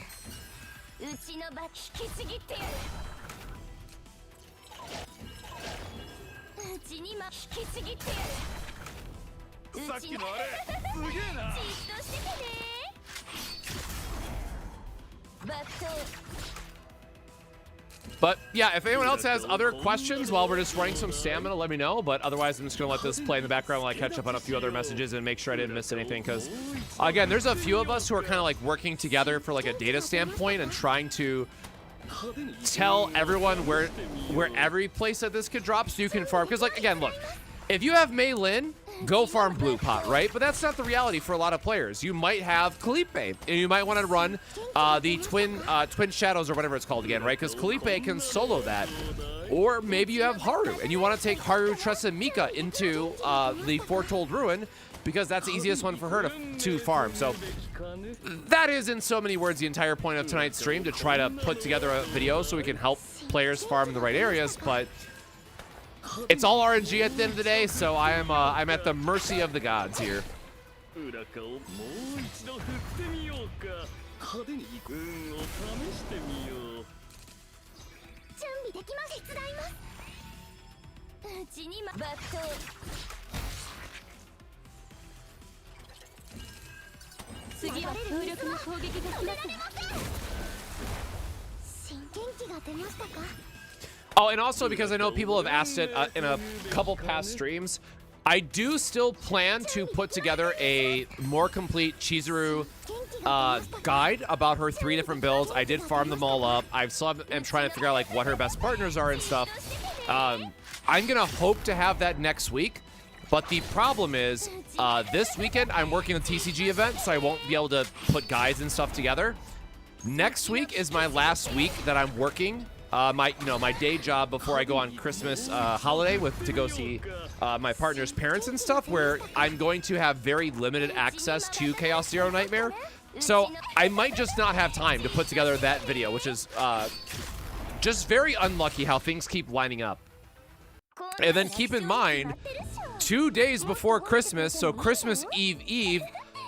But yeah, if anyone else has other questions while we're just running some stamina, let me know. But otherwise, I'm just going to let this play in the background while I catch up on a few other messages and make sure I didn't miss anything. Because, again, there's a few of us who are kind of like working together for like a data standpoint and trying to tell everyone where every place that this could drop so you can farm. Because, like, again, look, if you have Mei Lin, go farm Blue Pot, right? But that's not the reality for a lot of players. You might have Kalipe, and you might want to run the Twin Shadows or whatever it's called again, right? Because Kalipe can solo that. Or maybe you have Haru, and you want to take Haru, Tressa, and Mika into the Foretold Ruin, because that's the easiest one for her to farm. So that is, in so many words, the entire point of tonight's stream, to try to put together a video so we can help players farm in the right areas, but it's all RNG at the end of the day, so I'm at the mercy of the gods here. Oh, and also because I know people have asked it in a couple past streams, I do still plan to put together a more complete Chizuru guide about her 3 different builds. I did farm them all up. I still am trying to figure out like what her best partners are and stuff. I'm gonna hope to have that next week, but the problem is this weekend I'm working a TCG event, so I won't be able to put guides and stuff together. Next week is my last week that I'm working my day job before I go on Christmas holiday to go see my partner's parents and stuff, where I'm going to have very limited access to Chaos Zero Nightmare. So I might just not have time to put together that video, which is just very unlucky how things keep lining up. And then keep in mind, 2 days before Christmas, so Christmas Eve,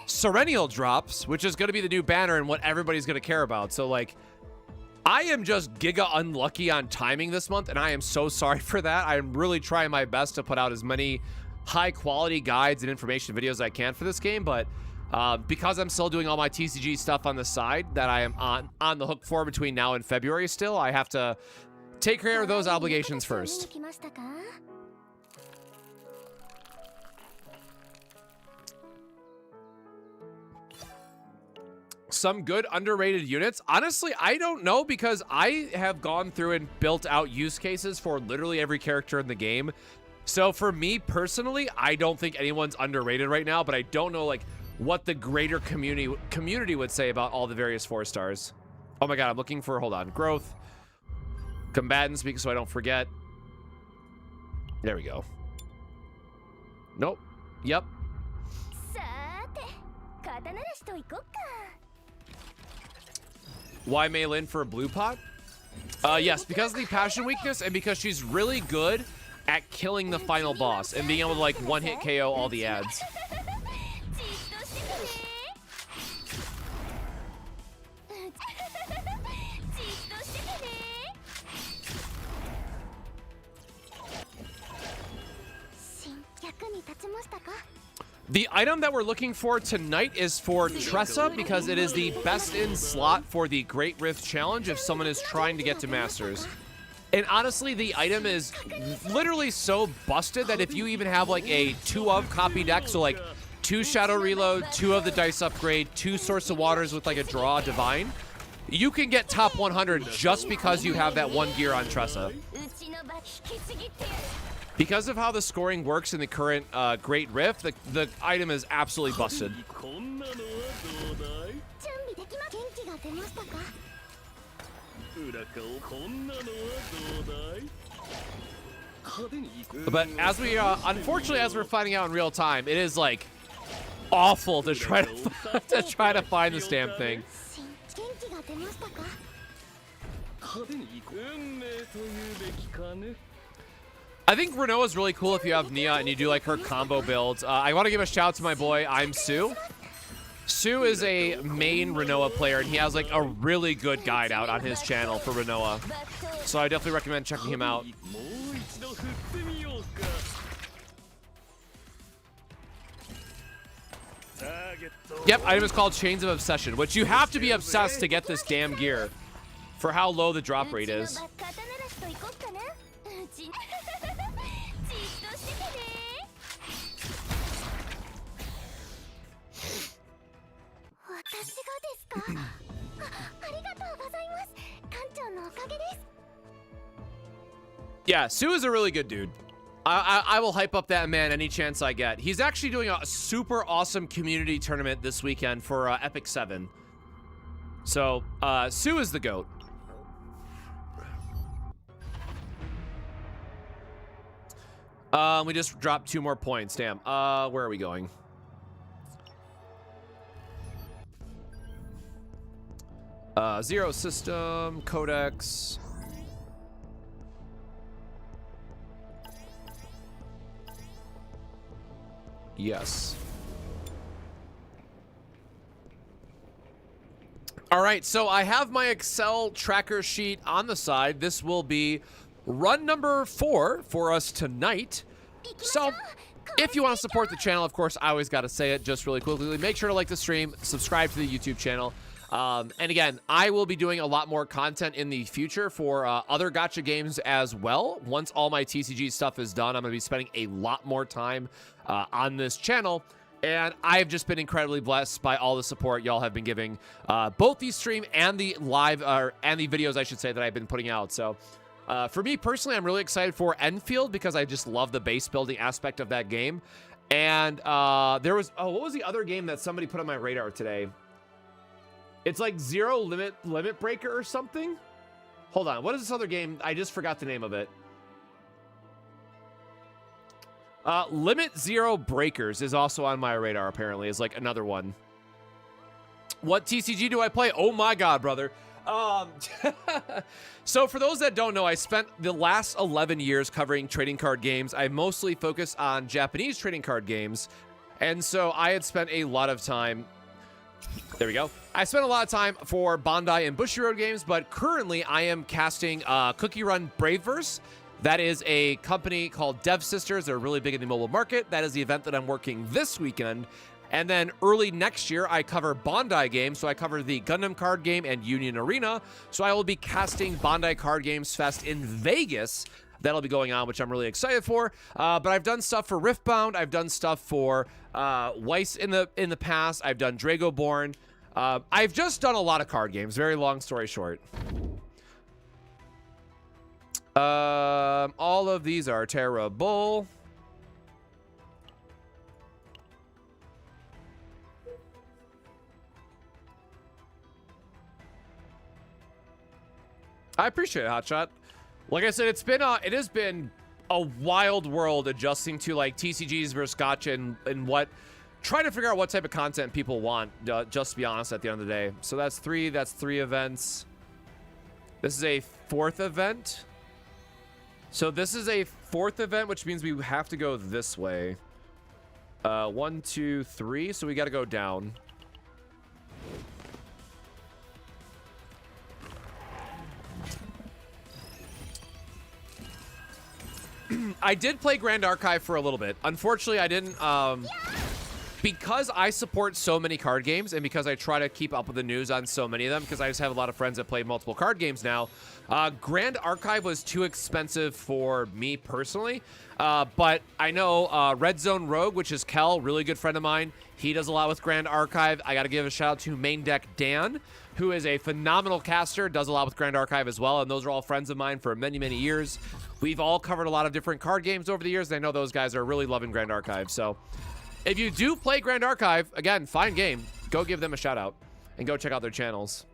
Serenial drops, which is going to be the new banner and what everybody's going to care about. So like, I am just giga unlucky on timing this month, and I am so sorry for that. I'm really trying my best to put out as many high-quality guides and information videos as I can for this game, but because I'm still doing all my TCG stuff on the side that I am on the hook for between now and February still, I have to take care of those obligations first. Some good underrated units. Honestly, I don't know, because I have gone through and built out use cases for literally every character in the game. So for me personally, I don't think anyone's underrated right now, but I don't know like what the greater community would say about all the various 4-stars. Oh my god, I'm looking for, hold on, growth, combatants, because so I don't forget. There we go. Nope. Yep. Why Mei Lin for a Blue Pot? Yes, because of the passion weakness, and because she's really good at killing the final boss and being able to like one-hit KO all the ads. The item that we're looking for tonight is for Tressa, because it is the best in slot for the Great Rift Challenge if someone is trying to get to Masters. And honestly, the item is literally so busted that if you even have like a 2-of copy deck, so like 2 Shadow Reload, 2 of the Dice Upgrade, 2 Source of Waters with like a Draw Divine, you can get top 100 just because you have that one gear on Tressa. Because of how the scoring works in the current Great Rift, the item is absolutely busted. But as we, unfortunately, as we're finding out in real time, it is like awful to try to find this damn thing. I think Renoa is really cool if you have Nia and you do like her combo builds. I want to give a shout out to my boy, I'm Sue. Sue is a main Renoa player, and he has like a really good guide out on his channel for Renoa. So I definitely recommend checking him out. Yep, item is called Chains of Obsession, which you have to be obsessed to get this damn gear for how low the drop rate is. Yeah, Sue is a really good dude. I will hype up that man any chance I get. He's actually doing a super awesome community tournament this weekend for Epic 7. So, Sue is the GOAT. We just dropped 2 more points. Damn. Where are we going? Zero system, codex. Yes. All right, so I have my Excel tracker sheet on the side. This will be run number 4 for us tonight. So if you want to support the channel, of course, I always got to say it just really quickly. Make sure to like the stream, subscribe to the YouTube channel. And again, I will be doing a lot more content in the future for other gacha games as well. Once all my TCG stuff is done, I'm going to be spending a lot more time on this channel. And I've just been incredibly blessed by all the support y'all have been giving both the stream and the live, and the videos, I should say, that I've been putting out. So for me personally, I'm really excited for Enfield because I just love the base building aspect of that game. And there was, what was the other game that somebody put on my radar today? It's like Zero Limit Breaker or something. Hold on. What is this other game? I just forgot the name of it. Limit Zero Breakers is also on my radar, apparently, is like another one. What TCG do I play? Oh my God, brother. So for those that don't know, I spent the last 11 years covering trading card games. I mostly focus on Japanese trading card games. And so I had spent a lot of time... There we go. I spent a lot of time for Bandai and Bushiroad games, but currently I am casting Cookie Run Braveverse. That is a company called Dev Sisters. They're really big in the mobile market. That is the event that I'm working this weekend. And then early next year, I cover Bandai games. So I cover the Gundam card game and Union Arena. So I will be casting Bandai Card Games Fest in Vegas. That'll be going on, which I'm really excited for. But I've done stuff for Riftbound. I've done stuff for Weiss in the past. I've done Dragoborn. I've just done a lot of card games. Very long story short. All of these are terrible. I appreciate it, Hotshot. Like I said, it has been a wild world adjusting to like TCGs versus gacha and what, trying to figure out what type of content people want, just to be honest, at the end of the day. So that's 3 events. This is a 4th event. So this is a 4th event, which means we have to go this way. 1, 2, 3. So we got to go down. I did play Grand Archive for a little bit. Unfortunately, I didn't, because I support so many card games and because I try to keep up with the news on so many of them, because I just have a lot of friends that play multiple card games now, Grand Archive was too expensive for me personally. But I know Red Zone Rogue, which is Kel, really good friend of mine. He does a lot with Grand Archive. I got to give a shout out to Main Deck Dan who is a phenomenal caster, does a lot with Grand Archive as well, and those are all friends of mine for many, many years. We've all covered a lot of different card games over the years, and I know those guys are really loving Grand Archive. So if you do play Grand Archive, again, fine game. Go give them a shout out and go check out their channels.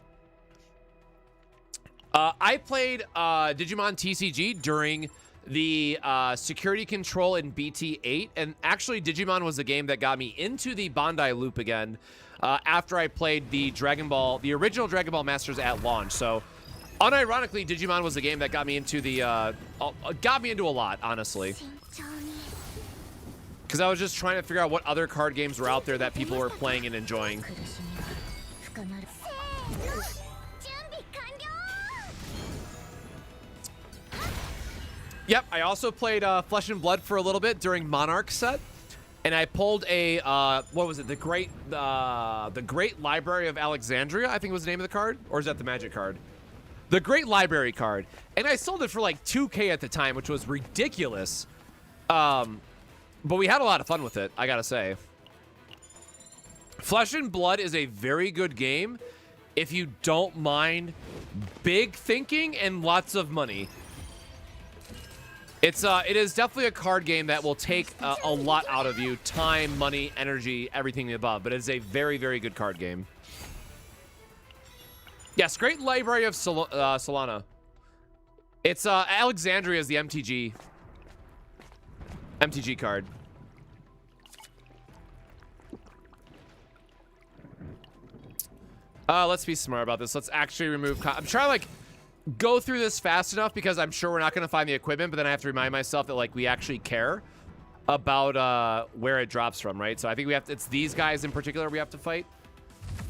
I played Digimon TCG during the security control in BT8, and actually Digimon was the game that got me into the Bandai loop again after I played the original Dragon Ball Masters at launch. So unironically, Digimon was the game that got me into a lot, honestly, because I was just trying to figure out what other card games were out there that people were playing and enjoying. Yep, I also played Flesh and Blood for a little bit during Monarch set, and I pulled a what was it? The Great Library of Alexandria, I think was the name of the card, or is that the Magic card? The Great Library card, and I sold it for like 2K at the time, which was ridiculous. But we had a lot of fun with it, I gotta say. Flesh and Blood is a very good game if you don't mind big thinking and lots of money. It is definitely a card game that will take a lot out of you. Time, money, energy, everything above. But it is a very, very good card game. Yes, Great Library of Solana. It's Alexandria is the MTG card. Let's be smart about this. Let's actually remove... I'm trying to, like, go through this fast enough because I'm sure we're not going to find the equipment, but then I have to remind myself that, like, we actually care about where it drops from, right? So I think we have to... It's these guys in particular we have to fight.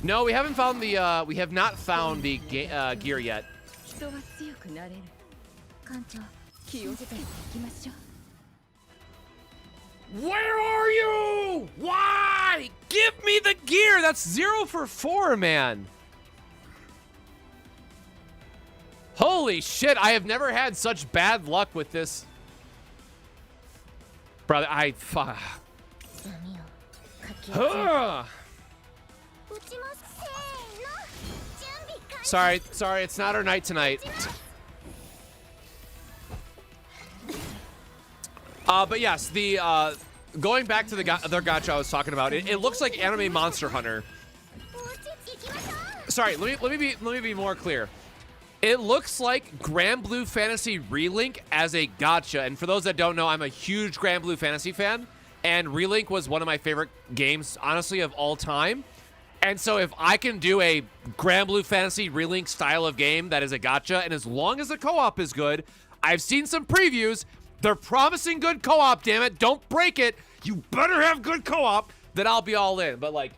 No, we haven't found the... we have not found the gear yet. Where are you? Why? Give me the gear. That's 0 for 4, man. Holy shit. I have never had such bad luck with this. Brother, Sorry, it's not our night tonight. But yes, the going back to the other gacha I was talking about, it looks like Anime Monster Hunter. Sorry, let me be more clear. It looks like Grand Blue Fantasy Relink as a gacha, and for those that don't know, I'm a huge Grand Blue Fantasy fan, and Relink was one of my favorite games, honestly, of all time. And so if I can do a Grand Blue Fantasy Relink style of game that is a gacha, and as long as the co-op is good, I've seen some previews. They're promising good co-op, damn it. Don't break it. You better have good co-op, then I'll be all in. But, like,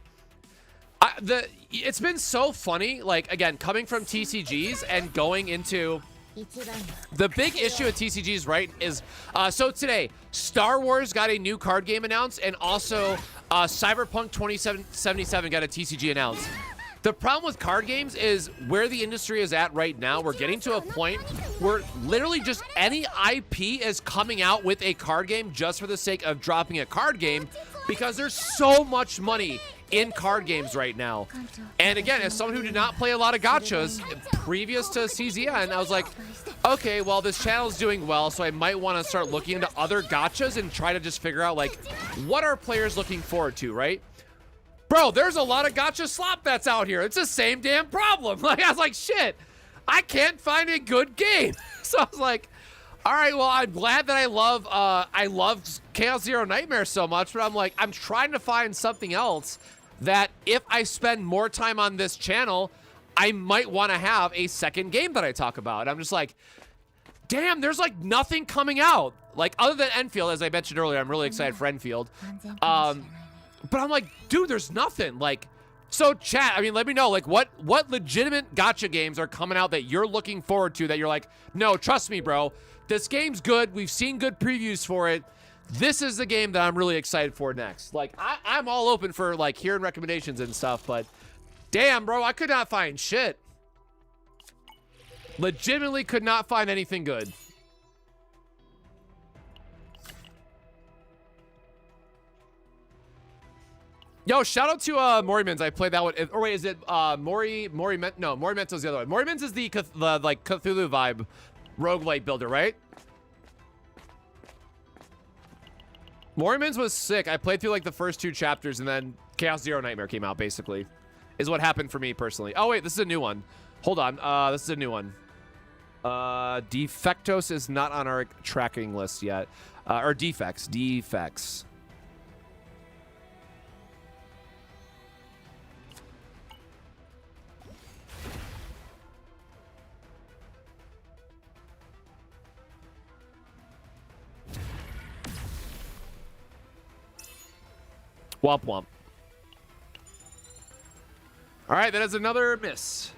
it's been so funny, like, again, coming from TCGs and going into... The big issue at TCGs, right, is... so today, Star Wars got a new card game announced, and also Cyberpunk 2077 got a TCG announced. The problem with card games is where the industry is at right now. We're getting to a point where literally just any IP is coming out with a card game just for the sake of dropping a card game because there's so much money in card games right now. And again, as someone who did not play a lot of gachas previous to CZN, I was like, okay, well, this channel's doing well, so I might want to start looking into other gachas and try to just figure out, like, what are players looking forward to, right? Bro, there's a lot of gacha slop bets out here. It's the same damn problem. Like, I was like, shit, I can't find a good game. So I was like, all right, well, I'm glad that I love Chaos Zero Nightmare so much, but I'm like, I'm trying to find something else that if I spend more time on this channel, I might want to have a second game that I talk about. And I'm just like, damn, there's like nothing coming out. Like, other than Enfield, as I mentioned earlier, I'm really excited for Enfield. But I'm like, dude, there's nothing. Like, so chat, I mean, let me know, like, what legitimate gacha games are coming out that you're looking forward to that you're like, no, trust me, bro. This game's good. We've seen good previews for it. This is the game that I'm really excited for next. Like, I'm all open for, like, hearing recommendations and stuff, but damn, bro, I could not find shit. Legitimately could not find anything good. Yo, shout out to Morimins. I played that one. Or wait, is it Morimento? No, Morimento's the other one. Morimins is the like Cthulhu vibe roguelite builder, right? Morimins was sick. I played through like the first 2 chapters and then Chaos Zero Nightmare came out, basically. Is what happened for me personally. Oh wait, this is a new one. Hold on. This is a new one. Defectos is not on our tracking list yet. Or defects. Defects. Womp womp. All right, that is another miss.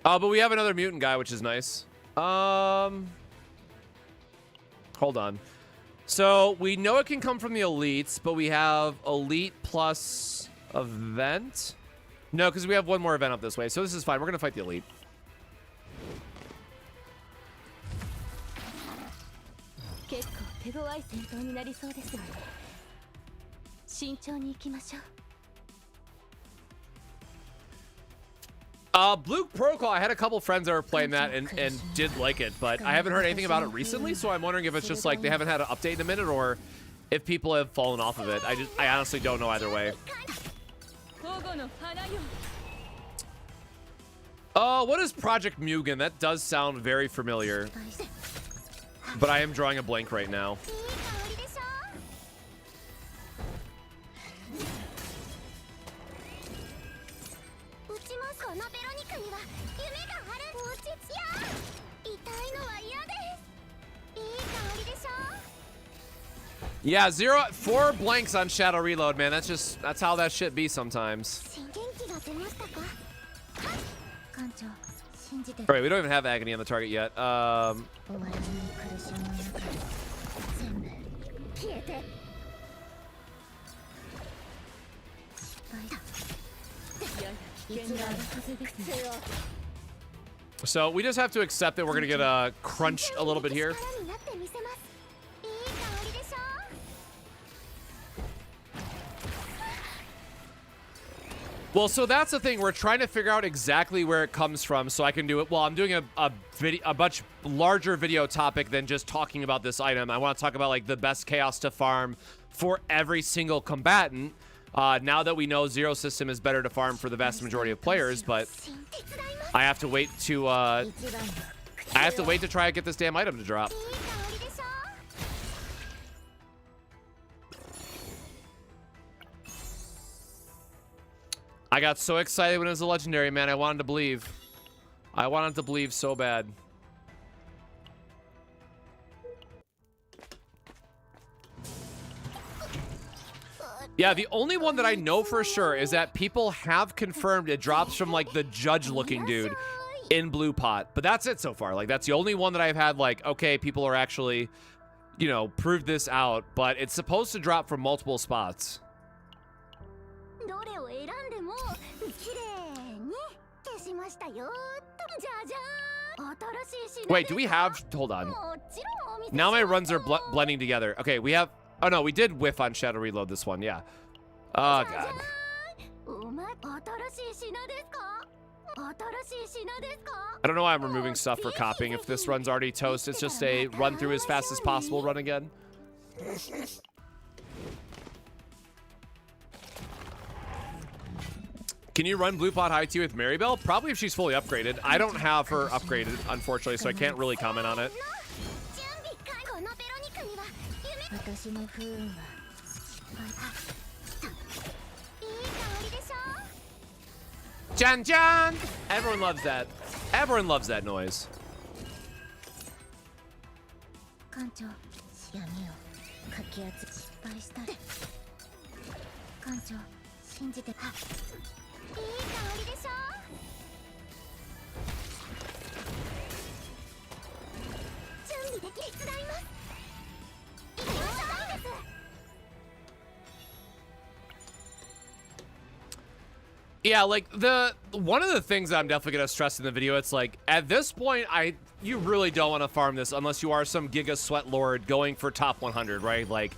Oh, but we have another mutant guy, which is nice. Hold on. So we know it can come from the elites, but we have elite plus event. No, because we have one more event up this way. So this is fine. We're gonna fight the elite. Blue Protocol, I had a couple friends that were playing that and did like it, but I haven't heard anything about it recently, so I'm wondering if it's just like they haven't had an update in a minute or if people have fallen off of it. I honestly don't know either way. Oh, what is Project Mugen? That does sound very familiar, but I am drawing a blank right now. Yeah, 4 blanks on Shadow Reload, man. That's how that shit be sometimes. Alright, we don't even have Agony on the target yet. So we just have to accept that we're gonna get crunched a little bit here. Well, so that's the thing. We're trying to figure out exactly where it comes from so I can do it. Well, I'm doing a much larger video topic than just talking about this item. I want to talk about like the best chaos to farm for every single combatant. Now that we know Zero System is better to farm for the vast majority of players, but I have to wait to try and get this damn item to drop. I got so excited when it was a legendary, man. I wanted to believe. I wanted to believe so bad. Yeah, the only one that I know for sure is that people have confirmed it drops from like the judge-looking dude in Blue Pot. But that's it so far. Like that's the only one that I've had like, okay, people are actually, you know, proved this out. But it's supposed to drop from multiple spots. Wait, do we have... Hold on. Now my runs are blending together. Okay, we have... Oh, no, we did whiff on Shadow Reload this one, yeah. Oh, God. I don't know why I'm removing stuff for copying. If this run's already toast, it's just a run through as fast as possible run again. Can you run Blue Pot High Tea with Maribel? Probably if she's fully upgraded. I don't have her upgraded, unfortunately, so I can't really comment on it. Jan Jan! Everyone loves that. Everyone loves that noise. Yeah, like one of the things that I'm definitely gonna stress in the video, it's like at this point, you really don't want to farm this unless you are some Giga Sweat Lord going for top 100, right? Like,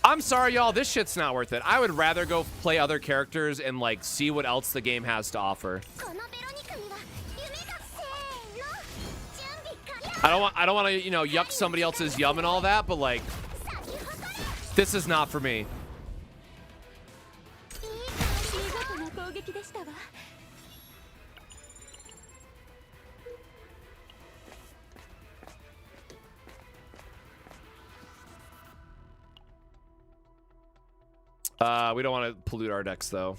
I'm sorry, y'all, this shit's not worth it. I would rather go play other characters and like see what else the game has to offer. I don't want to, you know, yuck somebody else's yum and all that, but like, this is not for me. We don't want to pollute our decks, though.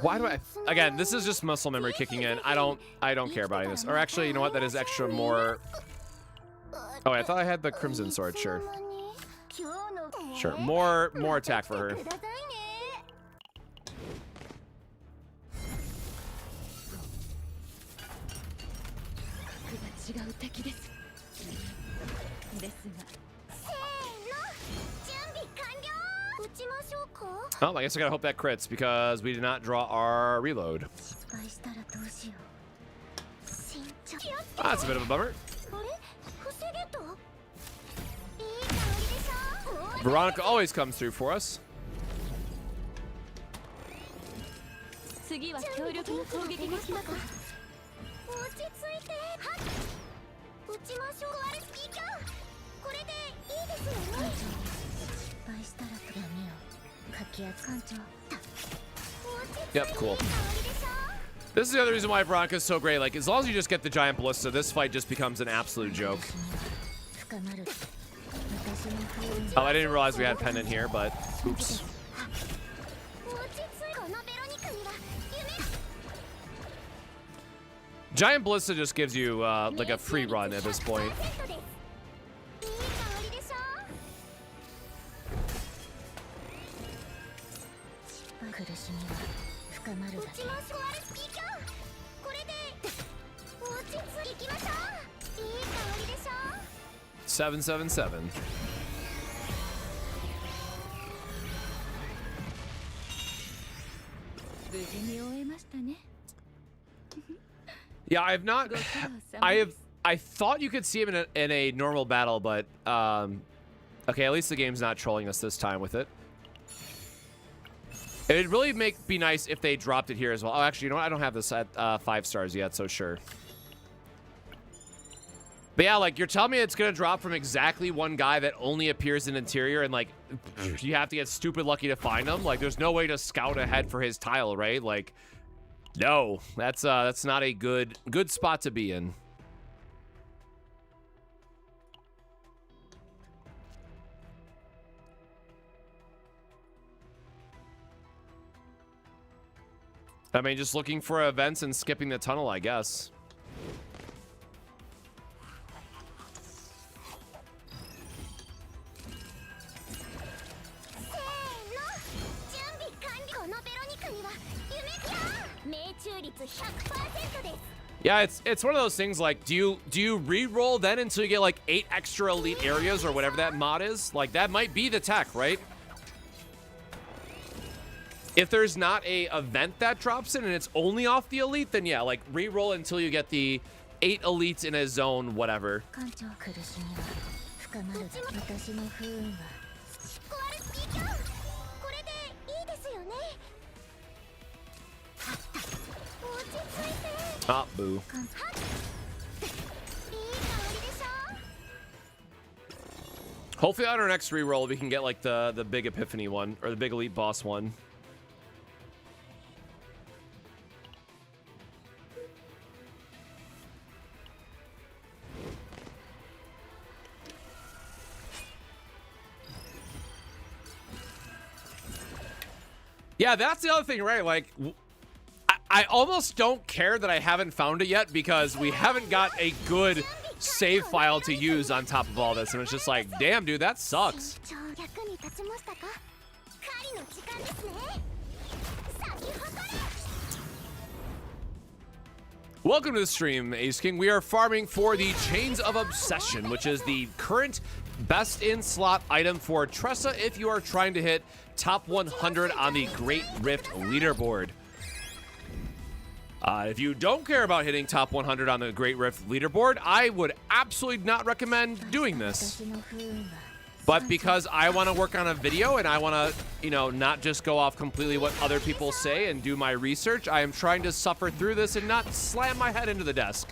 Why do I... Again, this is just muscle memory kicking in. I don't care about any of this. Or actually, you know what? That is extra more... Oh, I thought I had the Crimson Sword. Sure. Sure. More attack for her. Oh, I guess I gotta hope that crits because we did not draw our reload. That's a bit of a bummer. Veronica always comes through for us. Yep, cool. This is the other reason why Veronica is so great. Like, as long as you just get the giant ballista, this fight just becomes an absolute joke. Oh, I didn't realize we had pendant here, but oops. Giant ballista just gives you like a free run at this point. Seven, 7. Yeah, I have not. I thought you could see him in a normal battle, but okay, at least the game's not trolling us this time with it. It'd really be nice if they dropped it here as well. Oh, actually, you know what? I don't have this at 5 stars yet, so sure. But yeah, like, you're telling me it's gonna drop from exactly one guy that only appears in interior, and like, you have to get stupid lucky to find him. Like, there's no way to scout ahead for his tile, right? Like, no, that's not a good spot to be in. I mean, just looking for events and skipping the tunnel, I guess. Yeah, it's one of those things like, do you re-roll then until you get like 8 extra elite areas or whatever that mod is? Like, that might be the tech, right? If there's not a event that drops in and it's only off the elite, then yeah, like re-roll until you get the 8 elites in a zone, whatever. Ah, boo. Hopefully on our next reroll we can get like the big epiphany one or the big elite boss one. Yeah, that's the other thing, right? Like, I almost don't care that I haven't found it yet because we haven't got a good save file to use on top of all this. And it's just like, damn, dude, that sucks. Welcome to the stream, Ace King. We are farming for the Chains of Obsession, which is the current Best in slot item for Tressa if you are trying to hit top 100 on the Great Rift leaderboard. If you don't care about hitting top 100 on the Great Rift leaderboard, I would absolutely not recommend doing this. But because I want to work on a video and I want to, you know, not just go off completely what other people say and do my research, I am trying to suffer through this and not slam my head into the desk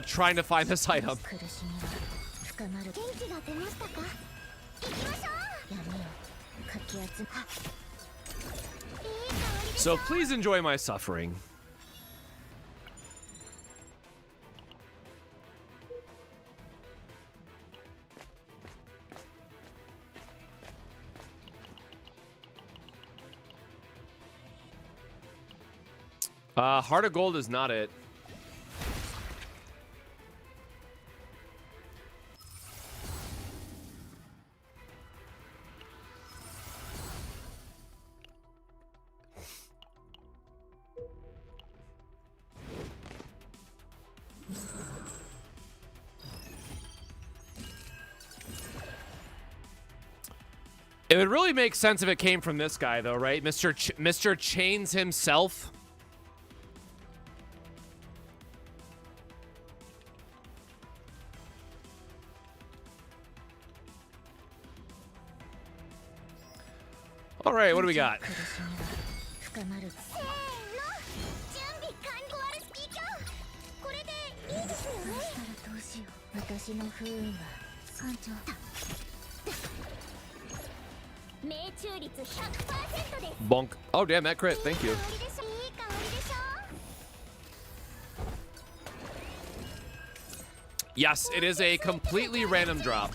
trying to find this item. So please enjoy my suffering. Heart of Gold is not it. It would really make sense if it came from this guy, though, right? Mr. Chains himself. All right, what do we got? Bonk. Oh, damn, that crit. Thank you. Yes, it is a completely random drop.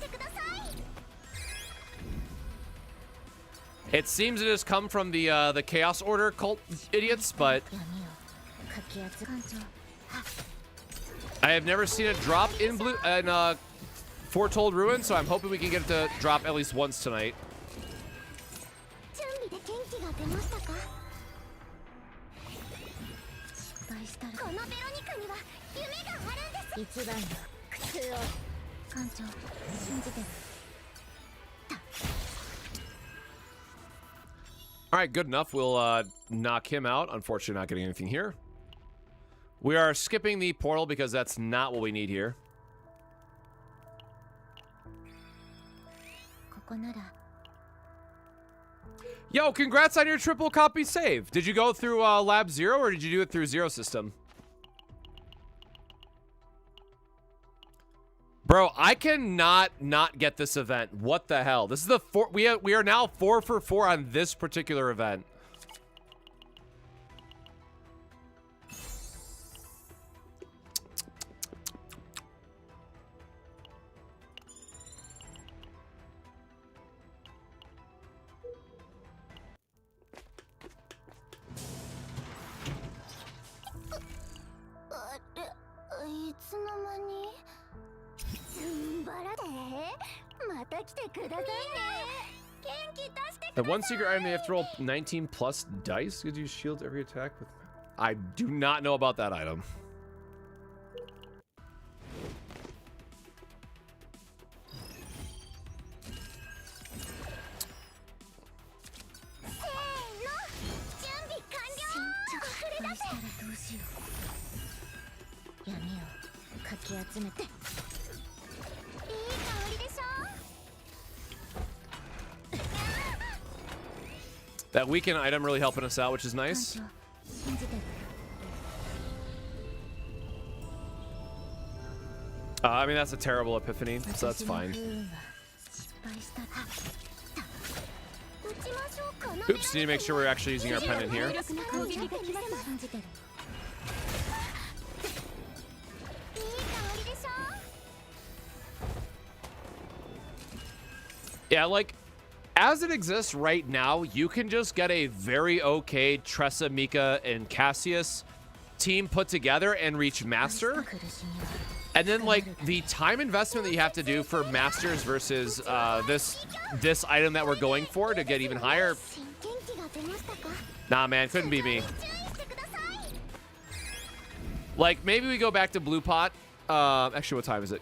It seems it has come from the Chaos Order cult idiots, but I have never seen it drop in Foretold Ruin, so I'm hoping we can get it to drop at least once tonight. All right, good enough. We'll knock him out. Unfortunately, not getting anything here. We are skipping the portal because that's not what we need here. Yo, congrats on your triple copy save. Did you go through Lab Zero or did you do it through Zero System? Bro, I cannot not get this event. What the hell? This is the we are now 4 for 4 on this particular event. The one secret item they have to roll 19 plus dice gives you shield every attack with. I do not know about that item. That weekend item really helping us out, which is nice. I mean, that's a terrible epiphany, so that's fine. Oops, need to make sure we're actually using our pendant here. Yeah, like, as it exists right now, you can just get a very okay Tressa, Mika, and Cassius team put together and reach Master. And then, like, the time investment that you have to do for Masters versus this item that we're going for to get even higher. Nah, man, couldn't be me. Like, maybe we go back to Blue Pot. Actually, what time is it?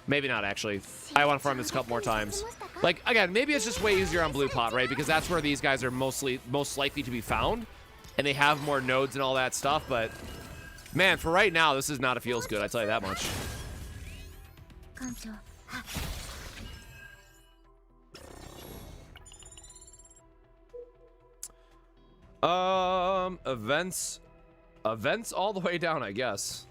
Maybe not, actually. I want to farm this a couple more times. Like, again, maybe it's just way easier on blue pot, right? Because that's where these guys are most likely to be found. And they have more nodes and all that stuff. But, man, for right now, this is not a feels good. I tell you that much. Events all the way down, I guess.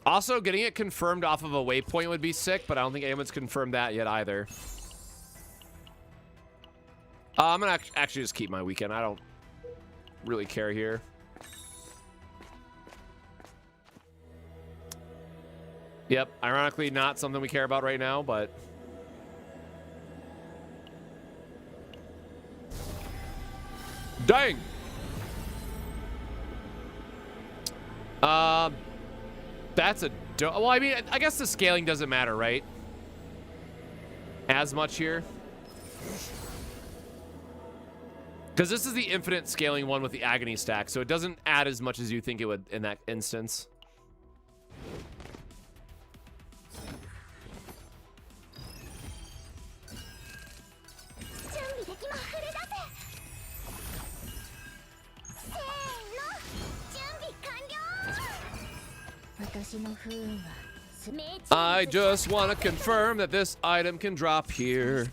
Also, getting it confirmed off of a waypoint would be sick, but I don't think anyone's confirmed that yet either. I'm gonna actually just keep my weekend. I don't really care here. Yep, ironically not something we care about right now, but... Dang! That's a... Well, I mean, I guess the scaling doesn't matter, right? As much here. Because this is the infinite scaling one with the agony stack, so it doesn't add as much as you think it would in that instance. I just want to confirm that this item can drop here.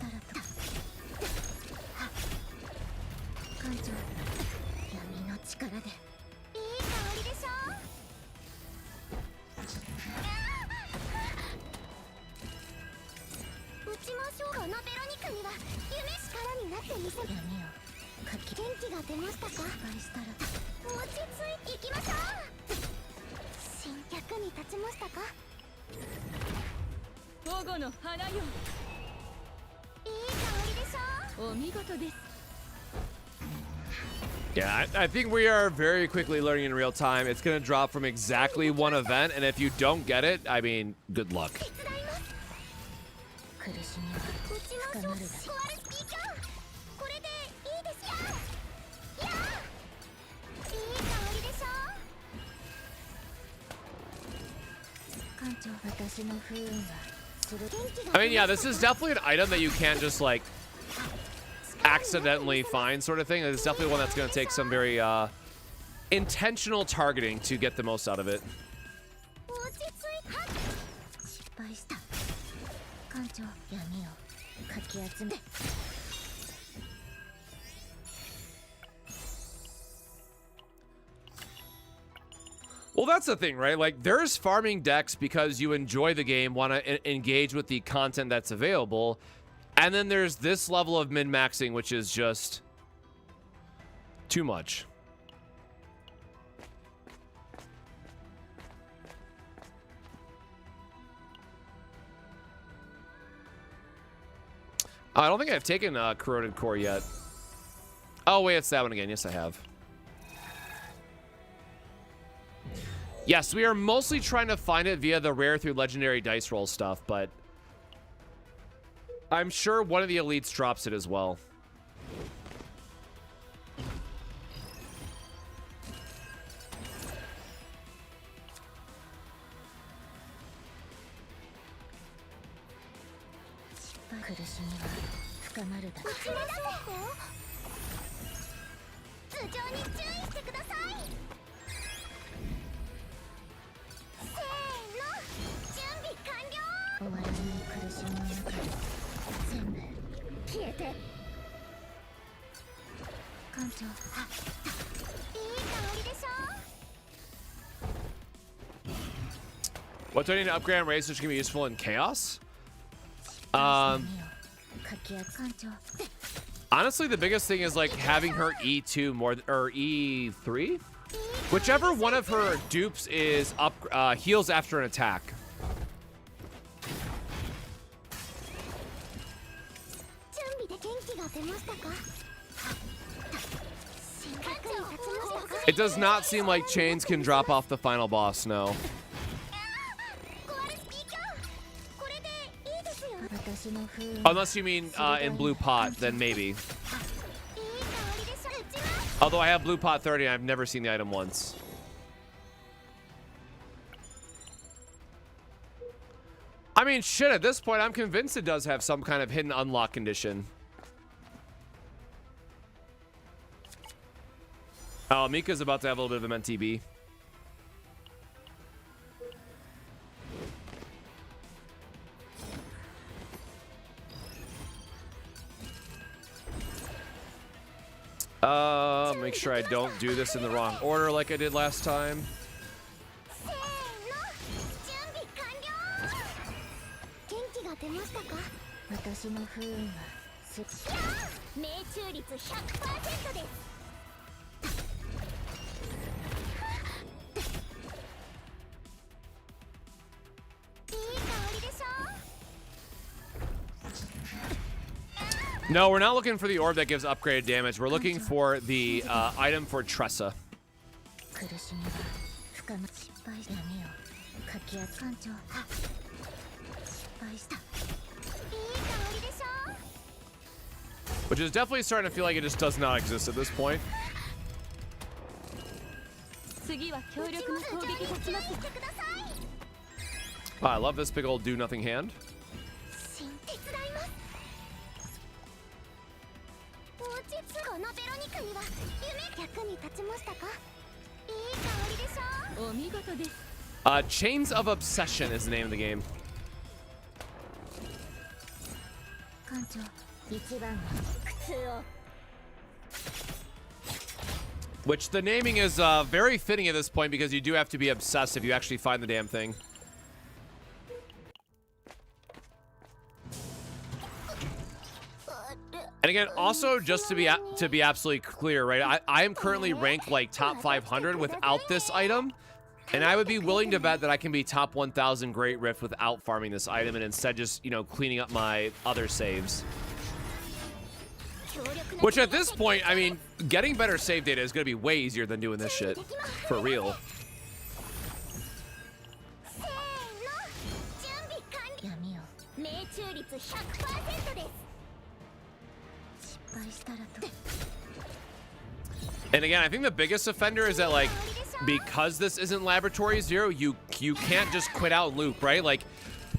Yeah, I think we are very quickly learning in real time. It's going to drop from exactly one event, and if you don't get it, I mean, good luck. I mean, yeah, this is definitely an item that you can't just, like, accidentally find sort of thing. It's definitely one that's going to take some very intentional targeting to get the most out of it. Well, that's the thing, right? Like, there's farming decks because you enjoy the game, want to engage with the content that's available. And then there's this level of min-maxing, which is just too much. I don't think I've taken Corroded Core yet. Oh, wait, it's that one again. Yes, I have. Yes, we are mostly trying to find it via the rare through legendary dice roll stuff, but I'm sure one of the elites drops it as well. What do I need to upgrade on race which can be useful in chaos? Honestly, the biggest thing is like having her E2 more or E3, whichever one of her dupes is up heals after an attack. It does not seem like chains can drop off the final boss, no. Unless you mean in blue pot, then maybe. Although I have blue pot 30 and I've never seen the item once. I mean, shit, at this point, I'm convinced it does have some kind of hidden unlock condition. Oh, Mika's about to have a little bit of a MTB. Make sure I don't do this in the wrong order like I did last time. No, we're not looking for the orb that gives upgraded damage. We're looking for the item for Tressa. Which is definitely starting to feel like it just does not exist at this point. Oh, I love this big old do-nothing hand. Chains of Obsession is the name of the game. Which the naming is very fitting at this point because you do have to be obsessed if you actually find the damn thing. And again, also just to be absolutely clear, right? I am currently ranked like top 500 without this item, and I would be willing to bet that I can be top 1000 Great Rift without farming this item and instead just, you know, cleaning up my other saves. Which at this point, I mean, getting better save data is going to be way easier than doing this shit. For real. And again, I think the biggest offender is that, like, because this isn't Laboratory Zero, you can't just quit out and loop, right? Like,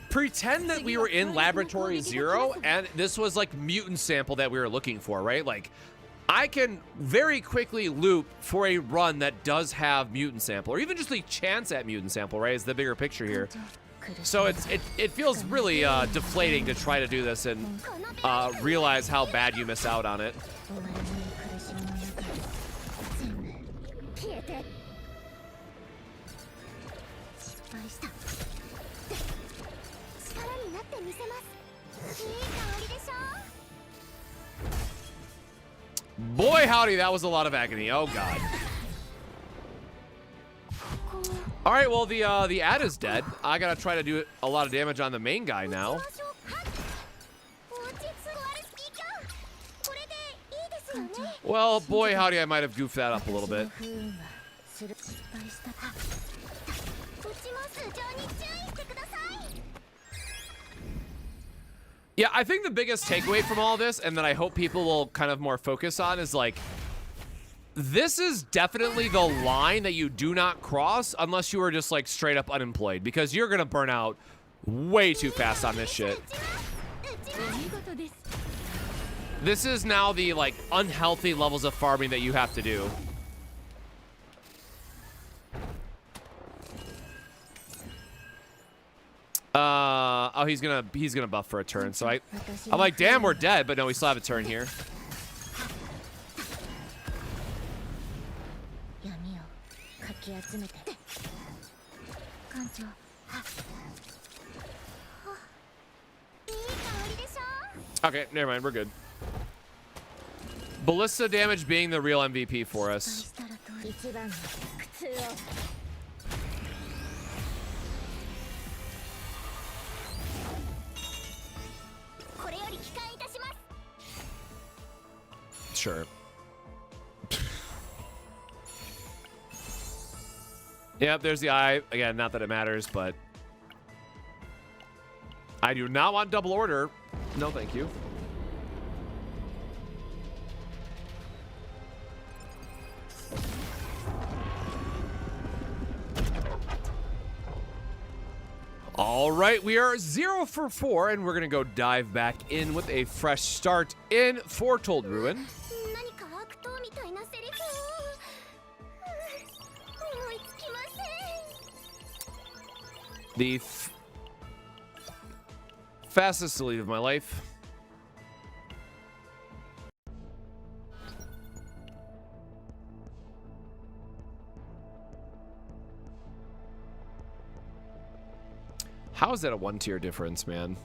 pretend that we were in Laboratory Zero and this was like mutant sample that we were looking for, right? Like, I can very quickly loop for a run that does have mutant sample, or even just the chance at mutant sample, right? Is the bigger picture here. So it feels really deflating to try to do this and realize how bad you miss out on it. Boy, howdy, that was a lot of agony. Oh, God. All right, well, the ad is dead. I gotta try to do a lot of damage on the main guy now. Well, boy, howdy, I might have goofed that up a little bit. Yeah, I think the biggest takeaway from all this, and that I hope people will kind of more focus on, is like, this is definitely the line that you do not cross unless you are just like straight up unemployed, because you're gonna burn out way too fast on this shit. This is now the like unhealthy levels of farming that you have to do. Oh, he's gonna buff for a turn. So I'm like, damn, we're dead, but no, we still have a turn here. Okay, never mind, we're good. Ballista damage being the real MVP for us. Sure. Yep, there's the eye. Again, not that it matters, but I do not want double order. No, thank you. All right, we are 0 for 4, and we're going to go dive back in with a fresh start in Foretold Ruin. The fastest sleep of my life. How is that a 1-tier difference, man?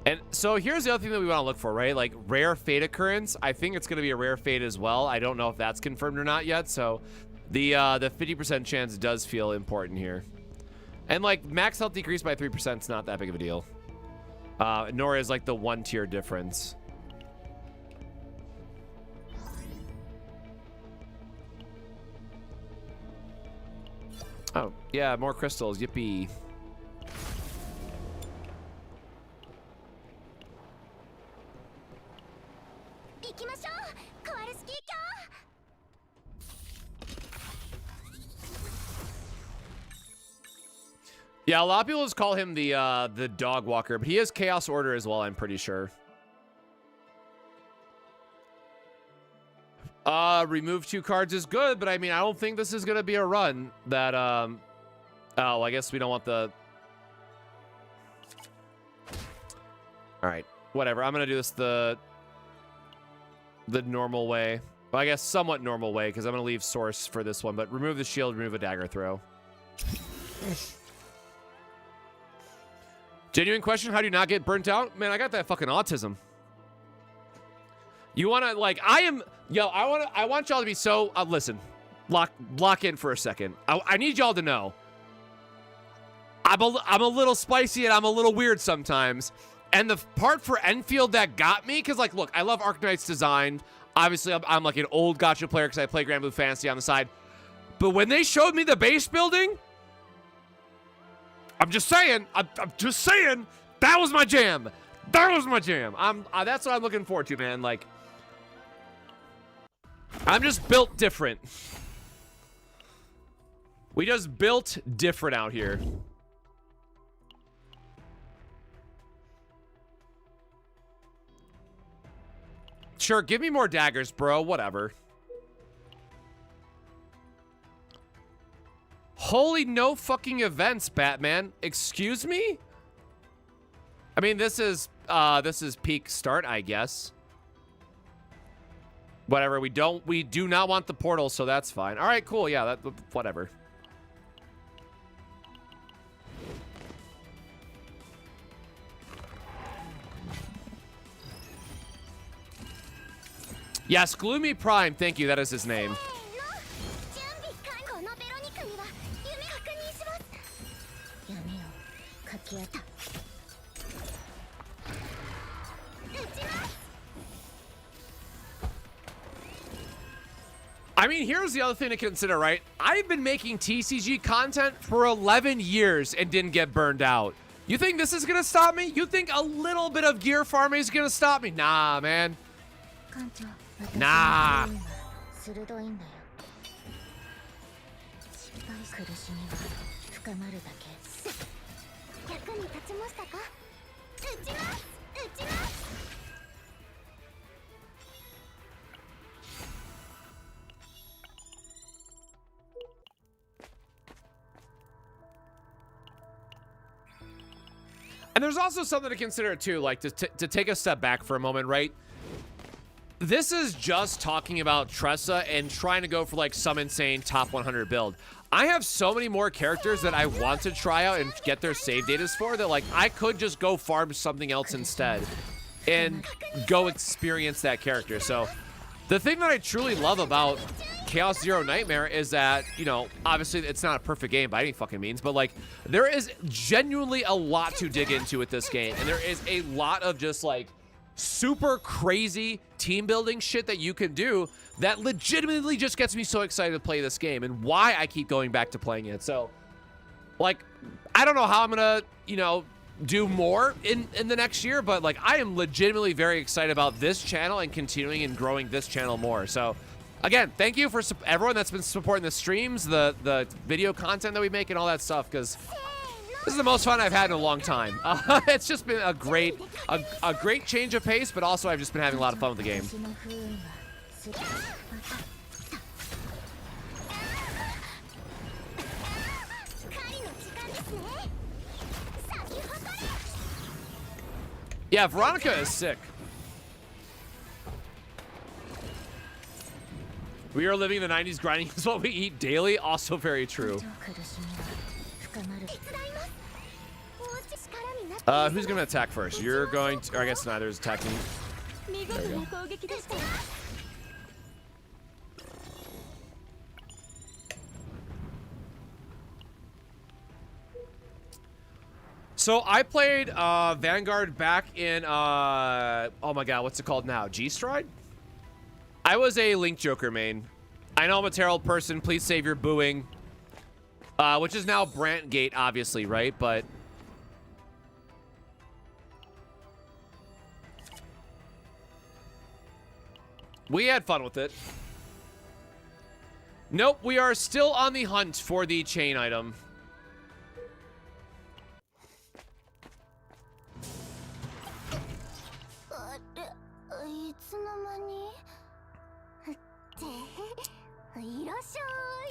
And so here's the other thing that we want to look for, right? Like rare fate occurrence. I think it's going to be a rare fate as well. I don't know if that's confirmed or not yet. So the 50% chance does feel important here. And like max health decreased by 3% is not that big of a deal. Nor is like the 1-tier difference. Oh, yeah, more crystals. Yippee. Yeah, a lot of people just call him the dog walker, but he is Chaos Order as well, I'm pretty sure. Remove 2 cards is good, but I mean, I don't think this is gonna be a run that oh, I guess we don't want the... Alright, whatever. I'm gonna do this the normal way. Well, I guess somewhat normal way, because I'm gonna leave source for this one, but remove the shield, remove a dagger throw. Genuine question, how do you not get burnt out? Man, I got that fucking autism. You want to, like, I want y'all to be so, listen, lock in for a second. I need y'all to know. I'm a little spicy and I'm a little weird sometimes. And the part for Enfield that got me, because, like, look, I love Arknight's design. Obviously, I'm like an old gacha player because I play Grand Blue Fantasy on the side. But when they showed me the base building... I'm just saying, that was my jam. That was my jam. That's what I'm looking forward to, man. Like, I'm just built different. We just built different out here. Sure, give me more daggers, bro. Whatever. Holy no fucking events, Batman. Excuse me? I mean, this is peak start, I guess. Whatever, we do not want the portal, so that's fine. All right, cool. Yeah, whatever. Yes, Gloomy Prime. Thank you. That is his name. I mean, here's the other thing to consider, right? I've been making TCG content for 11 years and didn't get burned out. You think this is gonna stop me? You think a little bit of gear farming is gonna stop me? Nah, man. Nah. And there's also something to consider too, like to take a step back for a moment, right? This is just talking about Tressa and trying to go for like some insane top 100 build. I have so many more characters that I want to try out and get their save datas for that, like, I could just go farm something else instead and go experience that character. So the thing that I truly love about Chaos Zero Nightmare is that, you know, obviously it's not a perfect game by any fucking means, but like there is genuinely a lot to dig into with this game, and there is a lot of just like super crazy team building shit that you can do that legitimately just gets me so excited to play this game and why I keep going back to playing it. So like, I don't know how I'm gonna, you know, do more in the next year, but like I am legitimately very excited about this channel and continuing and growing this channel more. So again, thank you for everyone that's been supporting the streams, the video content that we make and all that stuff, because This is the most fun I've had in a long time. It's just been a great change of pace, but also I've just been having a lot of fun with the game. Yeah, Veronica is sick. We are living the 90s, grinding is what we eat daily. Also very true. Who's going to attack first? You're going to, or I guess neither is attacking. There you go. So I played Vanguard back in, oh my god, what's it called now? G-Stride? I was a Link Joker main. I know I'm a terrible person. Please save your booing. Which is now Brant Gate, obviously, right? But we had fun with it. Nope, we are still on the hunt for the chain item.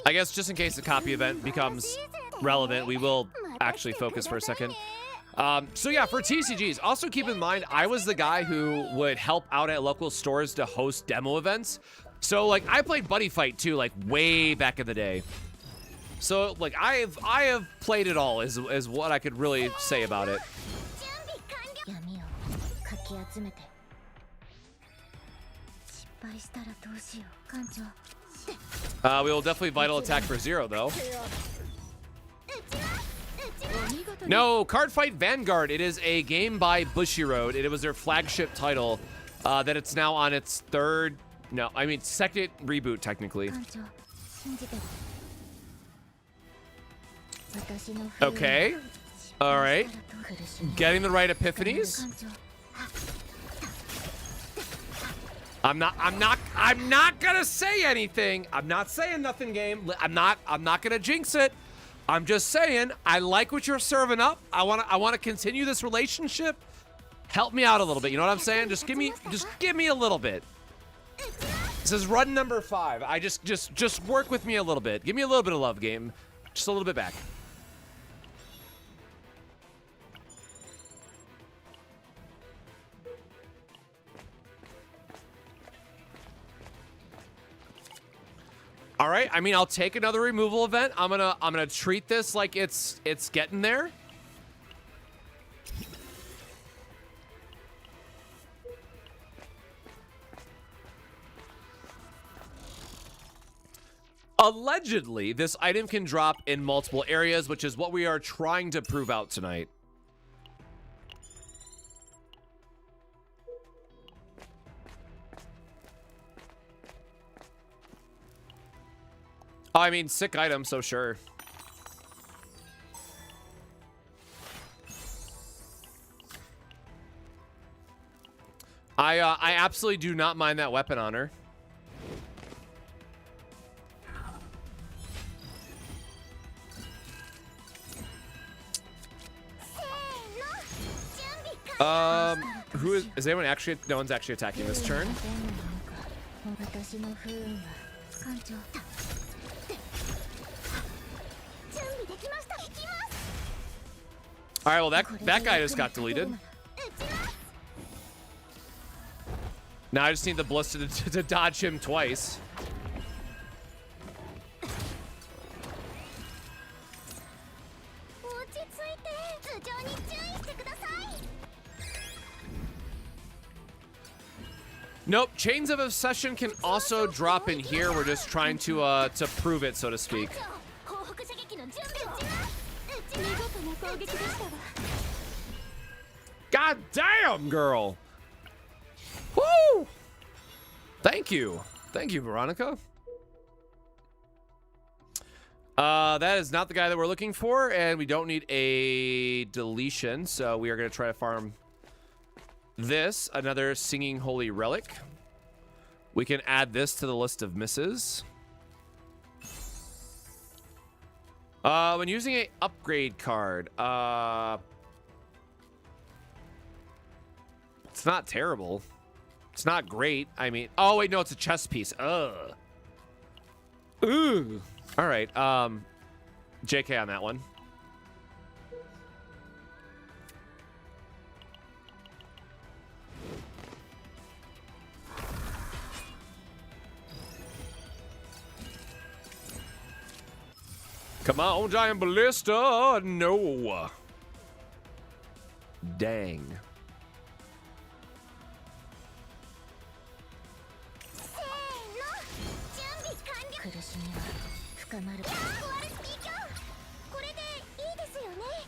I guess just in case the copy event becomes relevant, we will actually focus for a second. So yeah, for TCGs, also keep in mind, I was the guy who would help out at local stores to host demo events. So like, I played Buddy Fight too, like way back in the day. So like, I have played it all, is what I could really say about it. We will definitely vital attack for 0 though. No, Card Fight Vanguard. It is a game by Bushiroad. It was their flagship title. That it's now on its second reboot technically. Okay. All right. Getting the right epiphanies. I'm not gonna say anything. I'm not saying nothing, game. I'm not gonna jinx it. I'm just saying, I like what you're serving up. I wanna continue this relationship. Help me out a little bit. You know what I'm saying? Just give me a little bit. This is run number 5. I just work with me a little bit. Give me a little bit of love, game. Just a little bit back. All right, I mean, I'll take another removal event. I'm gonna treat this like it's getting there. Allegedly, this item can drop in multiple areas, which is what we are trying to prove out tonight. I mean, sick item, so sure. I absolutely do not mind that weapon on her. Who is anyone actually? No one's actually attacking this turn. All right, well that guy just got deleted. Now I just need the ballista to dodge him twice. Nope, Chains of Obsession can also drop in here. We're just trying to prove it, so to speak. God damn, girl. Woo! Thank you. Thank you, Veronica. That is not the guy that we're looking for, and we don't need a deletion, so we are going to try to farm this, another Singing Holy Relic. We can add this to the list of misses. When using a upgrade card, it's not terrible. It's not great. I mean, oh wait, no, it's a chess piece. Ugh. Ooh. All right. JK on that one. Come on, giant ballista. No. Dang.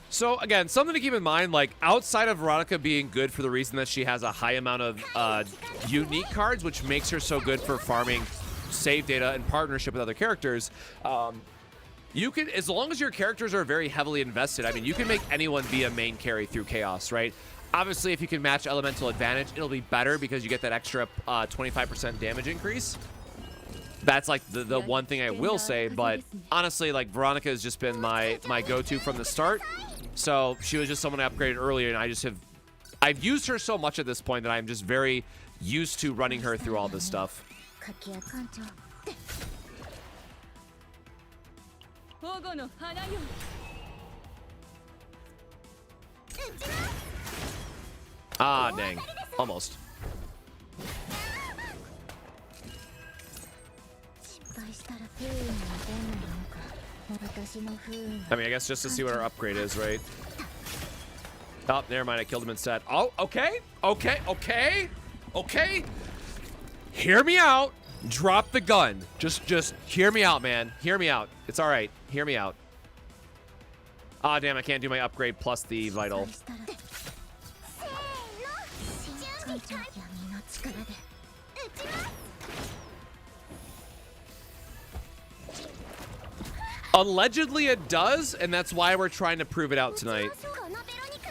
So again, something to keep in mind, like outside of Veronica being good for the reason that she has a high amount of unique cards, which makes her so good for farming save data in partnership with other characters, you can, as long as your characters are very heavily invested, I mean, you can make anyone be a main carry through Chaos, right? Obviously, if you can match Elemental Advantage, it'll be better because you get that extra 25% damage increase. That's like the one thing I will say, but honestly, like Veronica has just been my go-to from the start. So she was just someone I upgraded earlier, and I've used her so much at this point that I'm just very used to running her through all this stuff. Ah, dang. Almost. I mean, I guess just to see what our upgrade is, right? Oh, never mind. I killed him instead. Oh, okay. Okay. Okay. Okay. Hear me out. Drop the gun. Just hear me out, man. Hear me out. It's all right. Hear me out. Ah, damn. I can't do my upgrade plus the vital. Allegedly it does, and that's why we're trying to prove it out tonight.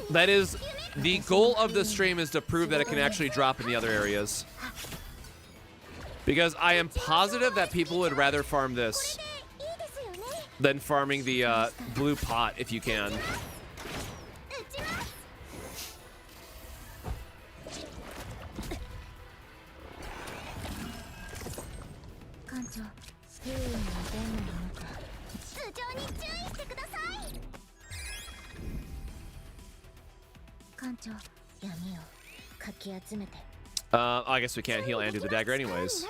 That is, the goal of the stream is to prove that it can actually drop in the other areas. Because I am positive that people would rather farm this than farming the blue pot if you can. I guess we can't heal and do the dagger anyways.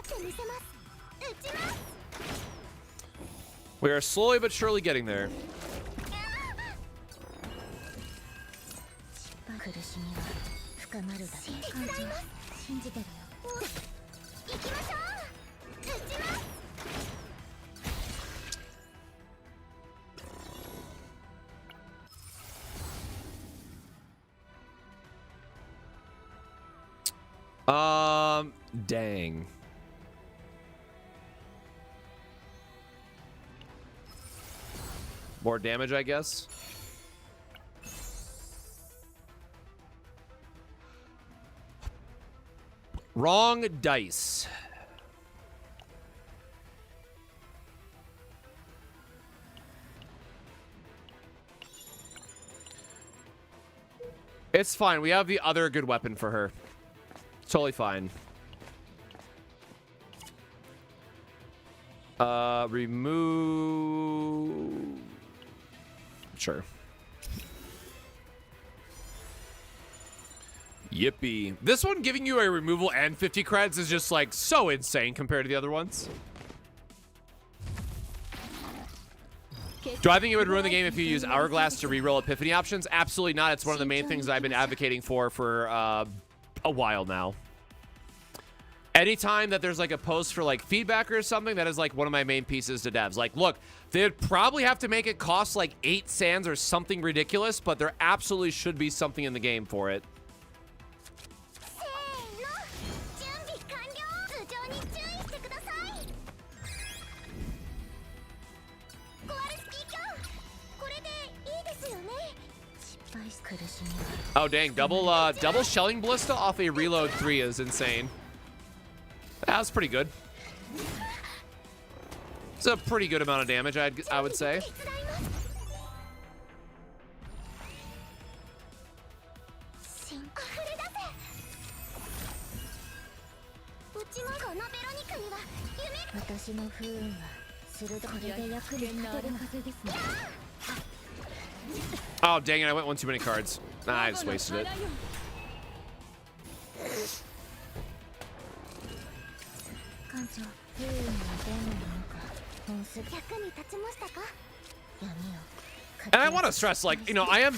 We are slowly but surely getting there. Dang. More damage, I guess. Wrong dice. It's fine. We have the other good weapon for her. Totally fine. Remove. Sure. Yippee. This one giving you a removal and 50 creds is just like so insane compared to the other ones. Do I think it would ruin the game if you use Hourglass to reroll Epiphany options? Absolutely not. It's one of the main things I've been advocating for a while now. Anytime that there's like a post for like feedback or something, that is like one of my main pieces to devs. Like, look, they'd probably have to make it cost like 8 sands or something ridiculous, but there absolutely should be something in the game for it. Oh dang, double shelling ballista off a reload 3 is insane. That was pretty good. It's a pretty good amount of damage, I would say. Oh, dang it, I went one too many cards. Nah, I just wasted it. And I want to stress, like, you know, I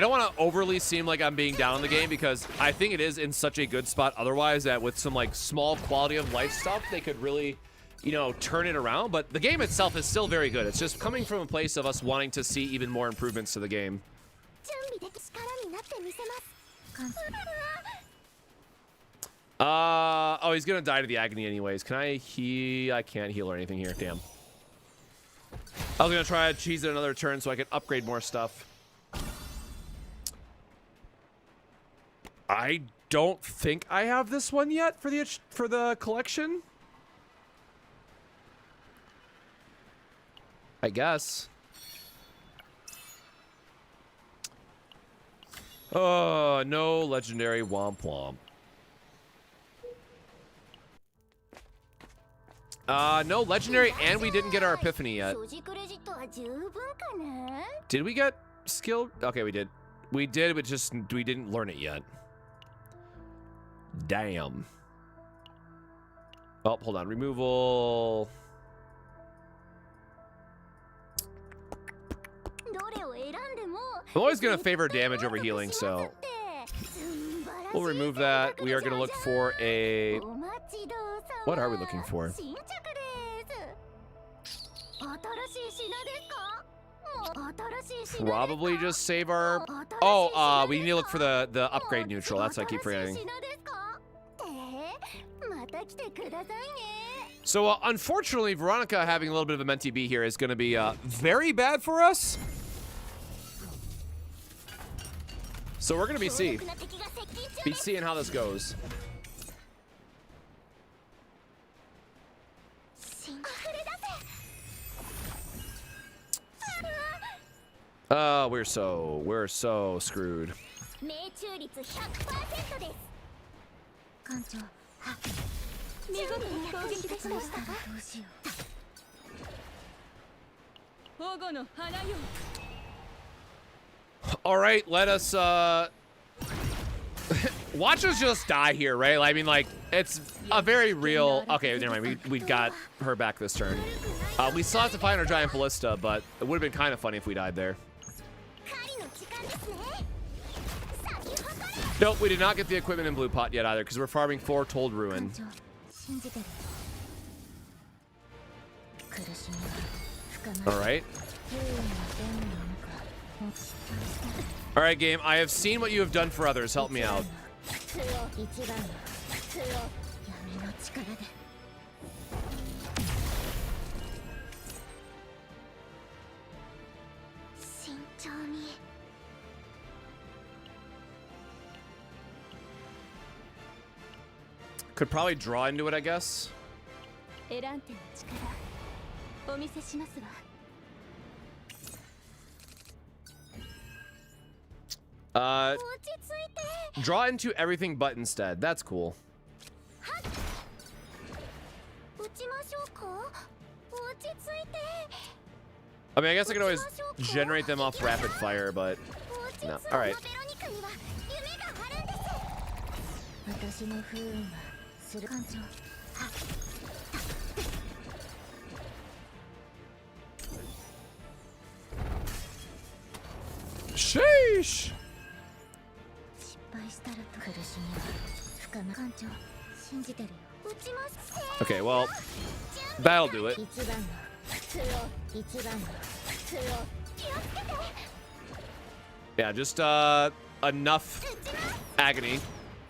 don't want to overly seem like I'm being down on the game, because I think it is in such a good spot otherwise that with some, like, small quality of life stuff, they could really, you know, turn it around. But the game itself is still very good. It's just coming from a place of us wanting to see even more improvements to the game. Oh, he's gonna die to the agony anyways. Can I heal? I can't heal or anything here. Damn. I was gonna try to cheese it another turn so I could upgrade more stuff. I don't think I have this one yet for the collection. I guess. Oh, no legendary womp womp. No legendary, and we didn't get our epiphany yet. Did we get skilled? Okay, we did. We did, but just we didn't learn it yet. Damn. Oh, hold on. Removal. I'm always going to favor damage over healing, so we'll remove that. We are going to look for a... What are we looking for? Probably just save our... Oh, we need to look for the upgrade neutral. That's what I keep forgetting. So, unfortunately, Veronica having a little bit of a Mentee B here is going to be very bad for us. So we're going to be seeing how this goes. We're so screwed. All right, let us watch us just die here, right? I mean, like, it's a very real... Okay, never mind. We got her back this turn. We still have to find our giant ballista, but it would have been kind of funny if we died there. Nope, we did not get the equipment in Blue Pot yet either, because we're farming Foretold Ruin. All right. All right, game. I have seen what you have done for others. Help me out. Could probably draw into it, I guess. Draw into everything but instead. That's cool. I mean, I guess I could always generate them off rapid fire, but no. All right. Sheesh. Okay, well, that'll do it. Yeah, just enough agony.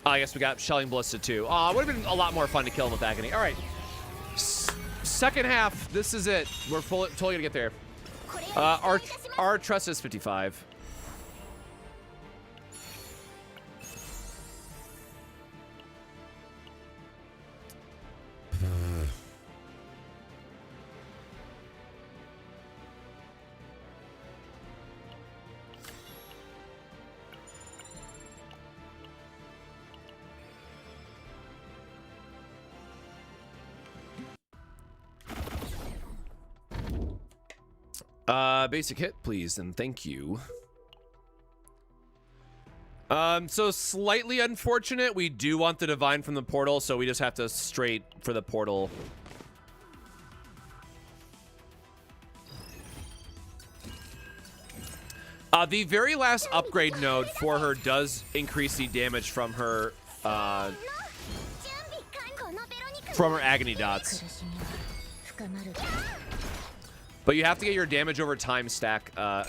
Oh, I guess we got Shelling Ballista too. Oh, it would have been a lot more fun to kill him with agony. All right, second half. This is it. We're totally gonna get there. Our trust is 55. Basic hit, please, and thank you. So slightly unfortunate. We do want the divine from the portal, so we just have to straight for the portal. The very last upgrade node for her does increase the damage from her agony dots. But you have to get your damage over time stack up.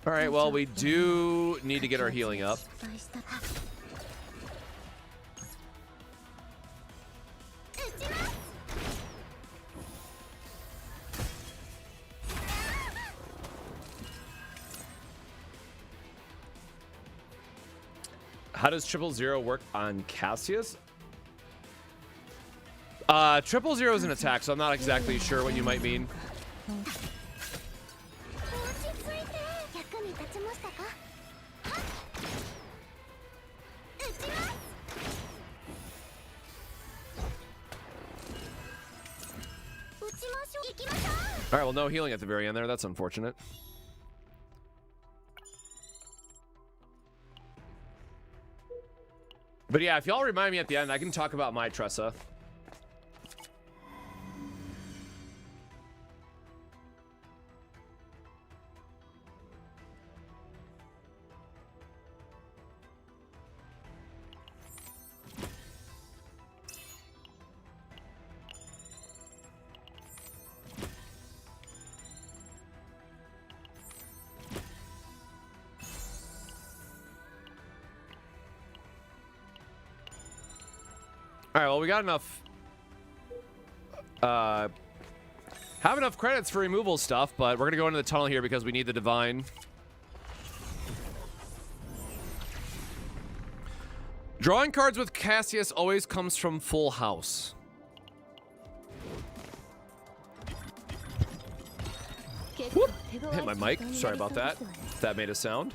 All right, well, we do need to get our healing up. How does 000 work on Cassius? 000 is an attack, so I'm not exactly sure what you might mean. All right, well, no healing at the very end there. That's unfortunate. But yeah, if y'all remind me at the end, I can talk about my Tressa. All right, well, we got enough, have enough credits for removal stuff, but we're gonna go into the tunnel here because we need the divine. Drawing cards with Cassius always comes from full house. Whoop. Hit my mic. Sorry about that. That made a sound.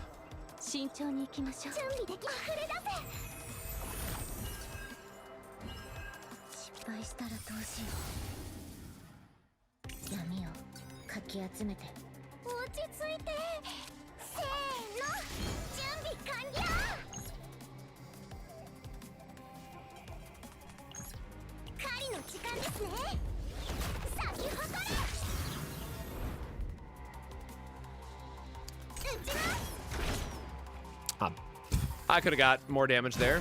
I could have got more damage there.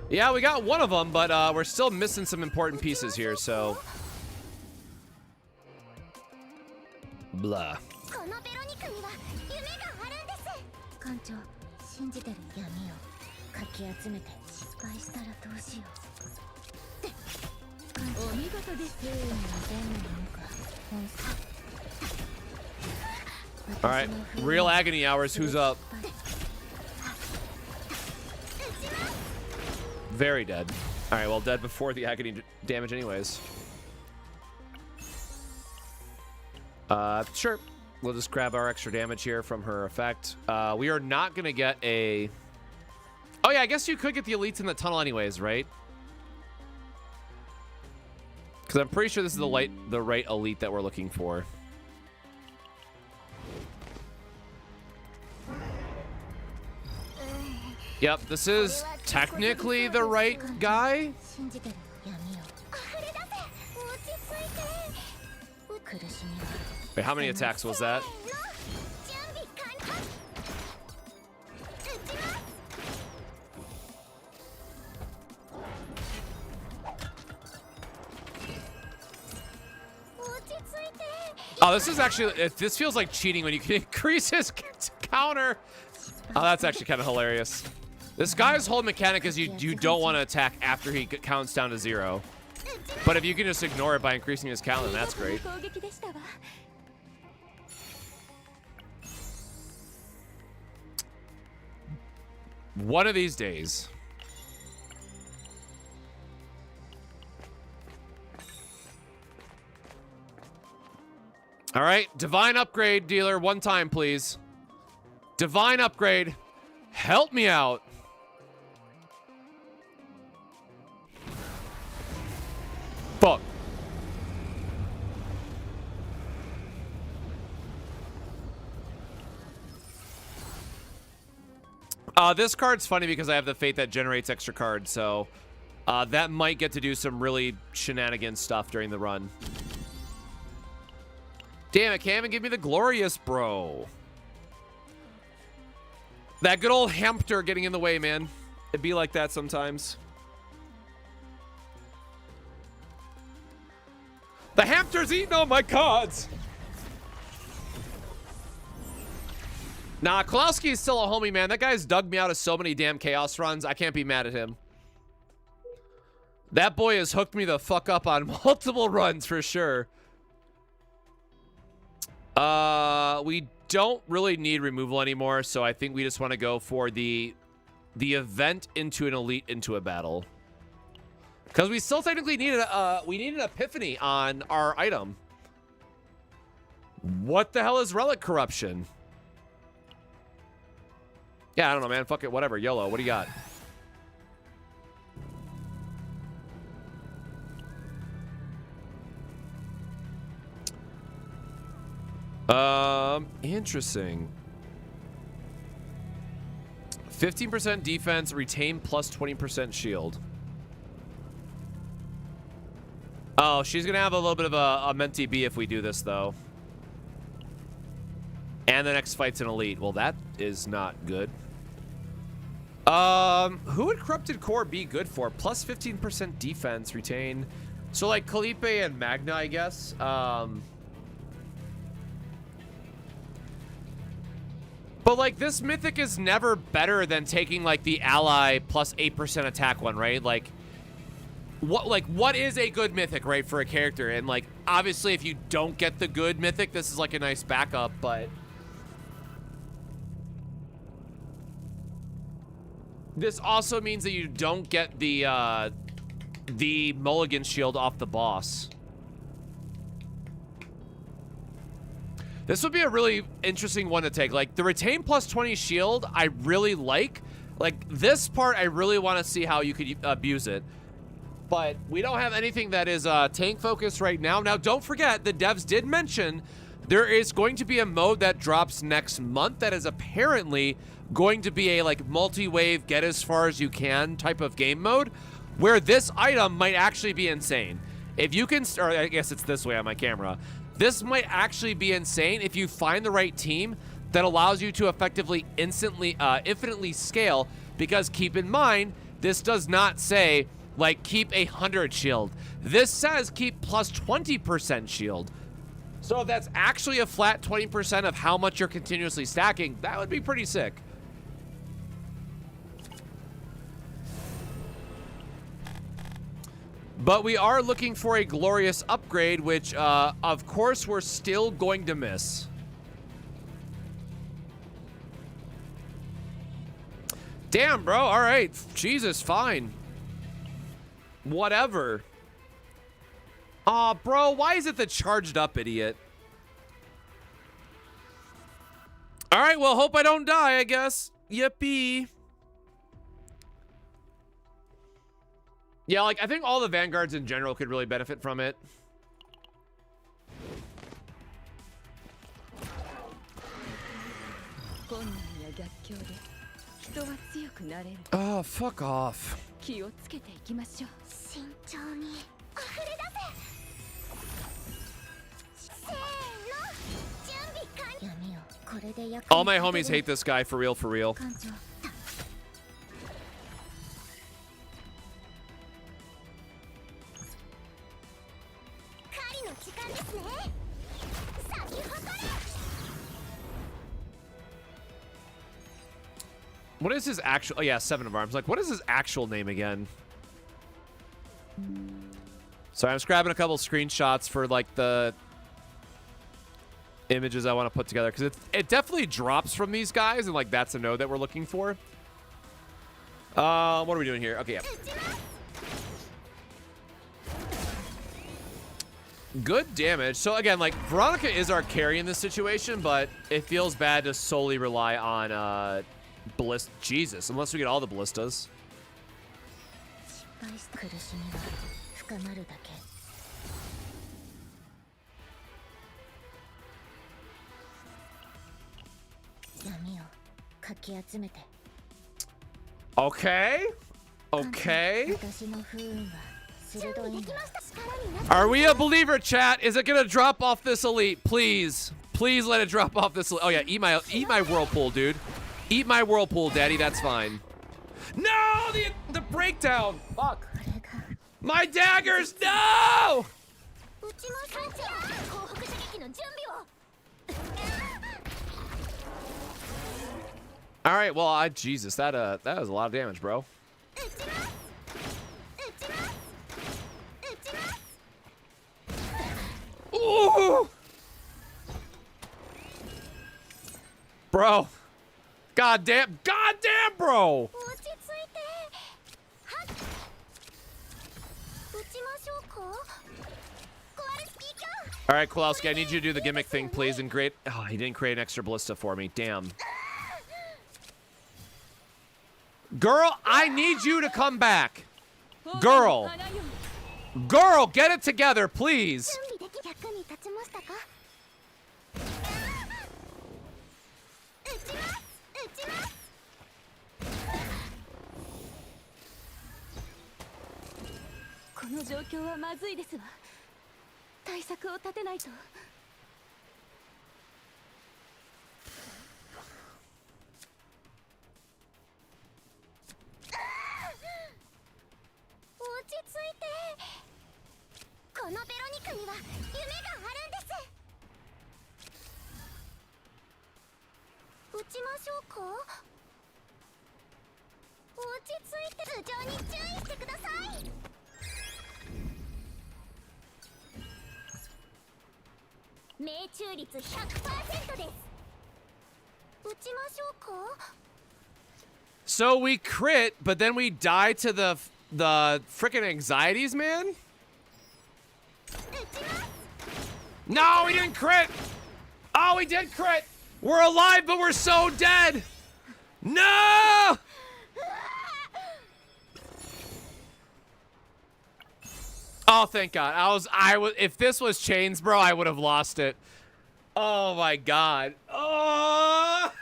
Yeah, we got one of them, but we're still missing some important pieces here, so... Blah. All right, real agony hours. Who's up? Very dead. All right, well, dead before the agony damage anyways. Sure. We'll just grab our extra damage here from her effect. We are not going to get a... Oh, yeah, I guess you could get the elites in the tunnel anyways, right? Because I'm pretty sure this is the right elite that we're looking for. Yep, this is technically the right guy. Wait, how many attacks was that? Oh, this is actually, this feels like cheating when you can increase his counter. Oh, that's actually kind of hilarious. This guy's whole mechanic is you don't want to attack after he counts down to 0. But if you can just ignore it by increasing his count, then that's great. One of these days. All right, divine upgrade dealer, one time, please. Divine upgrade, help me out. Fuck. This card's funny because I have the Fate that generates extra cards, so that might get to do some really shenanigan stuff during the run. Damn it, can't even give me the glorious, bro. That good old hamster getting in the way, man. It'd be like that sometimes. The hamster's eating all my cards. Nah, Kulowski's still a homie, man. That guy's dug me out of so many damn chaos runs. I can't be mad at him. That boy has hooked me the fuck up on multiple runs for sure. We don't really need removal anymore, so I think we just want to go for the event into an elite into a battle. Because we still technically needed we need an epiphany on our item. What the hell is relic corruption? Yeah, I don't know, man. Fuck it, whatever. YOLO, what do you got? Interesting. 15% defense, retain plus 20% shield. Oh, she's gonna have a little bit of a mentee B if we do this, though. And the next fight's an elite. Well, that is not good. Who would Corrupted Core be good for? Plus 15% defense, retain. So, like, Calipe and Magna, I guess. But, like, this mythic is never better than taking, like, the ally plus 8% attack one, right? Like, what is a good mythic, right, for a character? And, like, obviously, if you don't get the good mythic, this is, like, a nice backup, but... This also means that you don't get the mulligan shield off the boss. This would be a really interesting one to take. Like, the retain plus 20 shield, I really like. Like, this part, I really want to see how you could abuse it. But we don't have anything that is tank focused right now. Now, don't forget, the devs did mention there is going to be a mode that drops next month that is apparently going to be a, like, multi-wave, get as far as you can type of game mode, where this item might actually be insane. If you can, or I guess it's this way on my camera. This might actually be insane if you find the right team that allows you to effectively infinitely scale, because keep in mind, this does not say, like, keep 100 shield. This says keep plus 20% shield. So if that's actually a flat 20% of how much you're continuously stacking, that would be pretty sick. But we are looking for a glorious upgrade, which, of course, we're still going to miss. Damn, bro. All right. Jesus, fine. Whatever. Aw, bro. Why is it the charged up idiot? All right. Well, hope I don't die, I guess. Yippee. Yeah, like, I think all the Vanguards in general could really benefit from it. Oh, fuck off. All my homies hate this guy, for real, for real. What is his actual... Oh, yeah, 7 of Arms. Like, what is his actual name again? Sorry, I'm just grabbing a couple screenshots for, like, the images I want to put together. Because it definitely drops from these guys, and, like, that's a node that we're looking for. What are we doing here? Okay, yeah. Good damage. So again, like, Veronica is our carry in this situation, but it feels bad to solely rely on ballist. Jesus, unless we get all the ballistas. Okay. Okay. Are we a believer, chat? Is it gonna drop off this elite? Please. Please let it drop off this elite. Oh yeah, eat my whirlpool, dude. Eat my whirlpool, daddy. That's fine. No, the breakdown. Fuck. My daggers, no! All right, well, Jesus, that was a lot of damage, bro. Ooh! Bro. Goddamn, bro. All right, Kowalski, I need you to do the gimmick thing, please, and create... Oh, he didn't create an extra ballista for me. Damn. Girl, I need you to come back. Girl. Girl, get it together, please. So we crit, but then we die to the frickin' anxieties, man? No, we didn't crit! Oh, we did crit! We're alive, but we're so dead! No! Oh, thank God. I was if this was chains, bro, I would have lost it. Oh my God. Oh!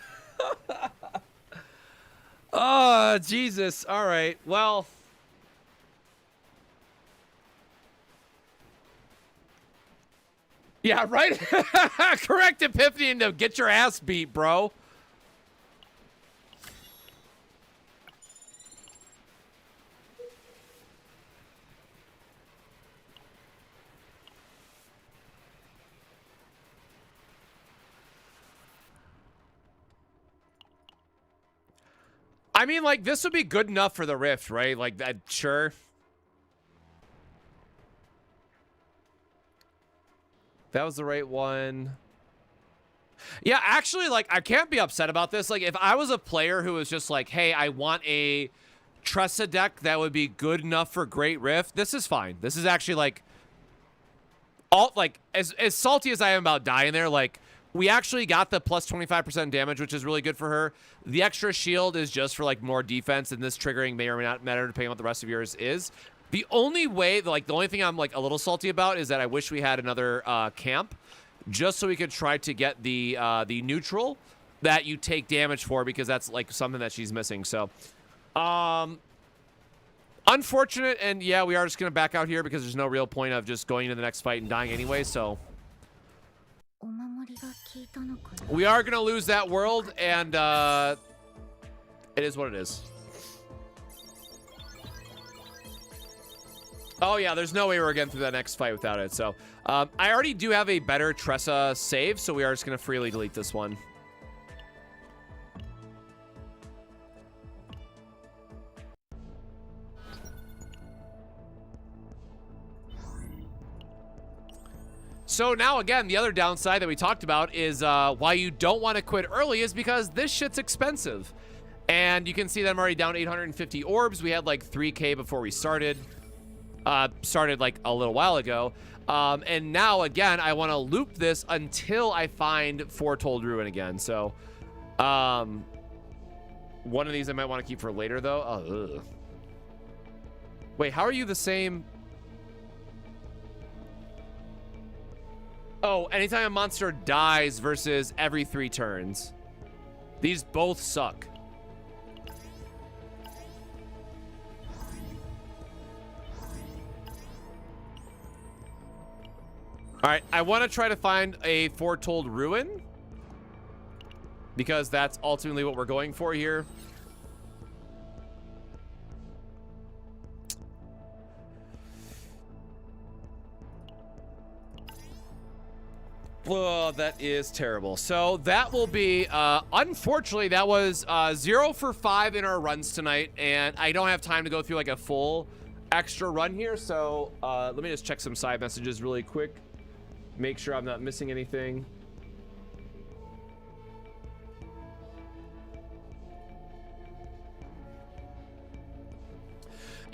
Oh, Jesus. All right. Well, yeah, right? Correct, Epiphany, and to get your ass beat, bro. I mean, like, this would be good enough for the Rift, right? Like, that, sure. That was the right one. Yeah, actually, like, I can't be upset about this. Like, if I was a player who was just like, hey, I want a Tressa deck that would be good enough for Great Rift, this is fine. This is actually, like, as salty as I am about dying there, like, we actually got the plus 25% damage, which is really good for her. The extra shield is just for, like, more defense, and this triggering may or may not matter depending on what the rest of yours is. The only way, like, the only thing I'm, like, a little salty about is that I wish we had another camp just so we could try to get the neutral that you take damage for, because that's, like, something that she's missing. So, unfortunate, and yeah, we are just going to back out here because there's no real point of just going into the next fight and dying anyway, so... We are going to lose that world, and it is what it is. Oh, yeah, there's no way we're getting through that next fight without it. So I already do have a better Tressa save, so we are just going to freely delete this one. So now, again, the other downside that we talked about is why you don't want to quit early is because this shit's expensive. And you can see that I'm already down 850 orbs. We had like 3K before we started. Started like a little while ago. And now, again, I want to loop this until I find Foretold Ruin again. So, one of these I might want to keep for later, though. Oh, ugh. Wait, how are you the same? Oh, anytime a monster dies versus every 3 turns. These both suck. All right, I want to try to find a Foretold Ruin because that's ultimately what we're going for here. Oh, that is terrible. So that will be, unfortunately, that was 0 for 5 in our runs tonight, and I don't have time to go through like a full extra run here. So let me just check some side messages really quick. Make sure I'm not missing anything.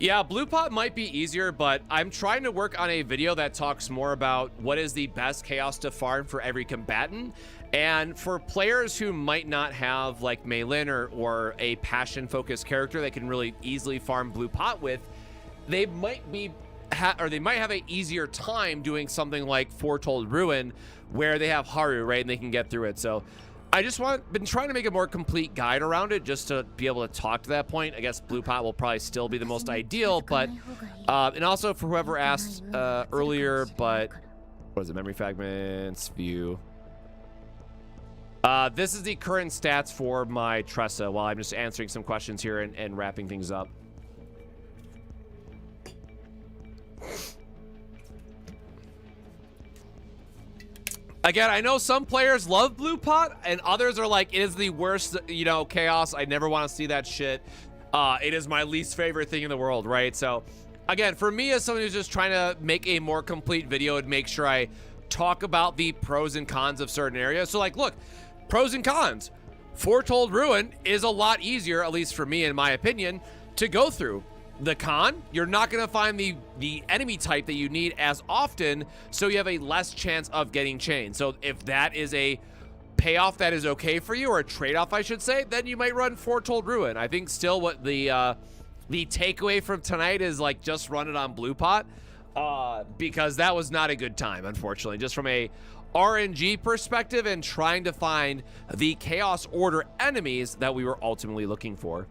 Yeah, Blue Pot might be easier, but I'm trying to work on a video that talks more about what is the best chaos to farm for every combatant. And for players who might not have like Maylin or a passion-focused character that can really easily farm Blue Pot with, they might be they might have an easier time doing something like Foretold Ruin where they have Haru, right, and they can get through it. So I just been trying to make a more complete guide around it just to be able to talk to that point. I guess Blue Pot will probably still be the most ideal, but and also for whoever asked earlier, but what is it, memory fragments, view. This is the current stats for my Tressa while I'm just answering some questions here and wrapping things up. Again, I know some players love Blue Pot and others are like, it is the worst, you know, chaos. I never want to see that shit. It is my least favorite thing in the world, right? So again, for me as someone who's just trying to make a more complete video and make sure I talk about the pros and cons of certain areas. So like, look, pros and cons. Foretold Ruin is a lot easier, at least for me in my opinion, to go through. The con, you're not going to find the enemy type that you need as often, so you have a less chance of getting chained. So if that is a payoff that is okay for you, or a trade-off I should say, then you might run Foretold Ruin. I think still what the takeaway from tonight is like just run it on Blue Pot, because that was not a good time, unfortunately, just from a RNG perspective and trying to find the Chaos Order enemies that we were ultimately looking for.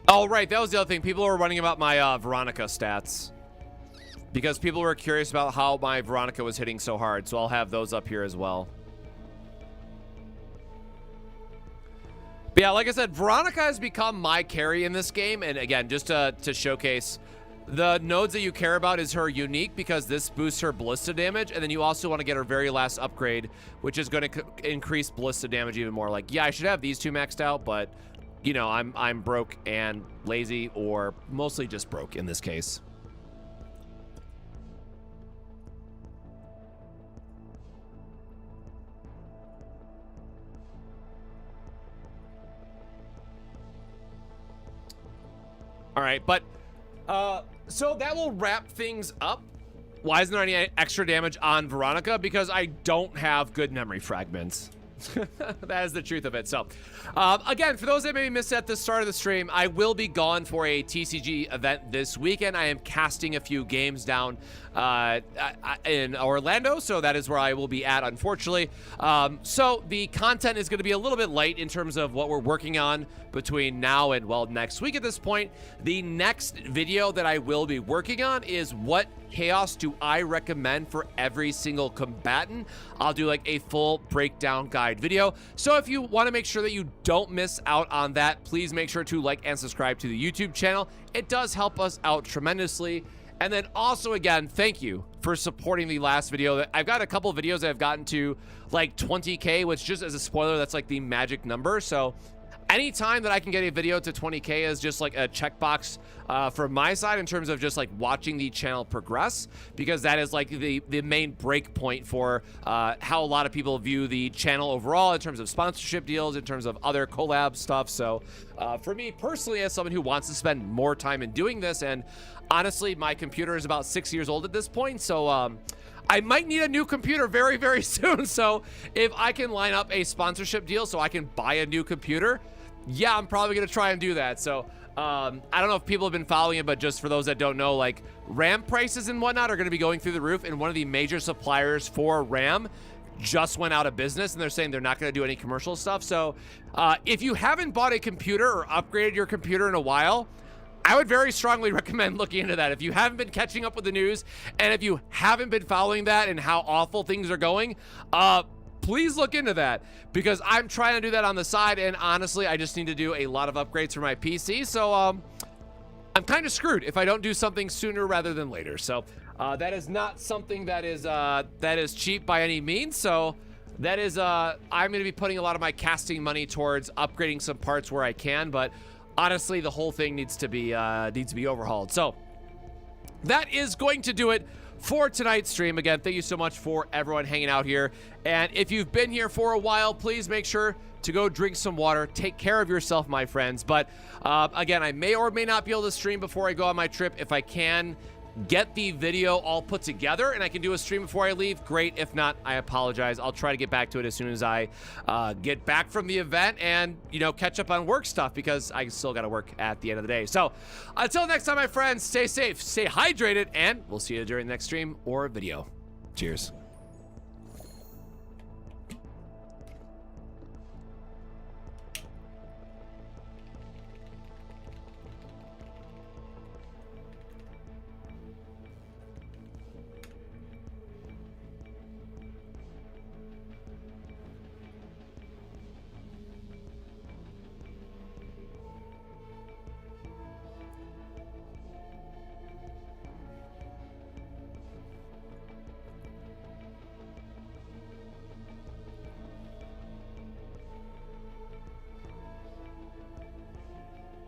Oh, right. That was the other thing. People were running about my Veronica stats because people were curious about how my Veronica was hitting so hard. So I'll have those up here as well. But yeah, like I said, Veronica has become my carry in this game. And again, just to showcase, the nodes that you care about is her unique because this boosts her ballista damage. And then you also want to get her very last upgrade, which is going to increase ballista damage even more. Like, yeah, I should have these two maxed out, but you know, I'm broke and lazy, or mostly just broke in this case. All right, but so that will wrap things up. Why isn't there any extra damage on Veronica? Because I don't have good memory fragments. That is the truth of it. So again, for those that maybe missed at the start of the stream, I will be gone for a TCG event this weekend. I am casting a few games down in Orlando, so that is where I will be at, unfortunately. So the content is going to be a little bit light in terms of what we're working on between now and, well, next week at this point. The next video that I will be working on is what chaos do I recommend for every single combatant. I'll do like a full breakdown guide video. So if you want to make sure that you don't miss out on that, please make sure to like and subscribe to the YouTube channel. It does help us out tremendously. And then also, again, thank you for supporting the last video. I've got a couple videos that have gotten to like 20K, which just as a spoiler, that's like the magic number. So anytime that I can get a video to 20K is just like a checkbox from my side in terms of just like watching the channel progress, because that is like the main break point for how a lot of people view the channel overall in terms of sponsorship deals, in terms of other collab stuff. So for me personally, as someone who wants to spend more time in doing this, and honestly, my computer is about 6 years old at this point, so I might need a new computer very, very soon. So if I can line up a sponsorship deal so I can buy a new computer, yeah, I'm probably going to try and do that. So I don't know if people have been following it, but just for those that don't know, like RAM prices and whatnot are going to be going through the roof. And one of the major suppliers for RAM just went out of business, and they're saying they're not going to do any commercial stuff. So if you haven't bought a computer or upgraded your computer in a while, I would very strongly recommend looking into that. If you haven't been catching up with the news, and if you haven't been following that and how awful things are going, please look into that, because I'm trying to do that on the side, and honestly, I just need to do a lot of upgrades for my PC. So I'm kind of screwed if I don't do something sooner rather than later. So that is not something that is cheap by any means. So that is I'm going to be putting a lot of my casting money towards upgrading some parts where I can, but honestly, the whole thing needs to be overhauled. So that is going to do it for tonight's stream. Again, thank you so much for everyone hanging out here. And if you've been here for a while, please make sure to go drink some water. Take care of yourself, my friends. But again, I may or may not be able to stream before I go on my trip. If I can get the video all put together and I can do a stream before I leave, great. If not, I apologize. I'll try to get back to it as soon as I get back from the event and, you know, catch up on work stuff, because I still got to work at the end of the day. So until next time, my friends, stay safe, stay hydrated, and we'll see you during the next stream or video. Cheers.